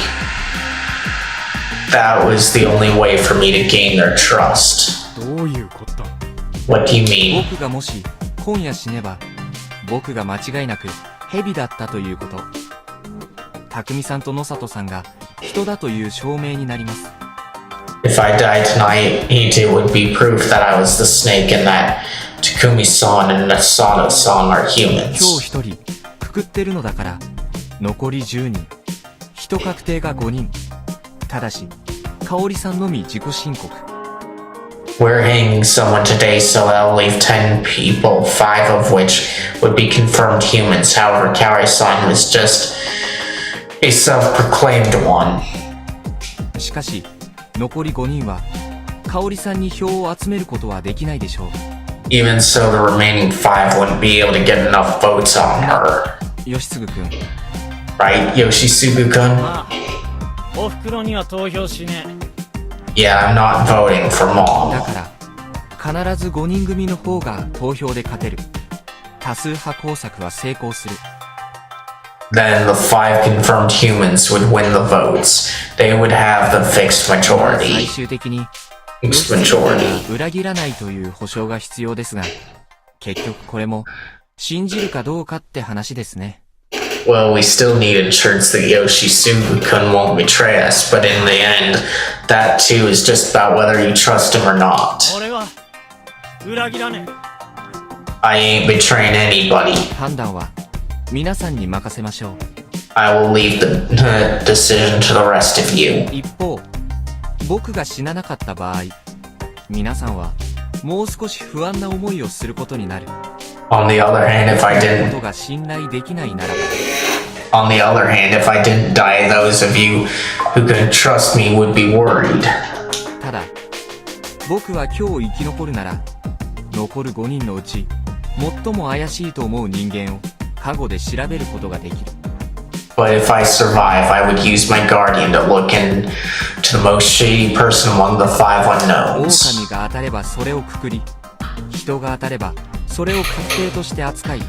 That was the only way for me to gain their trust. どういうこと？ What do you mean? 僕がもし今夜死ねば、僕が間違いなく蛇だったということ。匠さんと野里さんが人だという証明になります。 If I died tonight, it would be proof that I was the snake and that Takumi-san and Nasato-san are 今日 humans. 一人くくってるのだから残り10人、人確定が5人。ただし香織さんのみ自己申告。 We're hanging someone today, so that'll leave 10 people, 5 of which would be confirmed humans. However, Kaori-san was just a self-proclaimed one. しかし残り5人は香織さんに票を集めることはできないでしょう。Even so, the remaining 5 wouldn't be able to get enough votes on her. 吉次君 Right, Yoshisugu-kun? まあおふくろには投票しね Yeah, I'm not voting for だ mom. から必ず5人組の方が投票で勝てる多数派工作は成功する Then the 5 confirmed humans would win the votes. They would have the fixed 最 majority. 終的に Fixed 吉次君 majority. が裏切らないという保証が必要ですが結局これも信じるかどうかって話ですね Well, we still need insurance that Yoshisugu-kun won't betray us, but in the end, that too is just about whether you trust him or not. え俺は裏切らねえ I ain't betraying anybody. 判断は皆さんに任せましょう I will leave the decision to the rest of you. 一方僕が死ななかった場合皆さんはもう少し不安な思いをすることになる On the other hand, if I こ didn't とが信頼できないならば On the other hand, if I didn't die, those of you who could trust me would be worried. ただ僕は今日生き残るなら残る5人のうち最も怪しいと思う人間を過去で調べることができる But if I survive, I would use my guardian to look into the most shady person among the 5 unknowns. 狼が当たればそれをくくり人が当たればそれを確定として扱い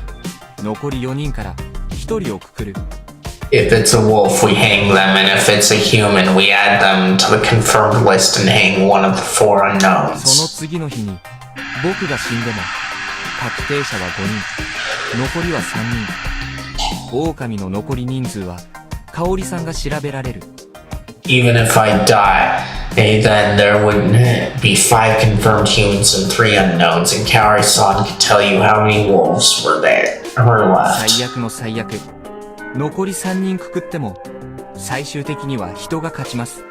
残り4人から1人をくくる If it's a wolf, we hang them, and if it's a human, we add them to the confirmed list and hang one of the 4その unknowns. 次の日に僕が死んでも確定者は5人残りは3人狼の残り人数は香織さんが調べられる Even if I die, then there would be 5 confirmed humans and 3 unknowns, and Kaori-san could tell you how many wolves were there or 最 left. 悪の最悪残り3人くくっても最終的には人が勝ちます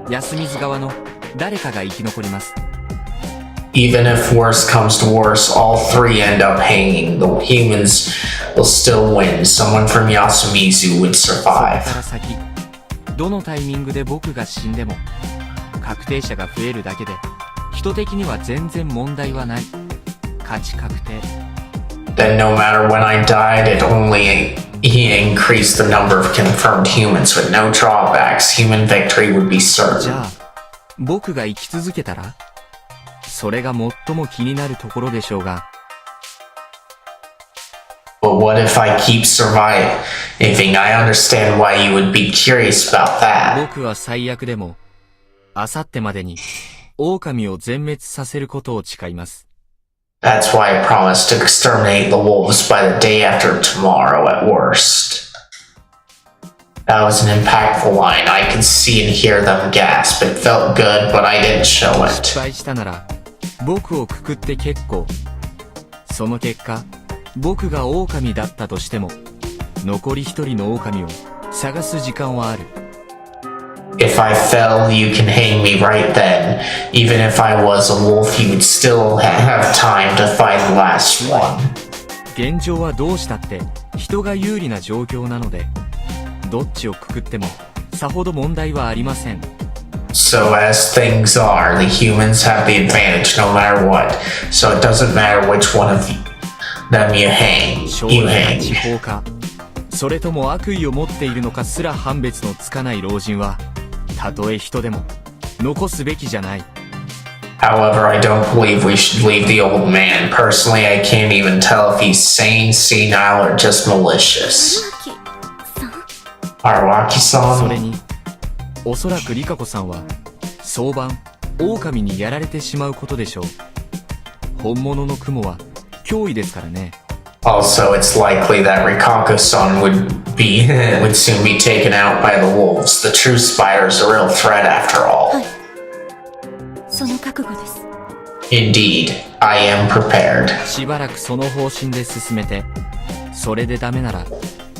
安水側の誰かが生き残ります Even if worse comes to worse, all 3 end up hanging. The humans will still win. Someone from Yasumizu would そこか survive. ら先どのタイミングで僕が死んでも確定者が増えるだけで人的には全然問題はない勝ち確定 Then no matter when I died, it only increased the number of confirmed humans with no drawbacks. Human victory would be じゃ certain. あ僕が生き続けたらそれが最も気になるところでしょうが But what if I keep surviving? I understand why you would be curious about that. 僕は最悪でもあさってまでに狼を全滅させることを誓います That's why I promised to exterminate the wolves by the day after tomorrow at worst. That was an impactful line. I could see and hear them gasp. It felt good, but I didn't show 失 it. 敗したなら僕をくくって結構その結果僕が狼だったとしても残り一人の狼を探す時間はある If I fell, you can hang me right then. Even if I was a wolf, you would still have time to find the last one. 現状はどうしたって人が有利な状況なのでどっちをくくってもさほど問題はありません So as things are, the humans have the advantage no matter what. So it doesn't matter which one of them you hang. 正 You 直な地 hang. 方かそれとも悪意を持っているのかすら判別のつかない老人はたとえ人でも残すべきじゃない However, I don't believe we should leave the old man. Personally, I can't even tell if he's sane, senile, or just malicious. それ Arwaki-san? におそらくリカ子さんは早晩狼にやられてしまうことでしょう本物の雲は脅威ですからね Also, it's likely that Rikako-san would soon be taken out by the wolves. The true spider's a real threat after all. その覚悟です。 Indeed, I am prepared. しばらくその方針で進めてそれでダメなら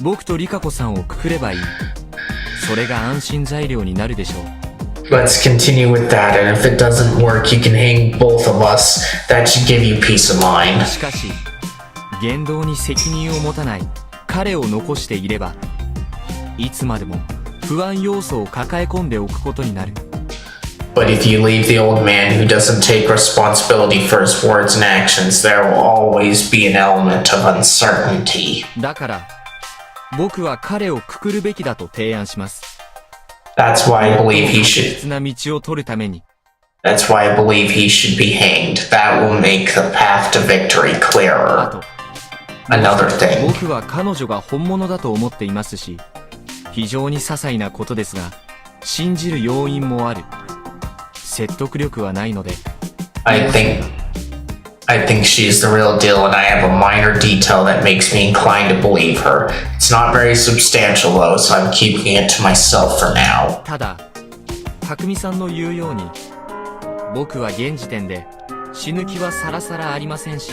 僕とリカ子さんをくくればいいそれが安心材料になるでしょう Let's continue with that, and if it doesn't work, you can hang both of us. That should give you peace of mind. しかし言動に責任を持たない彼を残していればいつまでも不安要素を抱え込んでおくことになる But if you leave the old man who doesn't take responsibility for his words and actions, there will always be an element of uncertainty. だから僕は彼をくくるべきだと提案します。 That's why I believe he 確 should. 実な道を取るために That's why I believe he should be hanged. That will make the path to victory あ clearer. と Another thing. 僕は彼女が本物だと思っていますし、非常に些細なことですが信じる要因もある。説得力はないので I think she's the real deal, and I have a minor detail that makes me inclined to believe her. It's not very substantial though, so I'm keeping it to myself for now. ただ匠さんの言うように僕は現時点で死ぬ気はさらさらありませんし、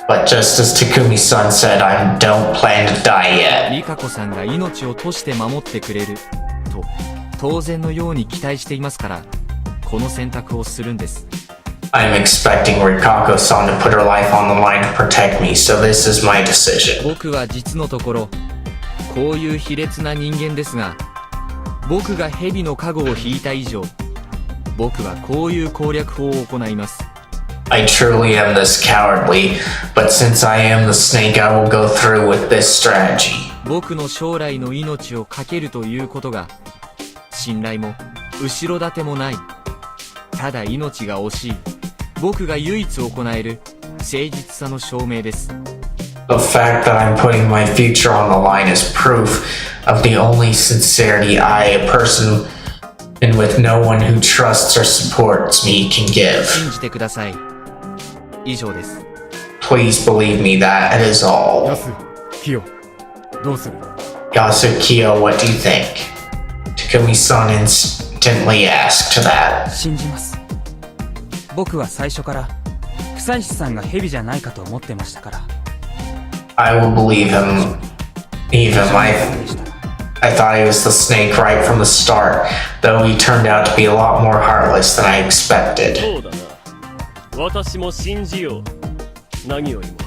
But just as Takumi-san said, I don't plan to die yet. リカ子さんが命を賭して守ってくれると当然のように期待していますから、この選択をするんです。 I'm expecting Rikako-san to put her life on the line to protect me, so this is my decision. 僕は実のところこういう卑劣な人間ですが、僕が蛇の加護を引いた以上、僕はこういう攻略法を行います。 I truly am this cowardly, but since I am the snake, I will go through with this strategy. 僕の将来の命を懸けるということが信頼も後ろ盾もない、ただ命が惜しい僕が唯一行える誠実さの証明です。 The fact that I'm putting my future on the line is proof of the only sincerity I, a person, and with no one who trusts or supports me, can give. 信じてください。以上です。 Please believe me, that is all. ヤス、キヨ、どうする？ Yasukiyo, what do you think? Takumi-san instantly asked that. 信じます。僕は最初から草石さんが蛇じゃないかと思ってましたから。 I will believe him. Even I thought he was the snake right from the start, though he turned out to be a lot more heartless than I expected. そうだな。私も信じよう。何よりも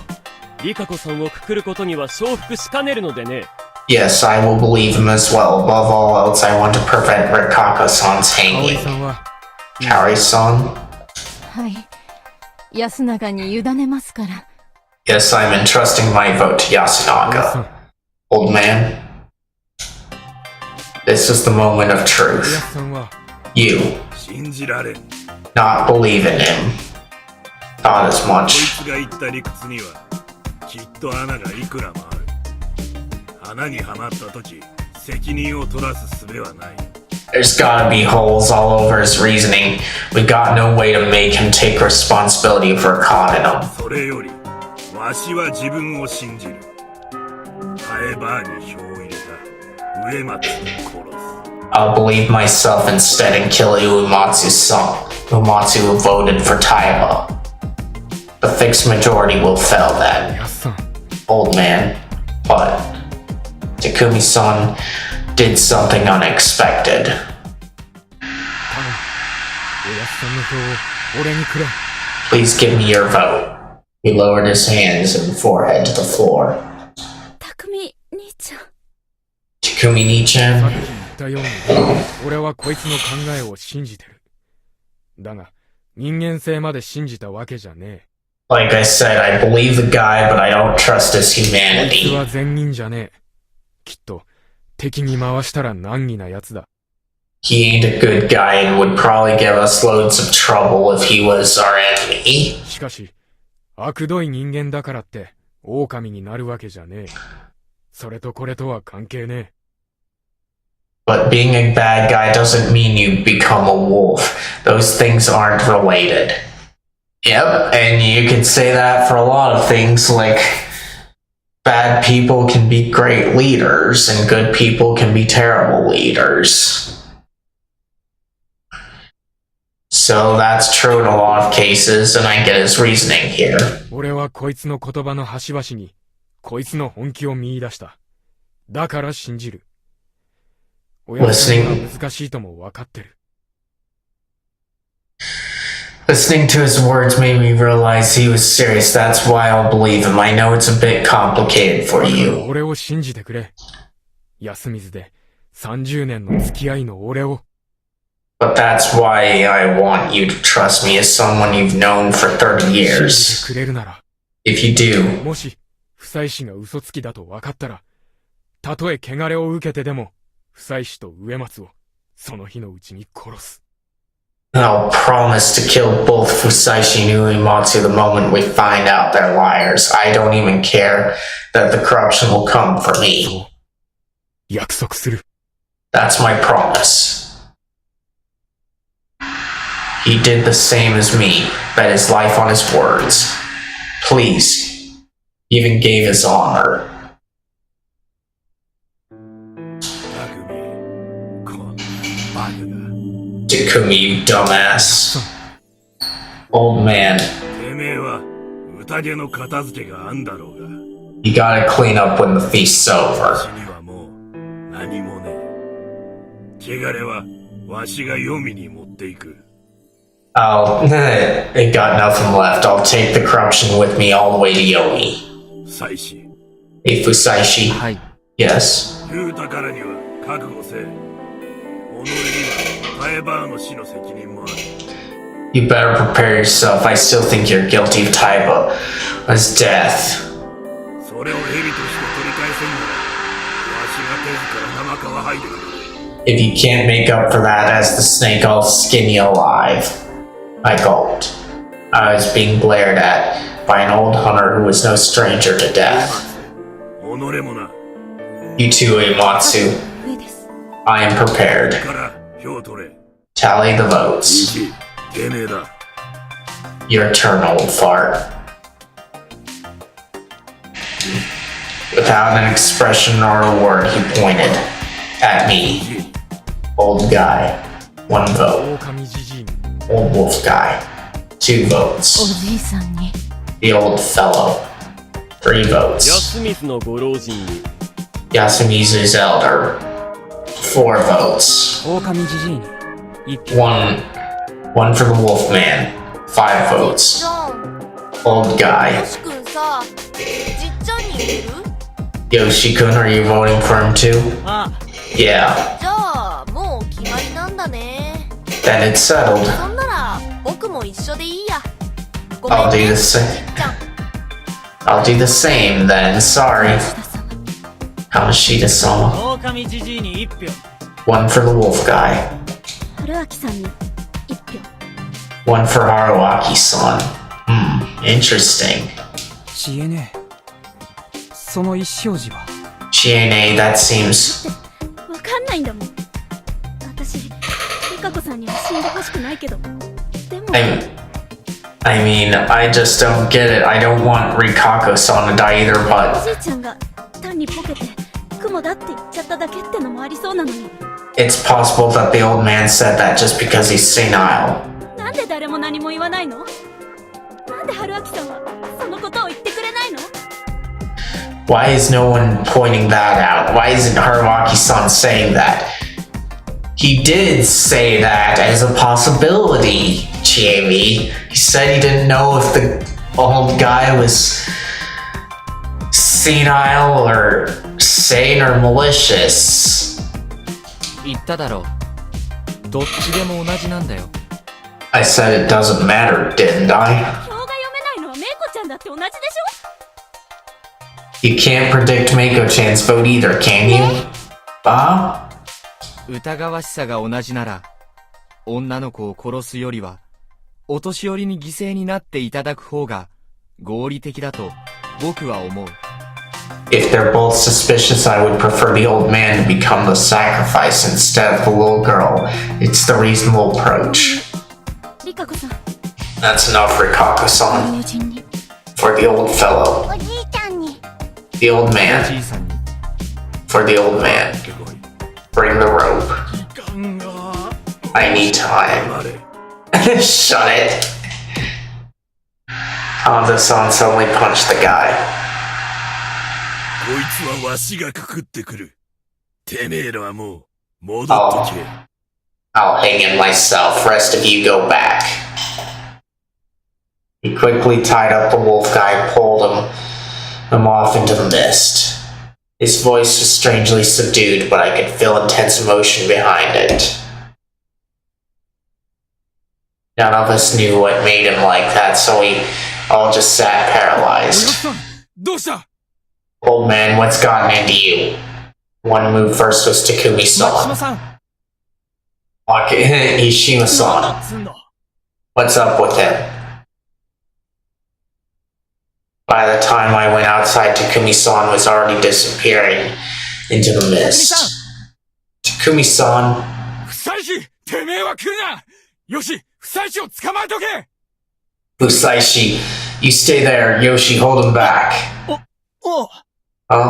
リカ子さんをくくることには承服しかねるのでね。 Yes, I will believe him as well. Above all else, I want to prevent Rikako-san's 葵 hanging. さんは Kari-san? はい安永に委ねますから。 Yes, I'm entrusting my vote to 葵さ Yasunaga. ん、 Old man, this is the moment of おや truth. すさんは You 信じられん。こ not believe in him. Not as い much. つが言った理屈にはきっと穴がいくらもある。穴にはまった時責任を取らす術はない。 There's gotta be holes all over his reasoning. We got no way to make him take responsibility if we're caught in them. それよりわしは自分を信じる。ハエバーに票を入れた植松を殺す。 I'll believe myself instead and kill Uematsu-san. Uematsu who voted for Taiba. The fixed majority will fail then. ヤスさん、 Old man. But Takumi-san did something unexpected. おやすさんの票を俺にくれ。 Please give me your vote. He lowered his hands and forehead to the floor. 匠兄ちゃん。 Takumi さっ Ni-chan? き言ったように俺はこいつの考えを信じてる。だが人間性まで信じたわけじゃねえ。 Like I said, I believe the guy, but I don't trust his こいつ humanity. は善人じゃねえ。きっと敵に回したら難儀なやつだ。 He ain't a good guy and would probably give us loads of trouble if he was our enemy. しかし悪どい人間だからって狼になるわけじゃねえ。それとこれとは関係ねえ。 But being a bad guy doesn't mean you become a wolf. Those things aren't related. Yep, and you can say that for a lot of things, like bad people can be great leaders and good people can be terrible leaders. So that's true in a lot of cases, and I get his reasoning here. 俺はこいつの言葉の端々にこいつの本気を見出した。だから信じる。おやすさんが難しいとも分かってる。 Listening to his words made me realize he was serious. That's why I'll believe him. I know it's a bit complicated for you. 俺を信じてくれ。安水で30年の付き合いの俺を。But that's why I want you to trust me as someone you've known for 30信じ years. てくれるなら、 If you do, もし、夫妻氏が嘘つきだと分かったら、たとえ汚れを受けてでも、夫妻氏と植松を、その日のうちに殺す。I'll promise to kill both Fusaishi and Uematsu the moment we find out they're liars. I don't even care that the corruption will come for そ me. う。約束する。 That's my promise. He did the same as me, bet his life on his words. Please, even gave his honor. 匠、こんなバカが。 Takumi, you dumbass. Old man, てめえは宴の片付けがあんだろうが、 you gotta clean up when the feast's 私 over. にはもう何もねえ。汚れはわしが黄泉に持っていく。 Oh, it got nothing left. I'll take the corruption with me all the way to Yomi. 妻子、 Hey, Fusaishi. はい。 Yes. 言うたからには覚悟せえ。己にはタエバーの死の責任もある。 You better prepare yourself. I still think you're guilty of Taiba's death. それを蛇として取り返せんなら、わしが手から生皮剥いでくれ。 If you can't make up for that as the snake, I'll skin you alive. I gulped. I was being glared at by an old hunter who was no stranger to death. 己もな。 You too, Uematsu. 上です。 I am prepared. から票取れ。 Tally the votes. 一、てめえだ。 Your turn, old fart. Without an expression or a word, he pointed at me. 一、 Old guy. 1 vote. 狼じじいに、 Old wolf guy. 2 お votes. じいさんに The old fellow. 3 votes. 安水のご老人に Yasumizu's elder. 4 votes. 狼じじいに、一票。 One for the wolf man. 5 votes. じゃん、 Old よ guy. しくんさ、じっちゃんに入れる？ Yoshi-kun, are you voting for him too? あ Yeah. じゃあ、もう決まりなんだね。 Then it's settled. そんなら、僕も一緒でいいや。ごめん I'll ね、 do じ the っ same. ちゃん。 I'll do the same then. Sorry. 吉田様。 Kamishita-sama. 狼じじいに一票。 One for the wolf guy. 春明さんに一票。 One for Haruaki-san. Interesting. 知恵ねえ。その一生寺は、 Chiene, that seems... わかんないんだもん。私、リカ子さんには死んでほしくないけど。でも、 I mean, I just don't get it. I don't want Rikako-san to die either, お but じいちゃんが単にポケて、雲だって言っちゃっただけってのもありそうなのに。 it's possible that the old man said that just because he's senile. なんで誰も何も言わないの？なんで春明さんはそのことを言ってくれないの？ Why is no one pointing that out? Why isn't Haruaki-san saying that? He did say that as a possibility, Chiemi. He said he didn't know if the old guy was senile or sane or malicious. 言っただろう。どっちでも同じなんだよ。 I said it doesn't matter, didn't I? 票が読めないのはメイコちゃんだって同じでしょ？ You can't predict Mako-chan's vote either, can you? Bob? 疑わしさが同じなら、女の子を殺すよりは、お年寄りに犠牲になっていただく方が合理的だと僕は思う。If they're both suspicious, I would prefer the old man to become the sacrifice instead of the little girl. It's the reasonable approach. リカ子さん、 That's enough, Rikako-san. 友人に。 For the old fellow. おじいちゃんに。 The old おじ man. いさんに。 For the old man. Bring the rope. I need time. Shut it. Hanzo-san suddenly punched the guy. こいつはわしがくくってくる。てめえらはもう戻ってきれ。 I'll hang him myself. Rest of you go back. He quickly tied up the wolf guy and pulled him off into the mist. His voice was strangely subdued, but I could feel intense emotion behind it. None of us knew what made him like that, so we all just sat おや paralyzed. さんどうした Old man, what's gotten into you? One move first was 牧島 Takumi-san. さん Ishima-san. つんの What's up with him? By the time I went outside, Takumi-san was already disappearing into the mist. Takumi-san, 不採取てめえは来るなよし不採取を捕まえとけ Usaishi, you stay there. Yoshi, hold him back. おう Oh, どうい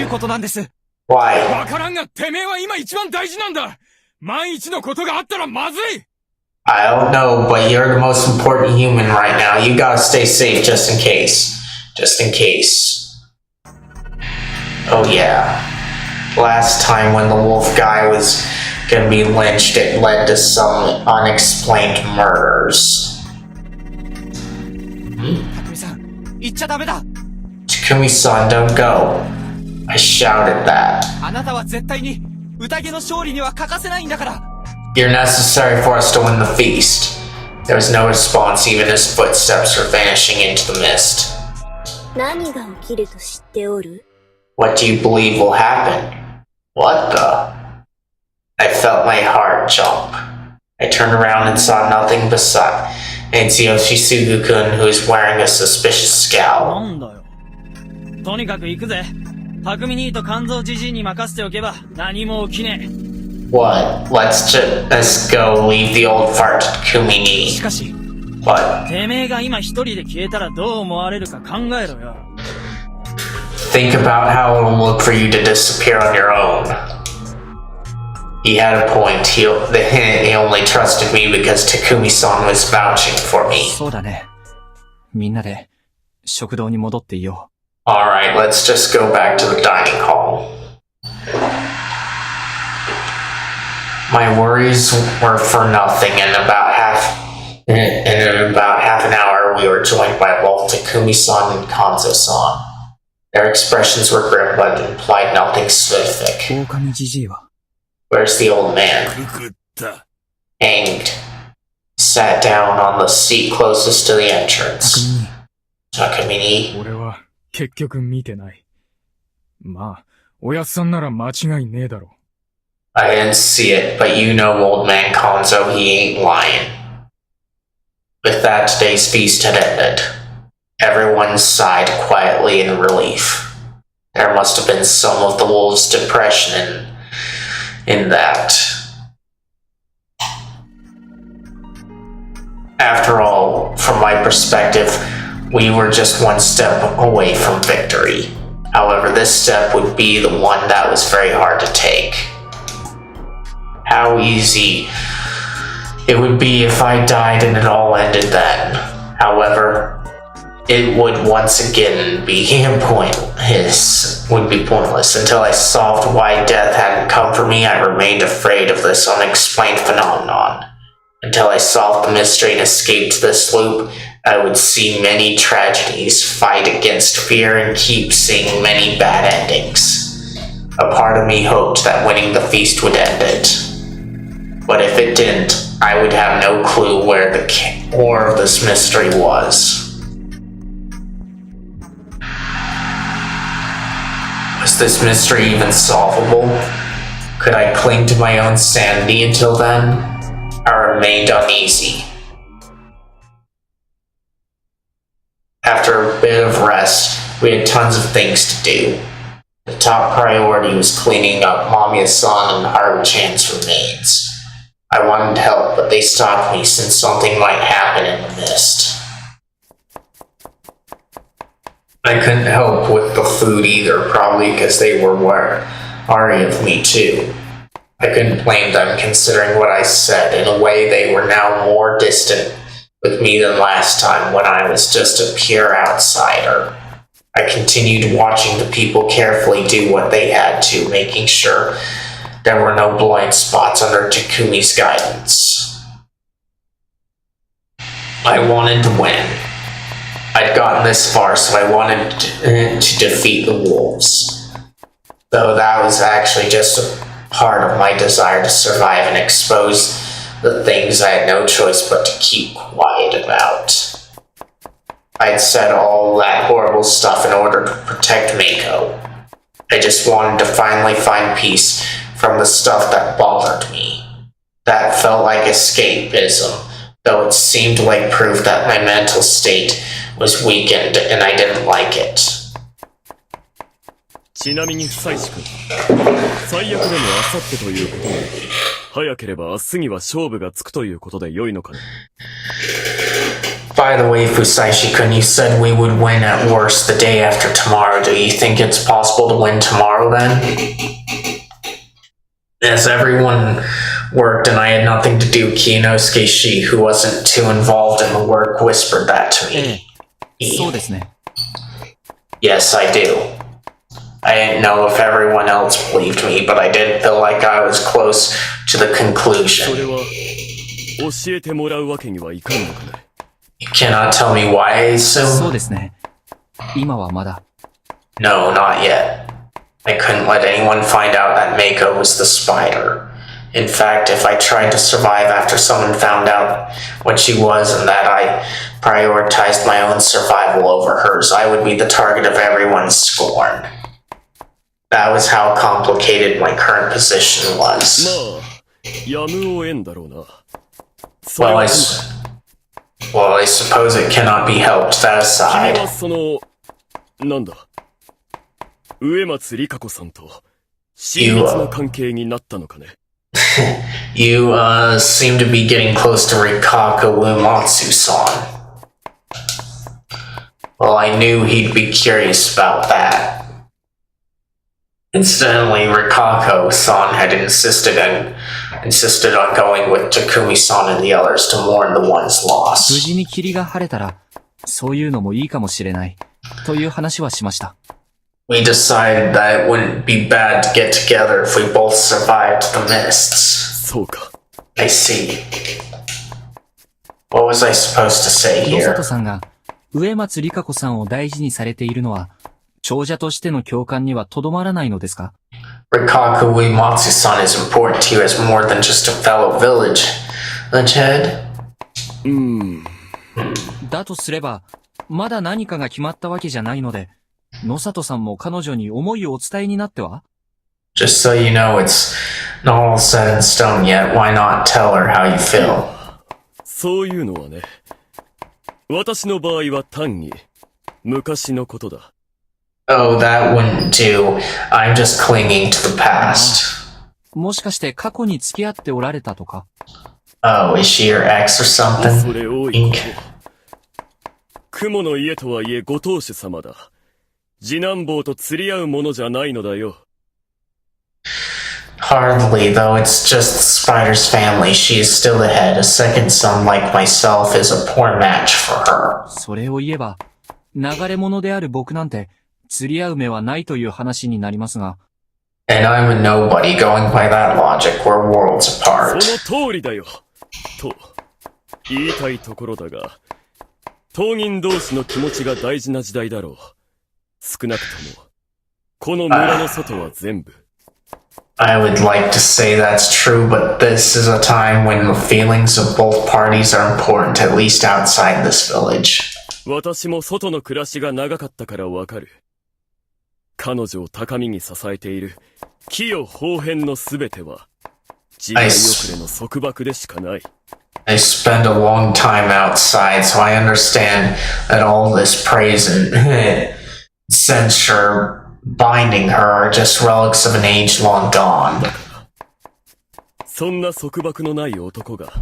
う alright. ことなんです Why? わからんがてめえは今一番大事なんだ万一のことがあったらまずい I don't know, but you're the most important human right now. You gotta stay safe just in case. Just in case. Oh yeah. Last time when the wolf guy was gonna be lynched, it led to some unexplained murders. 匠さん行っちゃダメだ Takumi-san, don't go. I shouted that. あなたは絶対に宴の勝利には欠かせないんだから You're necessary for us to win the feast. There was no response, even as footsteps were vanishing into the mist. 何が起きると知っておる What do you believe will happen? What the? I felt my heart jump. I turned around and saw nothing besides Yoshizugu-kun, who was wearing a suspicious な scowl. んだよ。とにかく行くぜ。匠兄と肝臓じじいに任せておけば何も起きねえ。 What? Let's just go leave the old fart to し Kumini. かし What? てめえが今一人で消えたらどう思われるか考えろよ。 Think about how it'll look for you to disappear on your own. He had a point. He only trusted me because Takumi-san was vouching for me. そうだねみんなで食堂に戻っていよ Alright, let's just go back to the dining hall. My worries were for nothing, and in about half an hour we were joined by both Takumi-san and Kanzo-san. Their expressions were grim but implied nothing specific. う狼じじいは Where's the old man? くくった。 Hanged. Sat down on the seat closest to the entrance. 匠に Takamini. 俺は結局見てないまあおやっさんなら間違いねえだろ I didn't see it, but you know old man Konzo, he ain't lying. With that, today's feast had ended. Everyone sighed quietly in relief. There must have been some of the wolves' depression in that. After all, from my perspective, we were just one step away from victory. However, this step would be the one that was very hard to take. How easy it would be if I died and it all ended then. However, it would once again be pointless until I solved why death hadn't come for me. I remained afraid of this unexplained phenomenon. Until I solved the mystery and escaped this loop, I would see many tragedies, fight against fear, and keep seeing many bad endings. A part of me hoped that winning the feast would end it. But if it didn't, I would have no clue where the core of this mystery was. Was this mystery even solvable? Could I cling to my own sanity until then? I remained uneasy. After a bit of rest, we had tons of things to do. The top priority was cleaning up Mamiya-san and Haru-chan's remains. I wanted to help, but they stopped me since something might happen in the mist. I couldn't help with the food either, probably because they were wary of me too. I couldn't blame them considering what I said. In a way, they were now more distant with me than last time when I was just a pure outsider. I continued watching the people carefully do what they had to, making sure there were no blind spots under Takumi's guidance. I wanted to win. I'd gotten this far, so I wanted to defeat the wolves. Though that was actually just a part of my desire to survive and expose the things I had no choice but to keep quiet about. I'd said all that horrible stuff in order to protect Mako. I just wanted to finally find peace from the stuff that bothered me. That felt like escapism, though it seemed like proof that my mental state was weakened and I didn't like it. ちなみに夫妻君、最悪でも明後日ということで、早ければ明日には勝負がつくということで良いのかね。By the way, Fusaishi-kun, you said we would win at worst the day after tomorrow. Do you think it's possible to win tomorrow then? As everyone worked and I had nothing to do, Kinosuke Shi, who wasn't too involved in the work, whispered that to me. そうですね。 Yes, I do. I didn't know if everyone else believed me, but I did feel like I was close to the それ conclusion. は、教えてもらうわけにはいかんのかね。You cannot tell me why, I そう assume? ですね。今はまだ。 No, not yet. I couldn't let anyone find out that Mako was the spider. In fact, if I tried to survive after someone found out what she was and that I prioritized my own survival over hers, I would be the target of everyone's scorn. That was how complicated my current position ま was. あ、やむを得んだろうな。そ Well, れは I suppose it cannot be helped. That 君 aside, はその、なんだ、植松里香子さんと親密な関係になったのかね。you seem to be getting close to Rikaka Uematsu-san. Well, I knew he'd be curious about that. Incidentally, Rikako-san had insisted on going with Takumi-san and the others to mourn the one's 無 loss. 事に霧が晴れたら、そういうのもいいかもしれない。という話はしました。We decided that it wouldn't be bad to get together if we both survived the mists. そうか。I see. What was I supposed to say 野 here? 里さんが、植松里香子さんを大事にされているのは、長者としての共感にはとどまらないのですか？ Rikaku Uematsu-san is important to you as more than just a fellow village head. だとすれば、まだ何かが決まったわけじゃないので、野里さんも彼女に思いをお伝えになっては？ Just so you know, it's not all set in stone yet. Why not tell her how you feel? そういうのはね、私の場合は単に昔のことだ。Oh, that wouldn't do. I'm just clinging to the past. もしかして過去に付き合っておられたとか？ Oh, is she your ex or そ something? れ多い Ink. こと。雲の家とはいえご当主様だ。次男坊と釣り合うものじゃないのだよ。Hardly, though it's just the spider's family. She is still the head. A second son like myself is a poor match for her. それを言えば、流れ者である僕なんて、釣り合う目はないという話になりますが。And I'm a nobody going by that logic. We're worlds そ apart. の通りだよ。と、言いたいところだが、当人同士の気持ちが大事な時代だろう。少なくとも、この村の外は全部。I would like to say that's true, but this is a time when the feelings of both parties are important, at least outside this village. 私も外の暮らしが長かったからわかる。彼女を高みに支えている、器用方変のすべては、時代遅れの束縛でしかない。I spend a long time outside, so I understand that all this praise and censure binding her are just relics of an age long gone. そんな束縛のない男が、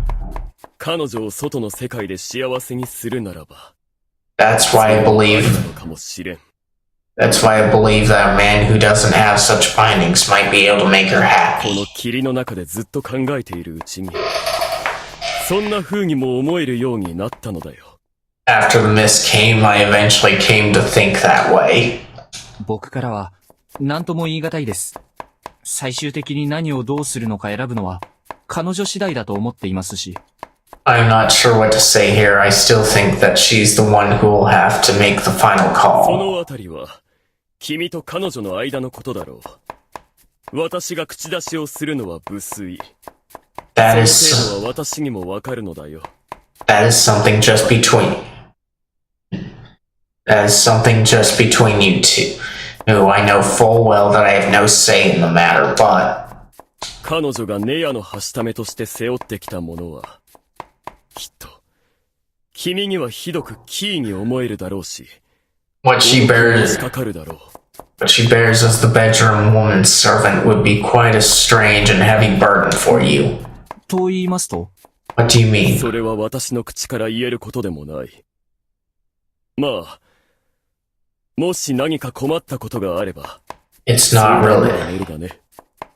彼女を外の世界で幸せにするならば、That's why I そう believe なのかもしれん。that's why I believe that a man who doesn't have such bindings might be able to make her この happy. 霧の中でずっと考えているうちに、そんな風にも思えるようになったのだよ。After the mist came, I eventually came to think that way. 僕からは、何とも言い難いです。最終的に何をどうするのか選ぶのは、彼女次第だと思っていますし。I'm not sure what to say here. I still think that she's the one who will have to make the final そ call. のあたりは、君と彼女の間のことだろう。私が口出しをするのは無粋。That そ is の程度は私にもわかるのだよ。 that is something just between you two. No, I know full well that I have no say in the matter, but 彼女がネヤのはしためとして背負ってきたものは、きっと、君にはひどく奇異に思えるだろうし、 what she 仕 bears かかるだろう。 what she bears as the bedroom woman's servant would be quite a strange and heavy burden for you. と言いますと What do you mean? それは私の口から言えることでもない。まあ、もし何か困ったことがあれば、 It's not really メールだね。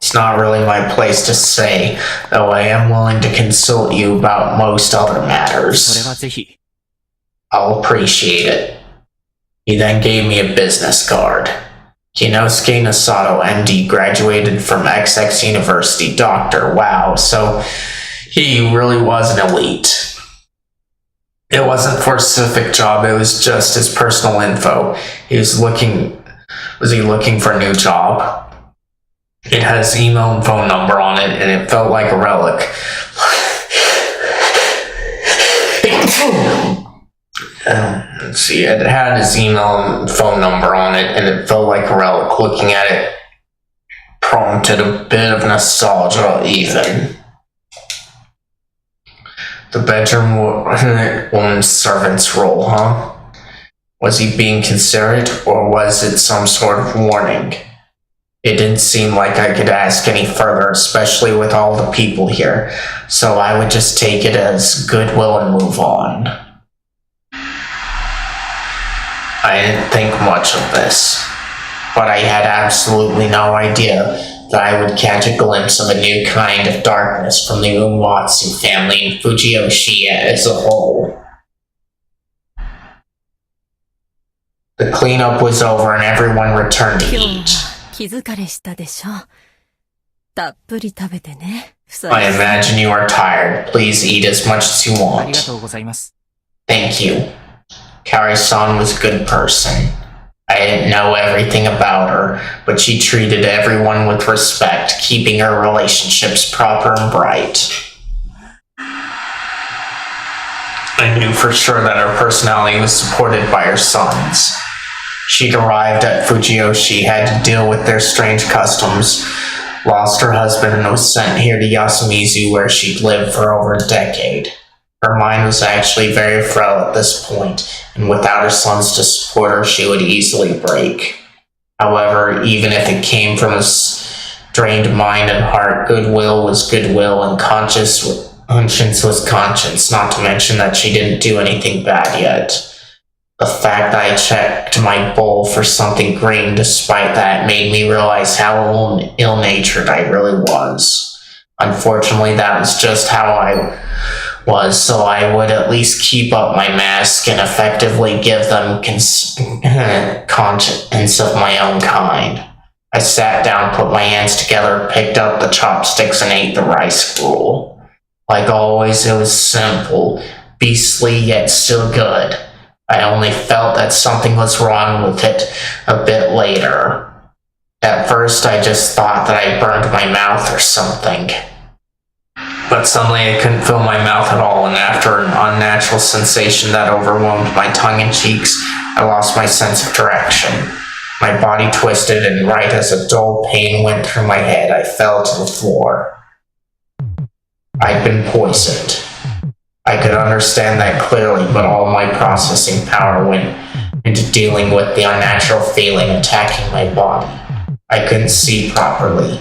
It's not really my place to say, though I am willing to consult you about most other それ matters. はぜひ I'll appreciate it. He then gave me a business card. Kinosuke Nasato, MD, graduated from XX University, doctor. Wow, so he really was an elite. It wasn't for a specific job, it was just his personal info. Was he looking for a new job? It has email and phone number on it, and it felt like a relic. Let's see, it had his email and phone number on it, and it felt like a relic. Looking at it prompted a bit of nostalgia, even. The bedroom woman's servant's role, huh? Was he being considerate, or was it some sort of warning? It didn't seem like I could ask any further, especially with all the people here, so I would just take it as goodwill and move on. I didn't think much of this, but I had absolutely no idea that I would catch a glimpse of a new kind of darkness from the Umatsu family and Fujiyoshi as a whole. The cleanup was over and everyone returned to 今日 eat. は気疲れしたでしょ。たっぷり食べてね。夫 I 妻 imagine you are tired. Please eat as much as you ありが want. とうございます Thank you. Kari-san was a good person. I didn't know everything about her, but she treated everyone with respect, keeping her relationships proper and bright. I knew for sure that her personality was supported by her sons. She'd arrived at Fujiyoshi, had to deal with their strange customs, lost her husband, and was sent here to Yasumizu, where she'd lived for over a decade. Her mind was actually very frail at this point, and without her sons to support her, she would easily break. However, even if it came from a strained mind and heart, goodwill was goodwill, and conscience was conscience, not to mention that she didn't do anything bad yet. The fact that I checked my bowl for something green despite that made me realize how ill-natured I really was. Unfortunately, that was just how I was, so I would at least keep up my mask and effectively give them conscience of my own kind. I sat down, put my hands together, picked up the chopsticks, and ate the rice gruel. Like always, it was simple, beastly, yet still good. I only felt that something was wrong with it a bit later. At first, I just thought that I burned my mouth or something. But suddenly I couldn't feel my mouth at all, and after an unnatural sensation that overwhelmed my tongue and cheeks, I lost my sense of direction. My body twisted, and right as a dull pain went through my head, I fell to the floor. I'd been poisoned. I could understand that clearly, but all my processing power went into dealing with the unnatural feeling attacking my body. I couldn't see properly.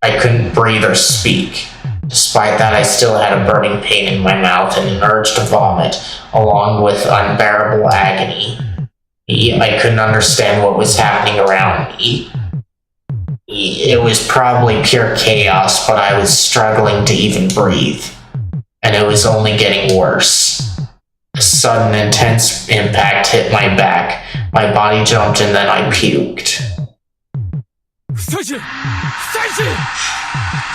I couldn't breathe or speak. Despite that, I still had a burning pain in my mouth and an urge to vomit, along with unbearable agony. I couldn't understand what was happening around me. It was probably pure chaos, but I was struggling to even breathe. And it was only getting worse. A sudden, intense impact hit my back. My body jumped and then I puked.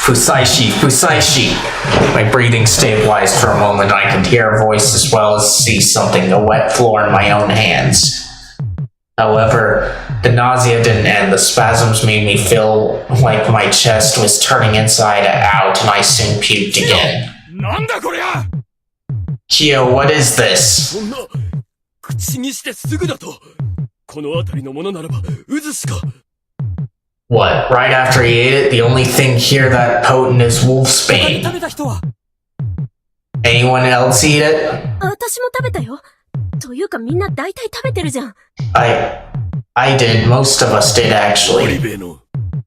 Fusaishi! My breathing stabilized for a moment. I could hear a voice as well as see something, the wet floor in my own hands. However, the nausea didn't end. The spasms made me feel like my chest was turning inside out, and I soon puked again. なんだこりゃ Kyo, what is this? そんな、口にしてすぐだと。この辺りのものならば、渦しか。What? Right after he ate it, the only thing here that potent is wolfsbane. 食べた人は Anyone else eat it? 私も食べたよ。というかみんな大体食べてるじゃん。I did. Most of us did, オリ actually. ベの、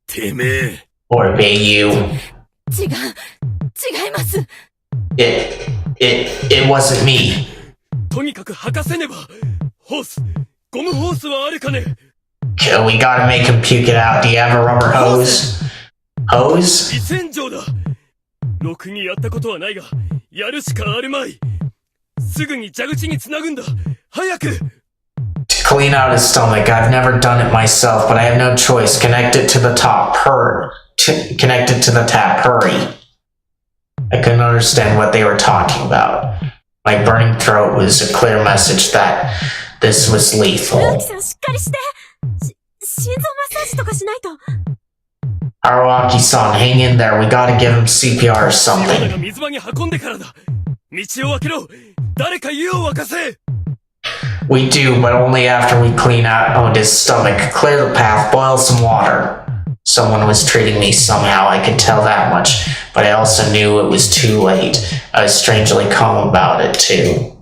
てめえ。 Or be you. 違います。It wasn't me. とにかく吐かせねば。ホース、ゴムホースはあるかね。Okay, we gotta make him puke it out. Do you have a rubber hose? Hose? 微洗浄だ。ろくにやったことはないが、やるしかあるまい。すぐに蛇口につなぐんだ。早く。To clean out his stomach. I've never done it myself, but I have no choice. Connect it to the top. Connect it to the tap. Hurry. I couldn't understand what they were talking about. My burning throat was a clear message that this was ルー lethal. キさんしっかりして。心臓マッサージとかしないと。 Haruaki-san, hang in there. We gotta give him CPR or シオナ something. が水場に運んでからだ。道を開けろ。誰か湯を沸かせ。 We do, but only after we clean out his stomach. Clear the path, boil some water. Someone was treating me somehow, I could tell that much, but I also knew it was too late. I was strangely calm about it, too.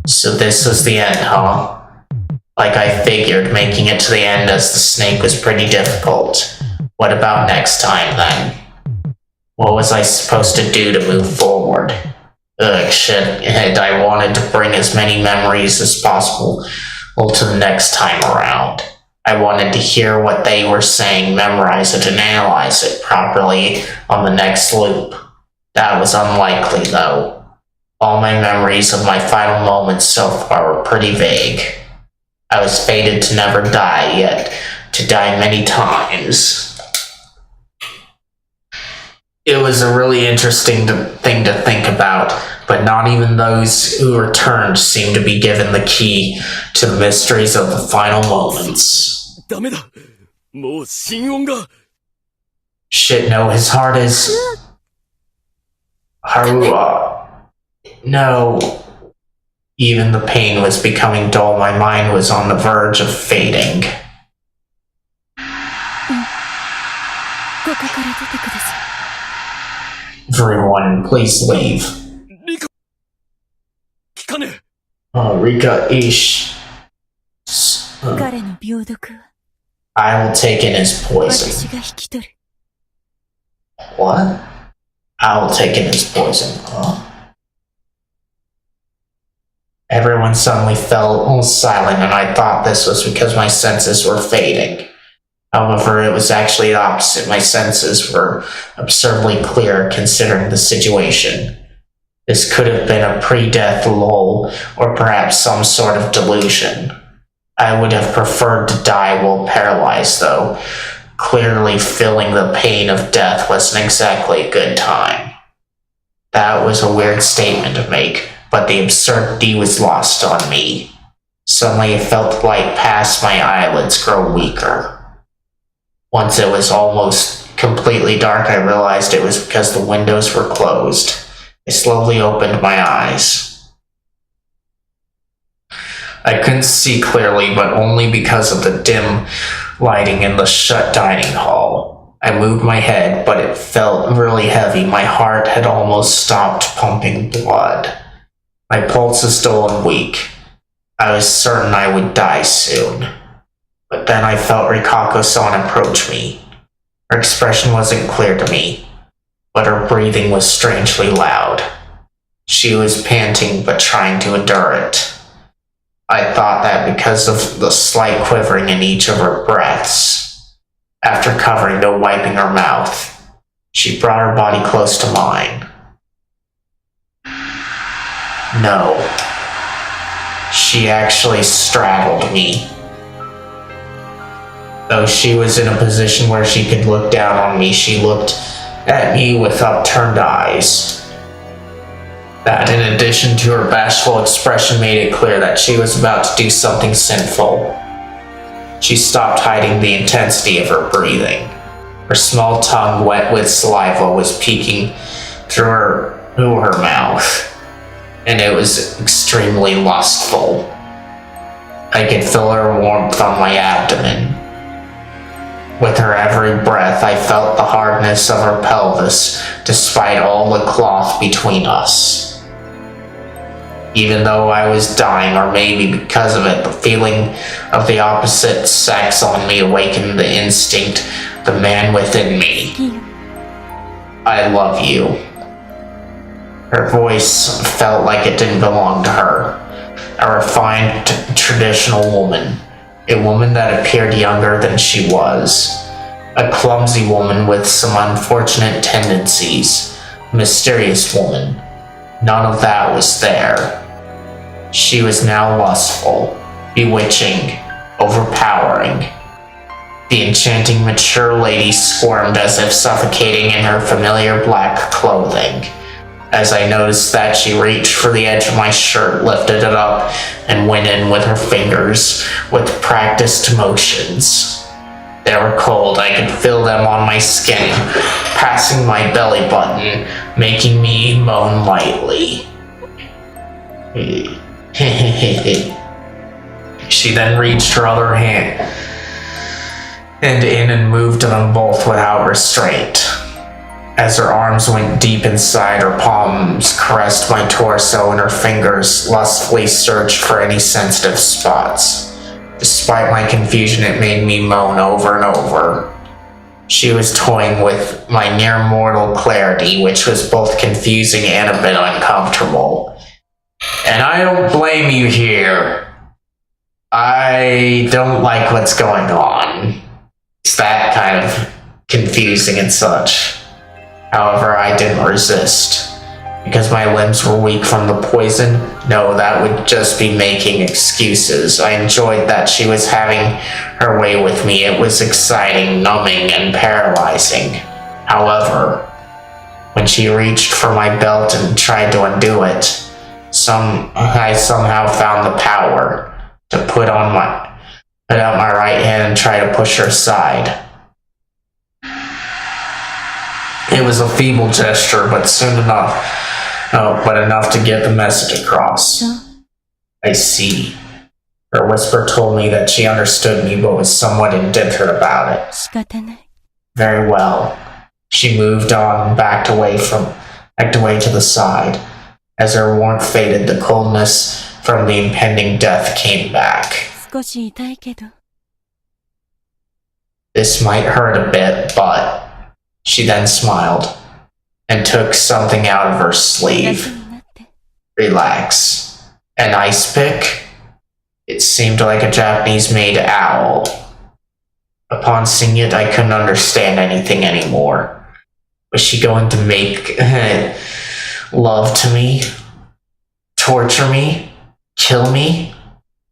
So this was the end, huh? Like I figured, making it to the end as the snake was pretty difficult. What about next time, then? What was I supposed to do to move forward? Ugh, shit, and I wanted to bring as many memories as possible to the next time around. I wanted to hear what they were saying, memorize it, and analyze it properly on the next loop. That was unlikely, though. All my memories of my final moments so far were pretty vague. I was fated to never die, yet to die many times. It was a really interesting thing to think about, but not even those who returned seemed to be given the key to the mysteries of the final moments. ダメだ。もう心音が。 Shit, no, his heart is... Harua. No. Even the pain was becoming dull. My mind was on the verge of fading. ここから出てください。 Everyone, please leave. リカ。聞かねえ。 Oh, Rika, Ish. 彼の病毒は I will take in his poison. 私が引き取る。 What? I will take in his poison, huh? Everyone suddenly fell silent, and I thought this was because my senses were fading. However, it was actually the opposite. My senses were absurdly clear considering the situation. This could have been a pre-death lull, or perhaps some sort of delusion. I would have preferred to die while paralyzed, though. Clearly feeling the pain of death wasn't exactly a good time. That was a weird statement to make, but the absurdity was lost on me. Suddenly it felt light past my eyelids grow weaker. Once it was almost completely dark, I realized it was because the windows were closed. I slowly opened my eyes. I couldn't see clearly, but only because of the dim lighting in the shut dining hall. I moved my head, but it felt really heavy. My heart had almost stopped pumping blood. My pulse was dull and weak. I was certain I would die soon. But then I felt Rikako-san approach me. Her expression wasn't clear to me, but her breathing was strangely loud. She was panting but trying to endure it. I thought that because of the slight quivering in each of her breaths. After covering to wiping her mouth, she brought her body close to mine. No. She actually straddled me. Though she was in a position where she could look down on me, she looked at me with upturned eyes. That, in addition to her bashful expression, made it clear that she was about to do something sinful. She stopped hiding the intensity of her breathing. Her small tongue, wet with saliva, was peeking through her mouth, and it was extremely lustful. I could feel her warmth on my abdomen. With her every breath, I felt the hardness of her pelvis, despite all the cloth between us. Even though I was dying, or maybe because of it, the feeling of the opposite sex on me awakened the instinct, the man within me. I love you. Her voice felt like it didn't belong to her. A refined, traditional woman. A woman that appeared younger than she was. A clumsy woman with some unfortunate tendencies. A mysterious woman. None of that was there. She was now lustful, bewitching, overpowering. The enchanting mature lady squirmed as if suffocating in her familiar black clothing. As I noticed that, she reached for the edge of my shirt, lifted it up, and went in with her fingers with practiced motions. They were cold. I could feel them on my skin, passing my belly button, making me moan lightly. She then reached her other hand and in and moved them both without restraint. As her arms went deep inside, her palms caressed my torso and her fingers lustfully searched for any sensitive spots. Despite my confusion, it made me moan over and over. She was toying with my near mortal clarity, which was both confusing and a bit uncomfortable. And I don't blame you here. I don't like what's going on. It's that kind of confusing and such. However, I didn't resist. Because my limbs were weak from the poison? No, that would just be making excuses. I enjoyed that she was having her way with me. It was exciting, numbing, and paralyzing. However, when she reached for my belt and tried to undo it, I somehow found the power to put out my right hand and try to push her aside. It was a feeble gesture, but enough to get the message across. I see. Her whisper told me that she understood me, but was somewhat indifferent about it. Very well. She moved on, backed away to the side. As her warmth faded, the coldness from the impending death came back. This might hurt a bit, but she then smiled and took something out of her sleeve. Relax. An ice pick? It seemed like a Japanese-made owl. Upon seeing it, I couldn't understand anything anymore. Was she going to make love to me? Torture me? Kill me?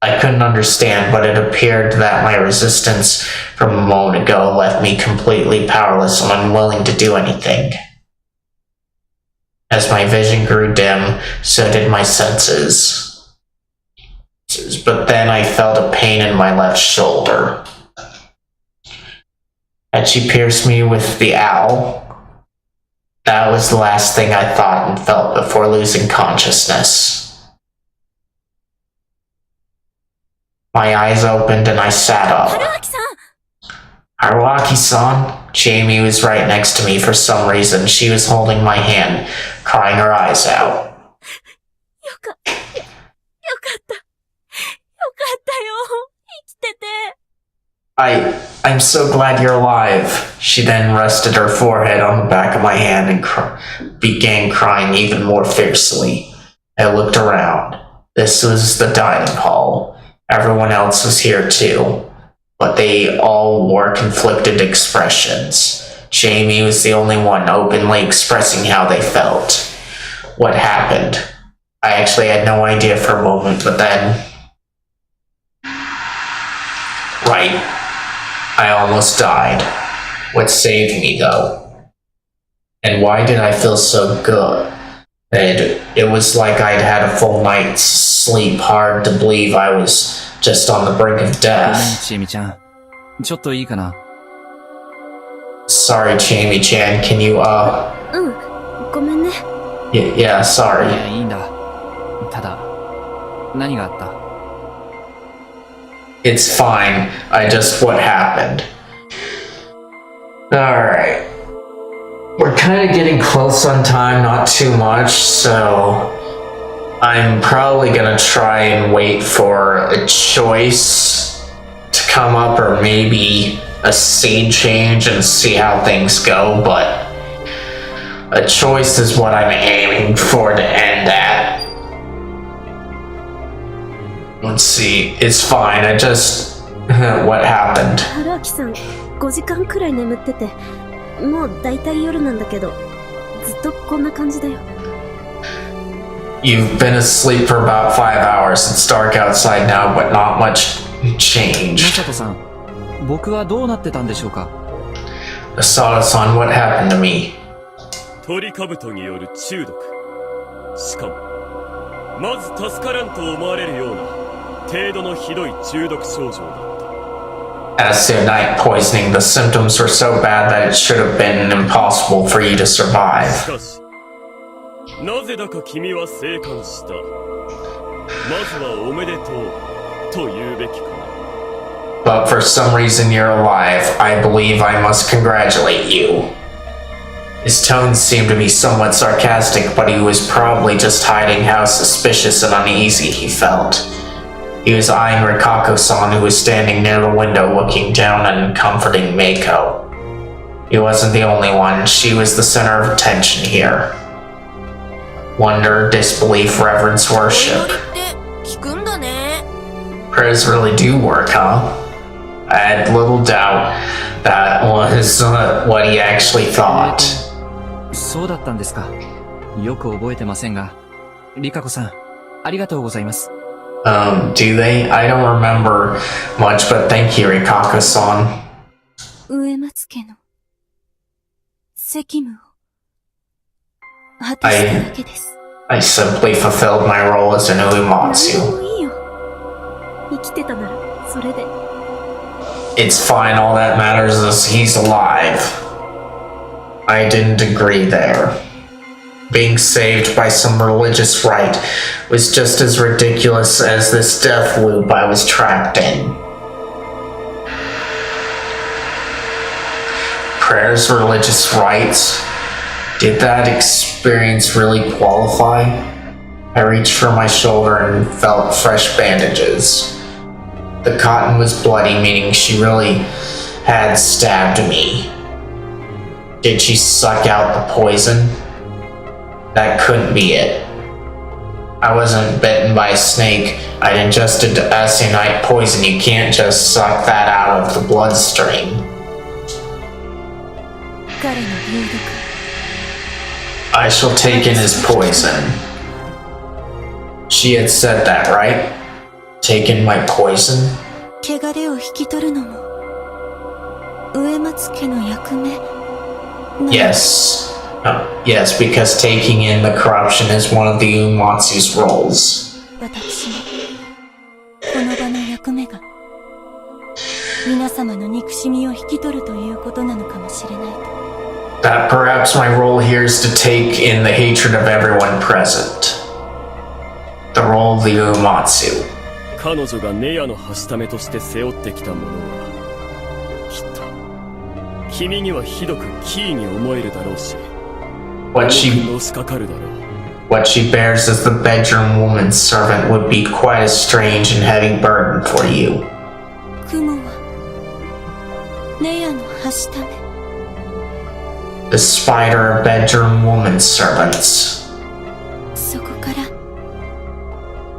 I couldn't understand, but it appeared that my resistance from a moment ago left me completely powerless and unwilling to do anything. As my vision grew dim, so did my senses. But then I felt a pain in my left shoulder. Had she pierced me with the owl? That was the last thing I thought and felt before losing consciousness. My eyes opened and I sat up. Haruaki-san? Jamie was right next to me for some reason. She was holding my hand, crying her eyes out. I'm so glad you're alive. She then rested her forehead on the back of my hand and began crying even more fiercely. I looked around. This was the dining hall. Everyone else was here too, but they all wore conflicted expressions. Jamie was the only one openly expressing how they felt. What happened? I actually had no idea for a moment, but then... Right. I almost died. What saved me, though? And why did I feel so good? It was like I'd had a full night's sleep. Hard to believe I was just on the brink of ごめん death. ちえみちゃんちょっといいかな Sorry, Jamie-chan, can you, ごめんね。yeah, い sorry. やいいんだただ何があった It's fine. What happened. Alright. We're kind of getting close on time, not too much, so I'm probably gonna try and wait for a choice to come up or maybe a scene change and see how things go, but a choice is what I'm aiming for to end at. Let's see. It's fine. What happened? 春明さん、5時間くらい眠ってて、もうだいたい夜なんだけど、ずっとこんな感じだよ。You've been asleep for about 5 hours. It's dark outside now, but not much マ changed. サトさん僕はどうなってたんでしょうか Asada-san, what happened to me? トリカブトによる中毒。しかも、まず助からんと思われるような程度のひどい中毒症状だった。As to night poisoning, the symptoms were so bad that it should have been impossible for you to し survive. かし、なぜだか君は生還した。まずはおめでとうと言うべきかな。But for some reason you're alive. I believe I must congratulate you. His tones seemed to be somewhat sarcastic, but he was probably just hiding how suspicious and uneasy he felt. He was eyeing Rikako-san, who was standing near the window looking down and comforting Meiko. He wasn't the only one. She was the center of attention here. Wonder, disbelief, reverence, お祈 worship. りって聞くんだね。 Prayers really do work, huh? I had little doubt that was what he actually thought. そうだったんですかよく覚えてませんがリカコさんありがとうございます Do they? I don't remember much, but thank you, Rikako-san. 植松家の責務を果たしただけです。 I simply fulfilled my role as an 何で Uematsu. もいいよ。生きてたならそれで。It's fine, all that matters is he's alive. I didn't agree there. Being saved by some religious rite was just as ridiculous as this death loop I was trapped in. Prayers, religious rites? Did that experience really qualify? I reached for my shoulder and felt fresh bandages. The cotton was bloody, meaning she really had stabbed me. Did she suck out the poison? That couldn't be it. I wasn't bitten by a snake. I'd ingested aconite poison. You can't just suck that out of the bloodstream. 彼の有毒 I shall take in his poison. She had said that, right? Take in my poison? 汚れを引き取るのも植松家の役目なの Yes. Yes, because taking in the corruption is one of the Uematsu's roles. 私もこの場の役目が皆様の憎しみを引き取るということなのかもしれないと That perhaps my role here is to take in the hatred of everyone present. The role of the Uematsu. 彼女がネヤのはしためとして背負ってきたものはきっと君にはひどくキーに思えるだろうし What 多く she のしかかるだろう what she bears as the bedroom woman's servant would be quite a strange and heavy burden for you. 雲はネヤのはしため The spider of bedroom woman's servants. そこから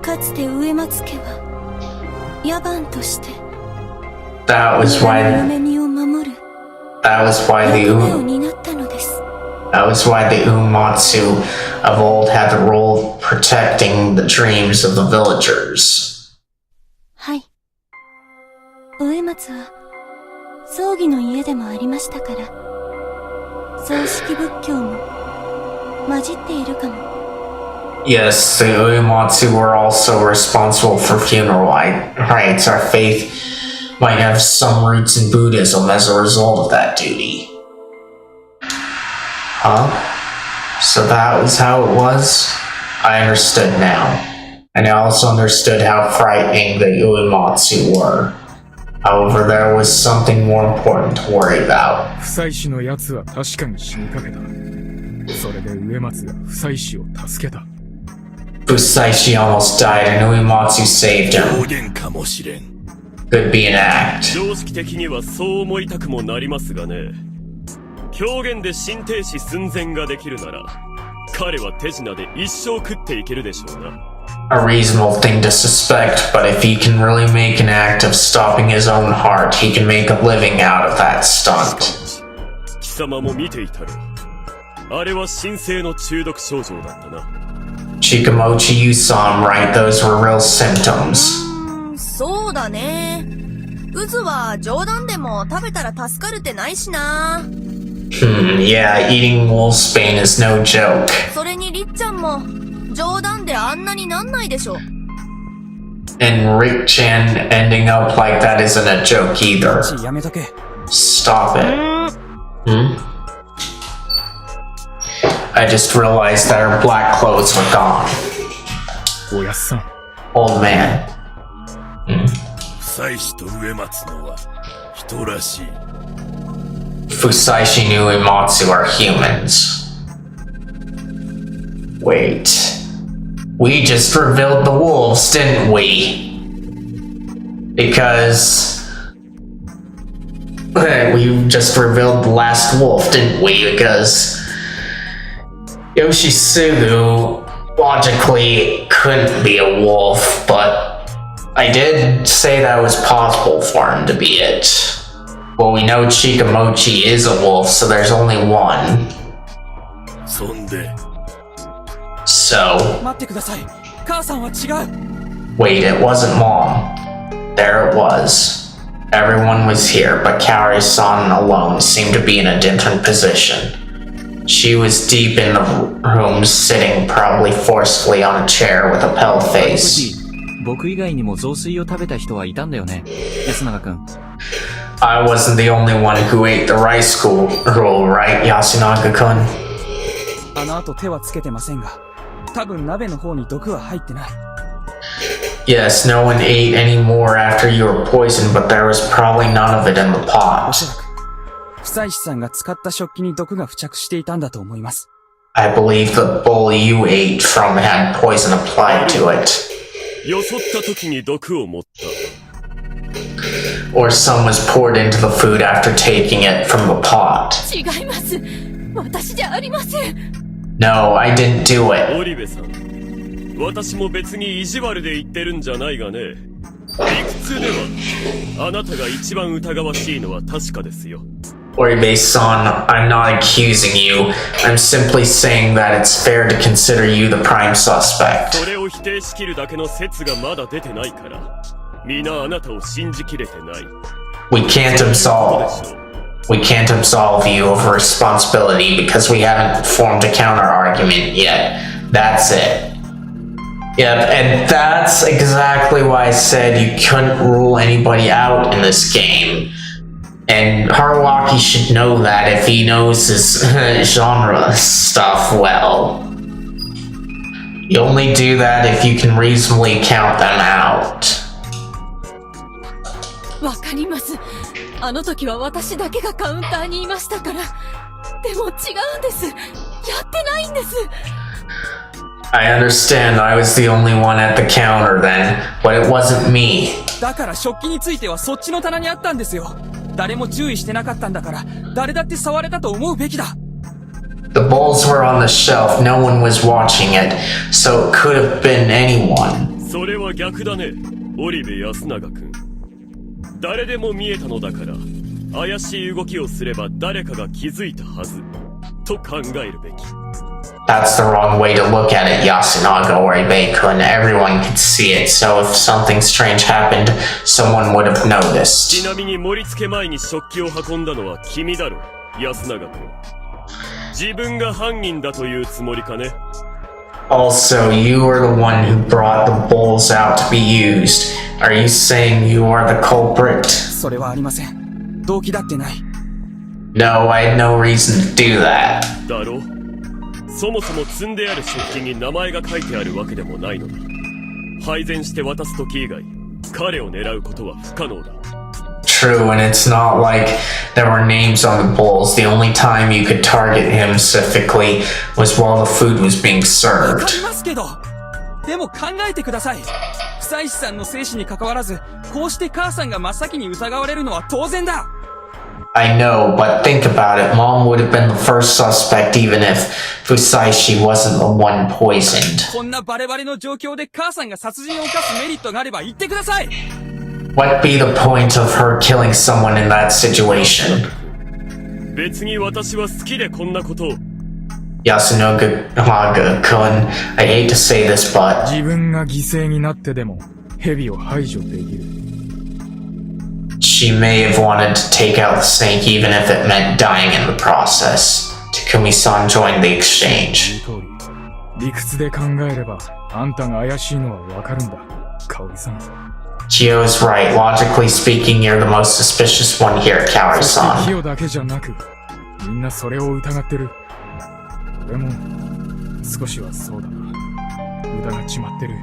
かつて植松家は野蛮として That was 親の why 嫁身を守る that was why the 役目を U 担ったのです that was why the Uematsu of old had the role of protecting the dreams of the villagers. はい植松は葬儀の家でもありましたから葬式仏教も混じっているかも Yes, the Uematsu were also responsible for funeral rites. Our faith might have some roots in Buddhism as a result of that duty. Huh? So that was how it was? I understood now. And I also understood how frightening the Uematsu were. However, there was something more important to worry about. 不妻子のやつは確かに死にかけた。それで植松が不妻子を助けた。Fusaishi almost died and Uematsu saved 暴 him. 言かもしれん。 Could be an act. 常識的にはそう思いたくもなりますがね。狂言で心停止寸前ができるなら、彼は手品で一生食っていけるでしょうな。A reasonable thing to suspect, but if he can really make an act of stopping his own heart, he can make a living out of that stunt. 貴様も見ていたろう。あれは神聖の中毒症状だったな。Chikamochi, you saw him, right? Those were real symptoms. そうだね。渦は冗談でも食べたら助かるってないしな。Yeah, eating wolfsbane is no joke. それにりっちゃんも冗談であんなになんないでしょ。And Rick Chan ending up like that isn't a joke either. やめとけ。 Stop it. I just realized that her black clothes were gone. おやっさん。 Old man. 妻子と植松のは人らしい。 Fusaishi and Uematsu are humans. Wait. We just revealed the wolves, didn't we? Because... we just revealed the last wolf, didn't we? Because... Yoshisugu logically couldn't be a wolf, but I did say that it was possible for him to be it. Well, we know Chikamochi is a wolf, so there's only one. そんで So, 待ってください。母さんは違う。 wait, it wasn't Mom. There it was. Everyone was here, but Kaori-san alone seemed to be in a different position. She was deep in the room, sitting probably forcefully on a chair with a pale face. 僕以外にも雑炊を食べた人はいたんだよね、安永くん。I wasn't the only one who ate the rice roll, right, Yasunaga-kun? あの後手はつけてませんが、多分鍋の方に毒は入ってない。Yes, no one ate any more after you were poisoned, but there was probably none of it in the お pot. そらく、不妻子さんが使った食器に毒が付着していたんだと思います。I believe the bowl you ate from had poison applied to it. よそった時に毒を持った。 Or some was poured into the food after taking it from the pot. 違います。私じゃありません。 No, I didn't do it. オリベさん、私も別に意地悪で言ってるんじゃないがね。理屈では、あなたが一番疑わしいのは確かですよ。 Oribe-san, I'm not accusing you. I'm simply saying that it's fair to consider you the prime suspect. それを否定しきるだけの説がまだ出てないから、皆あなたを信じきれてない。 We can't absolve you of responsibility because we haven't formed a counter argument yet. That's it. Yep, and that's exactly why I said you couldn't rule anybody out in this game. And Haruaki should know that if he knows his genre stuff well. You only do that if you can reasonably count them out. わかります。あの時は私だけがカウンターにいましたから。でも違うんです。やってないんです。I understand I was the only one at the counter then, but it wasn't me. だから食器についてはそっちの棚にあったんですよ。誰も注意してなかったんだから、誰だって触れたと思うべきだ。The bowls were on the shelf, no one was watching it, so it could have been anyone. それは逆だね、オリベ安永君。誰でも見えたのだから、怪しい動きをすれば誰かが気づいたはず、と考えるべき。That's the wrong way to look at it, Yasunaga Oribe-kun. Everyone could see it, so if something strange happened, someone would have ち noticed. なみに盛り付け前に食器を運んだのは君だろ、安永君。自分が犯人だというつもりかね。Also, you are the one who brought the bowls out to be used. Are you saying you are the culprit? それはありません。動機だってない。 No, I had no reason to do that. だろう。そもそも積んである食器に名前が書いてあるわけでもないのだ。配膳して渡す時以外、彼を狙うことは不可能だ。True, and it's not like there were names on the bowls. The only time you could target him specifically was while the food was being わか served. りますけど。でも考えてください。久石さんの生死に関わらず、こうして母さんが真っ先に疑われるのは当然だ。 I know, but think about it. Mom would have been the first suspect even if Fusaishi wasn't the one poisoned. こんなバレバレの状況で母さんが殺人を犯すメリットがあれば言ってください。 What'd be the point of her killing someone in that situation? 別に私は好きでこんなことを。 Yasunoga Haga-kun, I hate to say this, but 自分が犠牲になってでも蛇を排除できる。 she may have wanted to take out the snake even if it meant dying in the process. Takumi-san joined the exchange. 言う通り、理屈で考えればあんたが怪しいのはわかるんだ、香織さん。 Kyo's right. Logically speaking, you're the most suspicious one here, そして Kaori-san. キヨだけじゃなく、みんなそれを疑ってる。俺も少しはそうだな。疑っちまってる。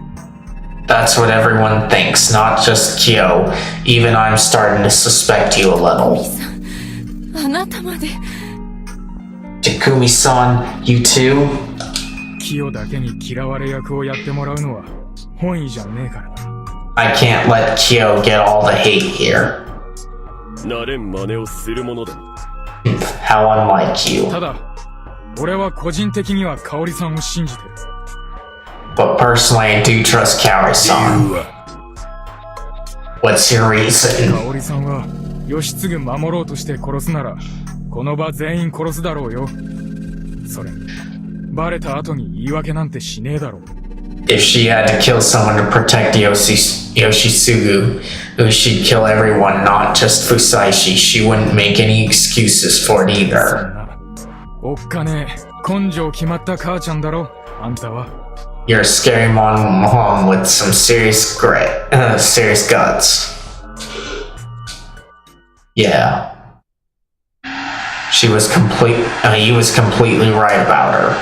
That's what everyone thinks, not just Kyo. Even I'm starting to suspect you a little. あなたまで。 Takumi-san, you too? キヨだけに嫌われ役をやってもらうのは本意じゃねえからな。 I can't let Kyo get all the hate here. 慣れん真似をするものだ。 How unlike you. ただ、俺は個人的には香織さんを信じてる。 But personally, I do trust 理 Kaori-san. 由は What's your reason? 香織さんは義継守ろうとして殺すなら、この場全員殺すだろうよ。それに、バレた後に言い訳なんてしねえだろう。 If she had to kill someone to protect Yoshisugu, she'd kill everyone, not just Fusaishi. She wouldn't make any excuses for it そん either. な、おっかねえ、根性決まった母ちゃんだろ、あんたは。 You're a scary mom with some serious grit, serious guts. Yeah. He was completely right about her.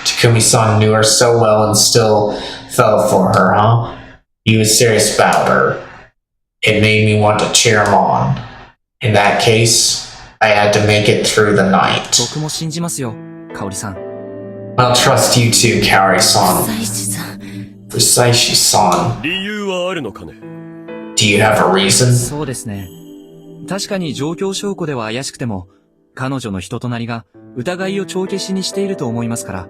Takumi-san knew her so well and still fell for her, huh? He was serious about her. It made me want to cheer him on. In that case, I had to make it through the night. 僕も信じますよ、香織さん。 I'll trust you too, Kaori-san. 妻子さん。 Fusaishi-san, 理由はあるのかね。 do you have a reason? そうですね。確かに状況証拠では怪しくても、彼女の人となりが疑いを帳消しにしていると思いますから。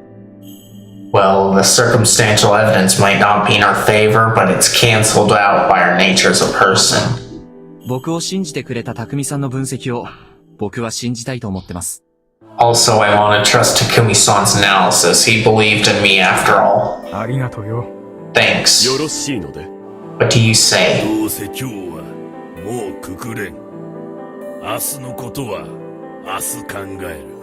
Well, the circumstantial evidence might not be in our favor, but it's canceled out by our nature as a person. 僕を信じてくれた匠さんの分析を、僕は信じたいと思ってます。 Also, I want to trust Takumi-san's analysis. He believed in me after all. ありがとうよ。 Thanks. よろしいので。 What do you say? どうせ今日はもうくくれん。明日のことは明日考える。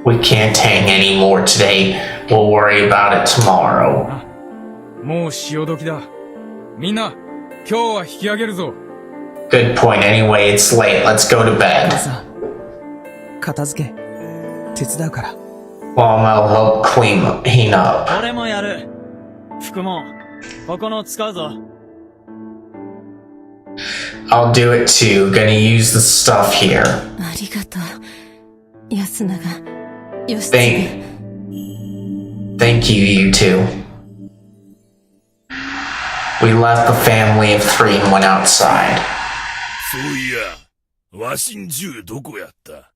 We can't hang any more today. We'll worry about it tomorrow. もう潮時だ。みんな、今日は引き上げるぞ。 Good point. Anyway, it's late. Let's go to 母 bed. さん、片付け、手伝うから。 Well, I'll help clean up. 俺もやる。服も、ここの使うぞ。 I'll do it too. Gonna use the stuff here. ありがとう。安永、義継。 Thank you, you two. We left the family of three and went outside. そういや、わしん銃どこやった？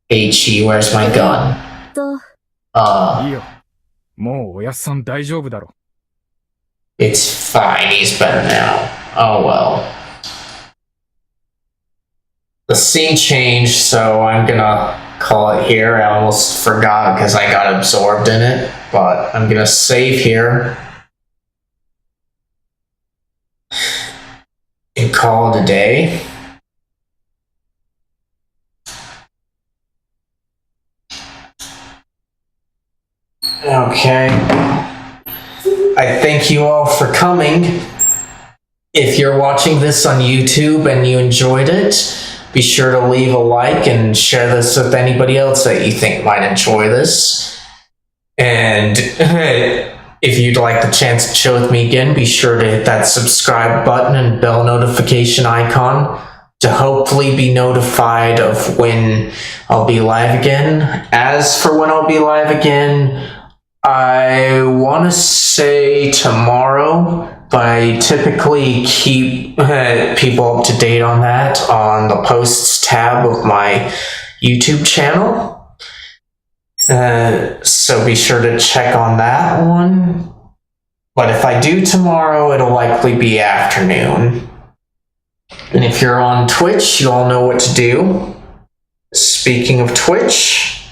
H.E., where's my gun? と、いいよ。もうおやっさん大丈夫だろ。 It's fine. He's better now. Oh well. The scene changed, so I'm gonna call it here. I almost forgot because I got absorbed in it, but I'm gonna save here and call it a day. Okay. I thank you all for coming. If you're watching this on YouTube and you enjoyed it, be sure to leave a like and share this with anybody else that you think might enjoy this. And if you'd like the chance to chill with me again, be sure to hit that subscribe button and bell notification icon to hopefully be notified of when I'll be live again. As for when I'll be live again, I want to say tomorrow, but I typically keep people up to date on that on the posts tab of my YouTube channel. So be sure to check on that one. But if I do tomorrow, it'll likely be afternoon. And if you're on Twitch, you all know what to do. Speaking of Twitch,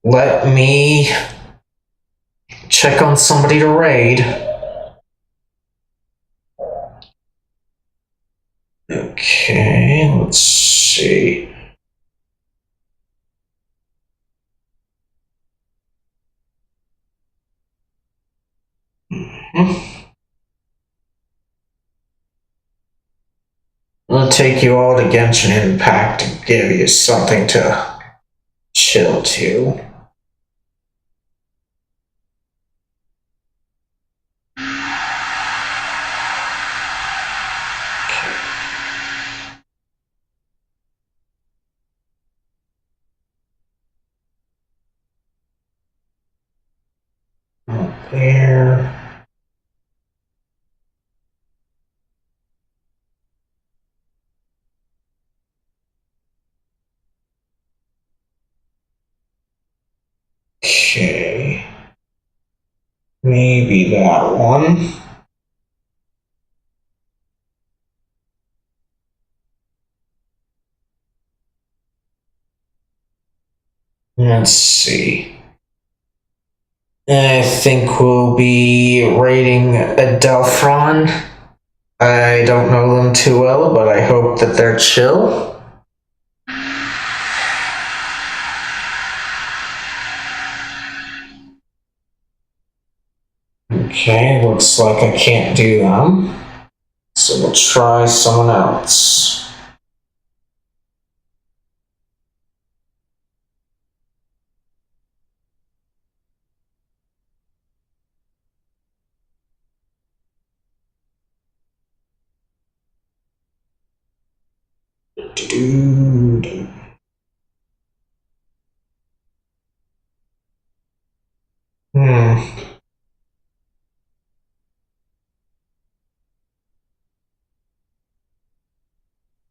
let me check on somebody to raid. Okay, let's see. I'll take you all to Genshin Impact and give you something to chill to. There. Okay. Maybe that one. Let's see. I think we'll be rating Adelphron. I don't know them too well, but I hope that they're chill. Okay, looks like I can't do them. So we'll try someone else.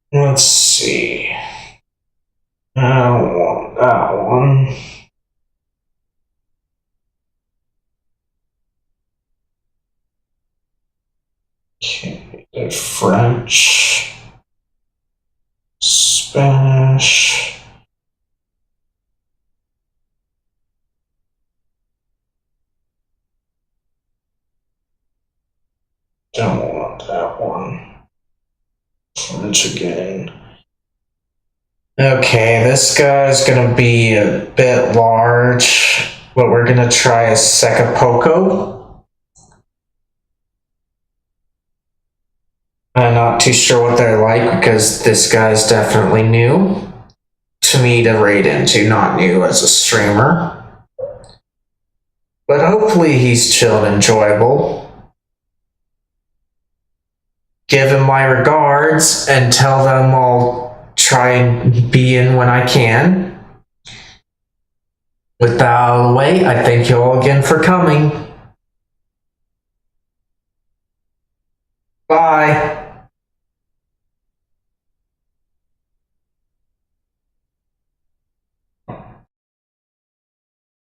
Let's see. I don't want that one. Okay, they're French, Spanish. Don't want that one. French again. Okay, this guy's gonna be a bit large, but we're gonna try a Sekapoko. I'm not too sure what they're like because this guy's definitely new to me to raid into, not new as a streamer. But hopefully he's chill and enjoyable. Give him my regards and tell them I'll try and be in when I can. With that out of the way, I thank you all again for coming.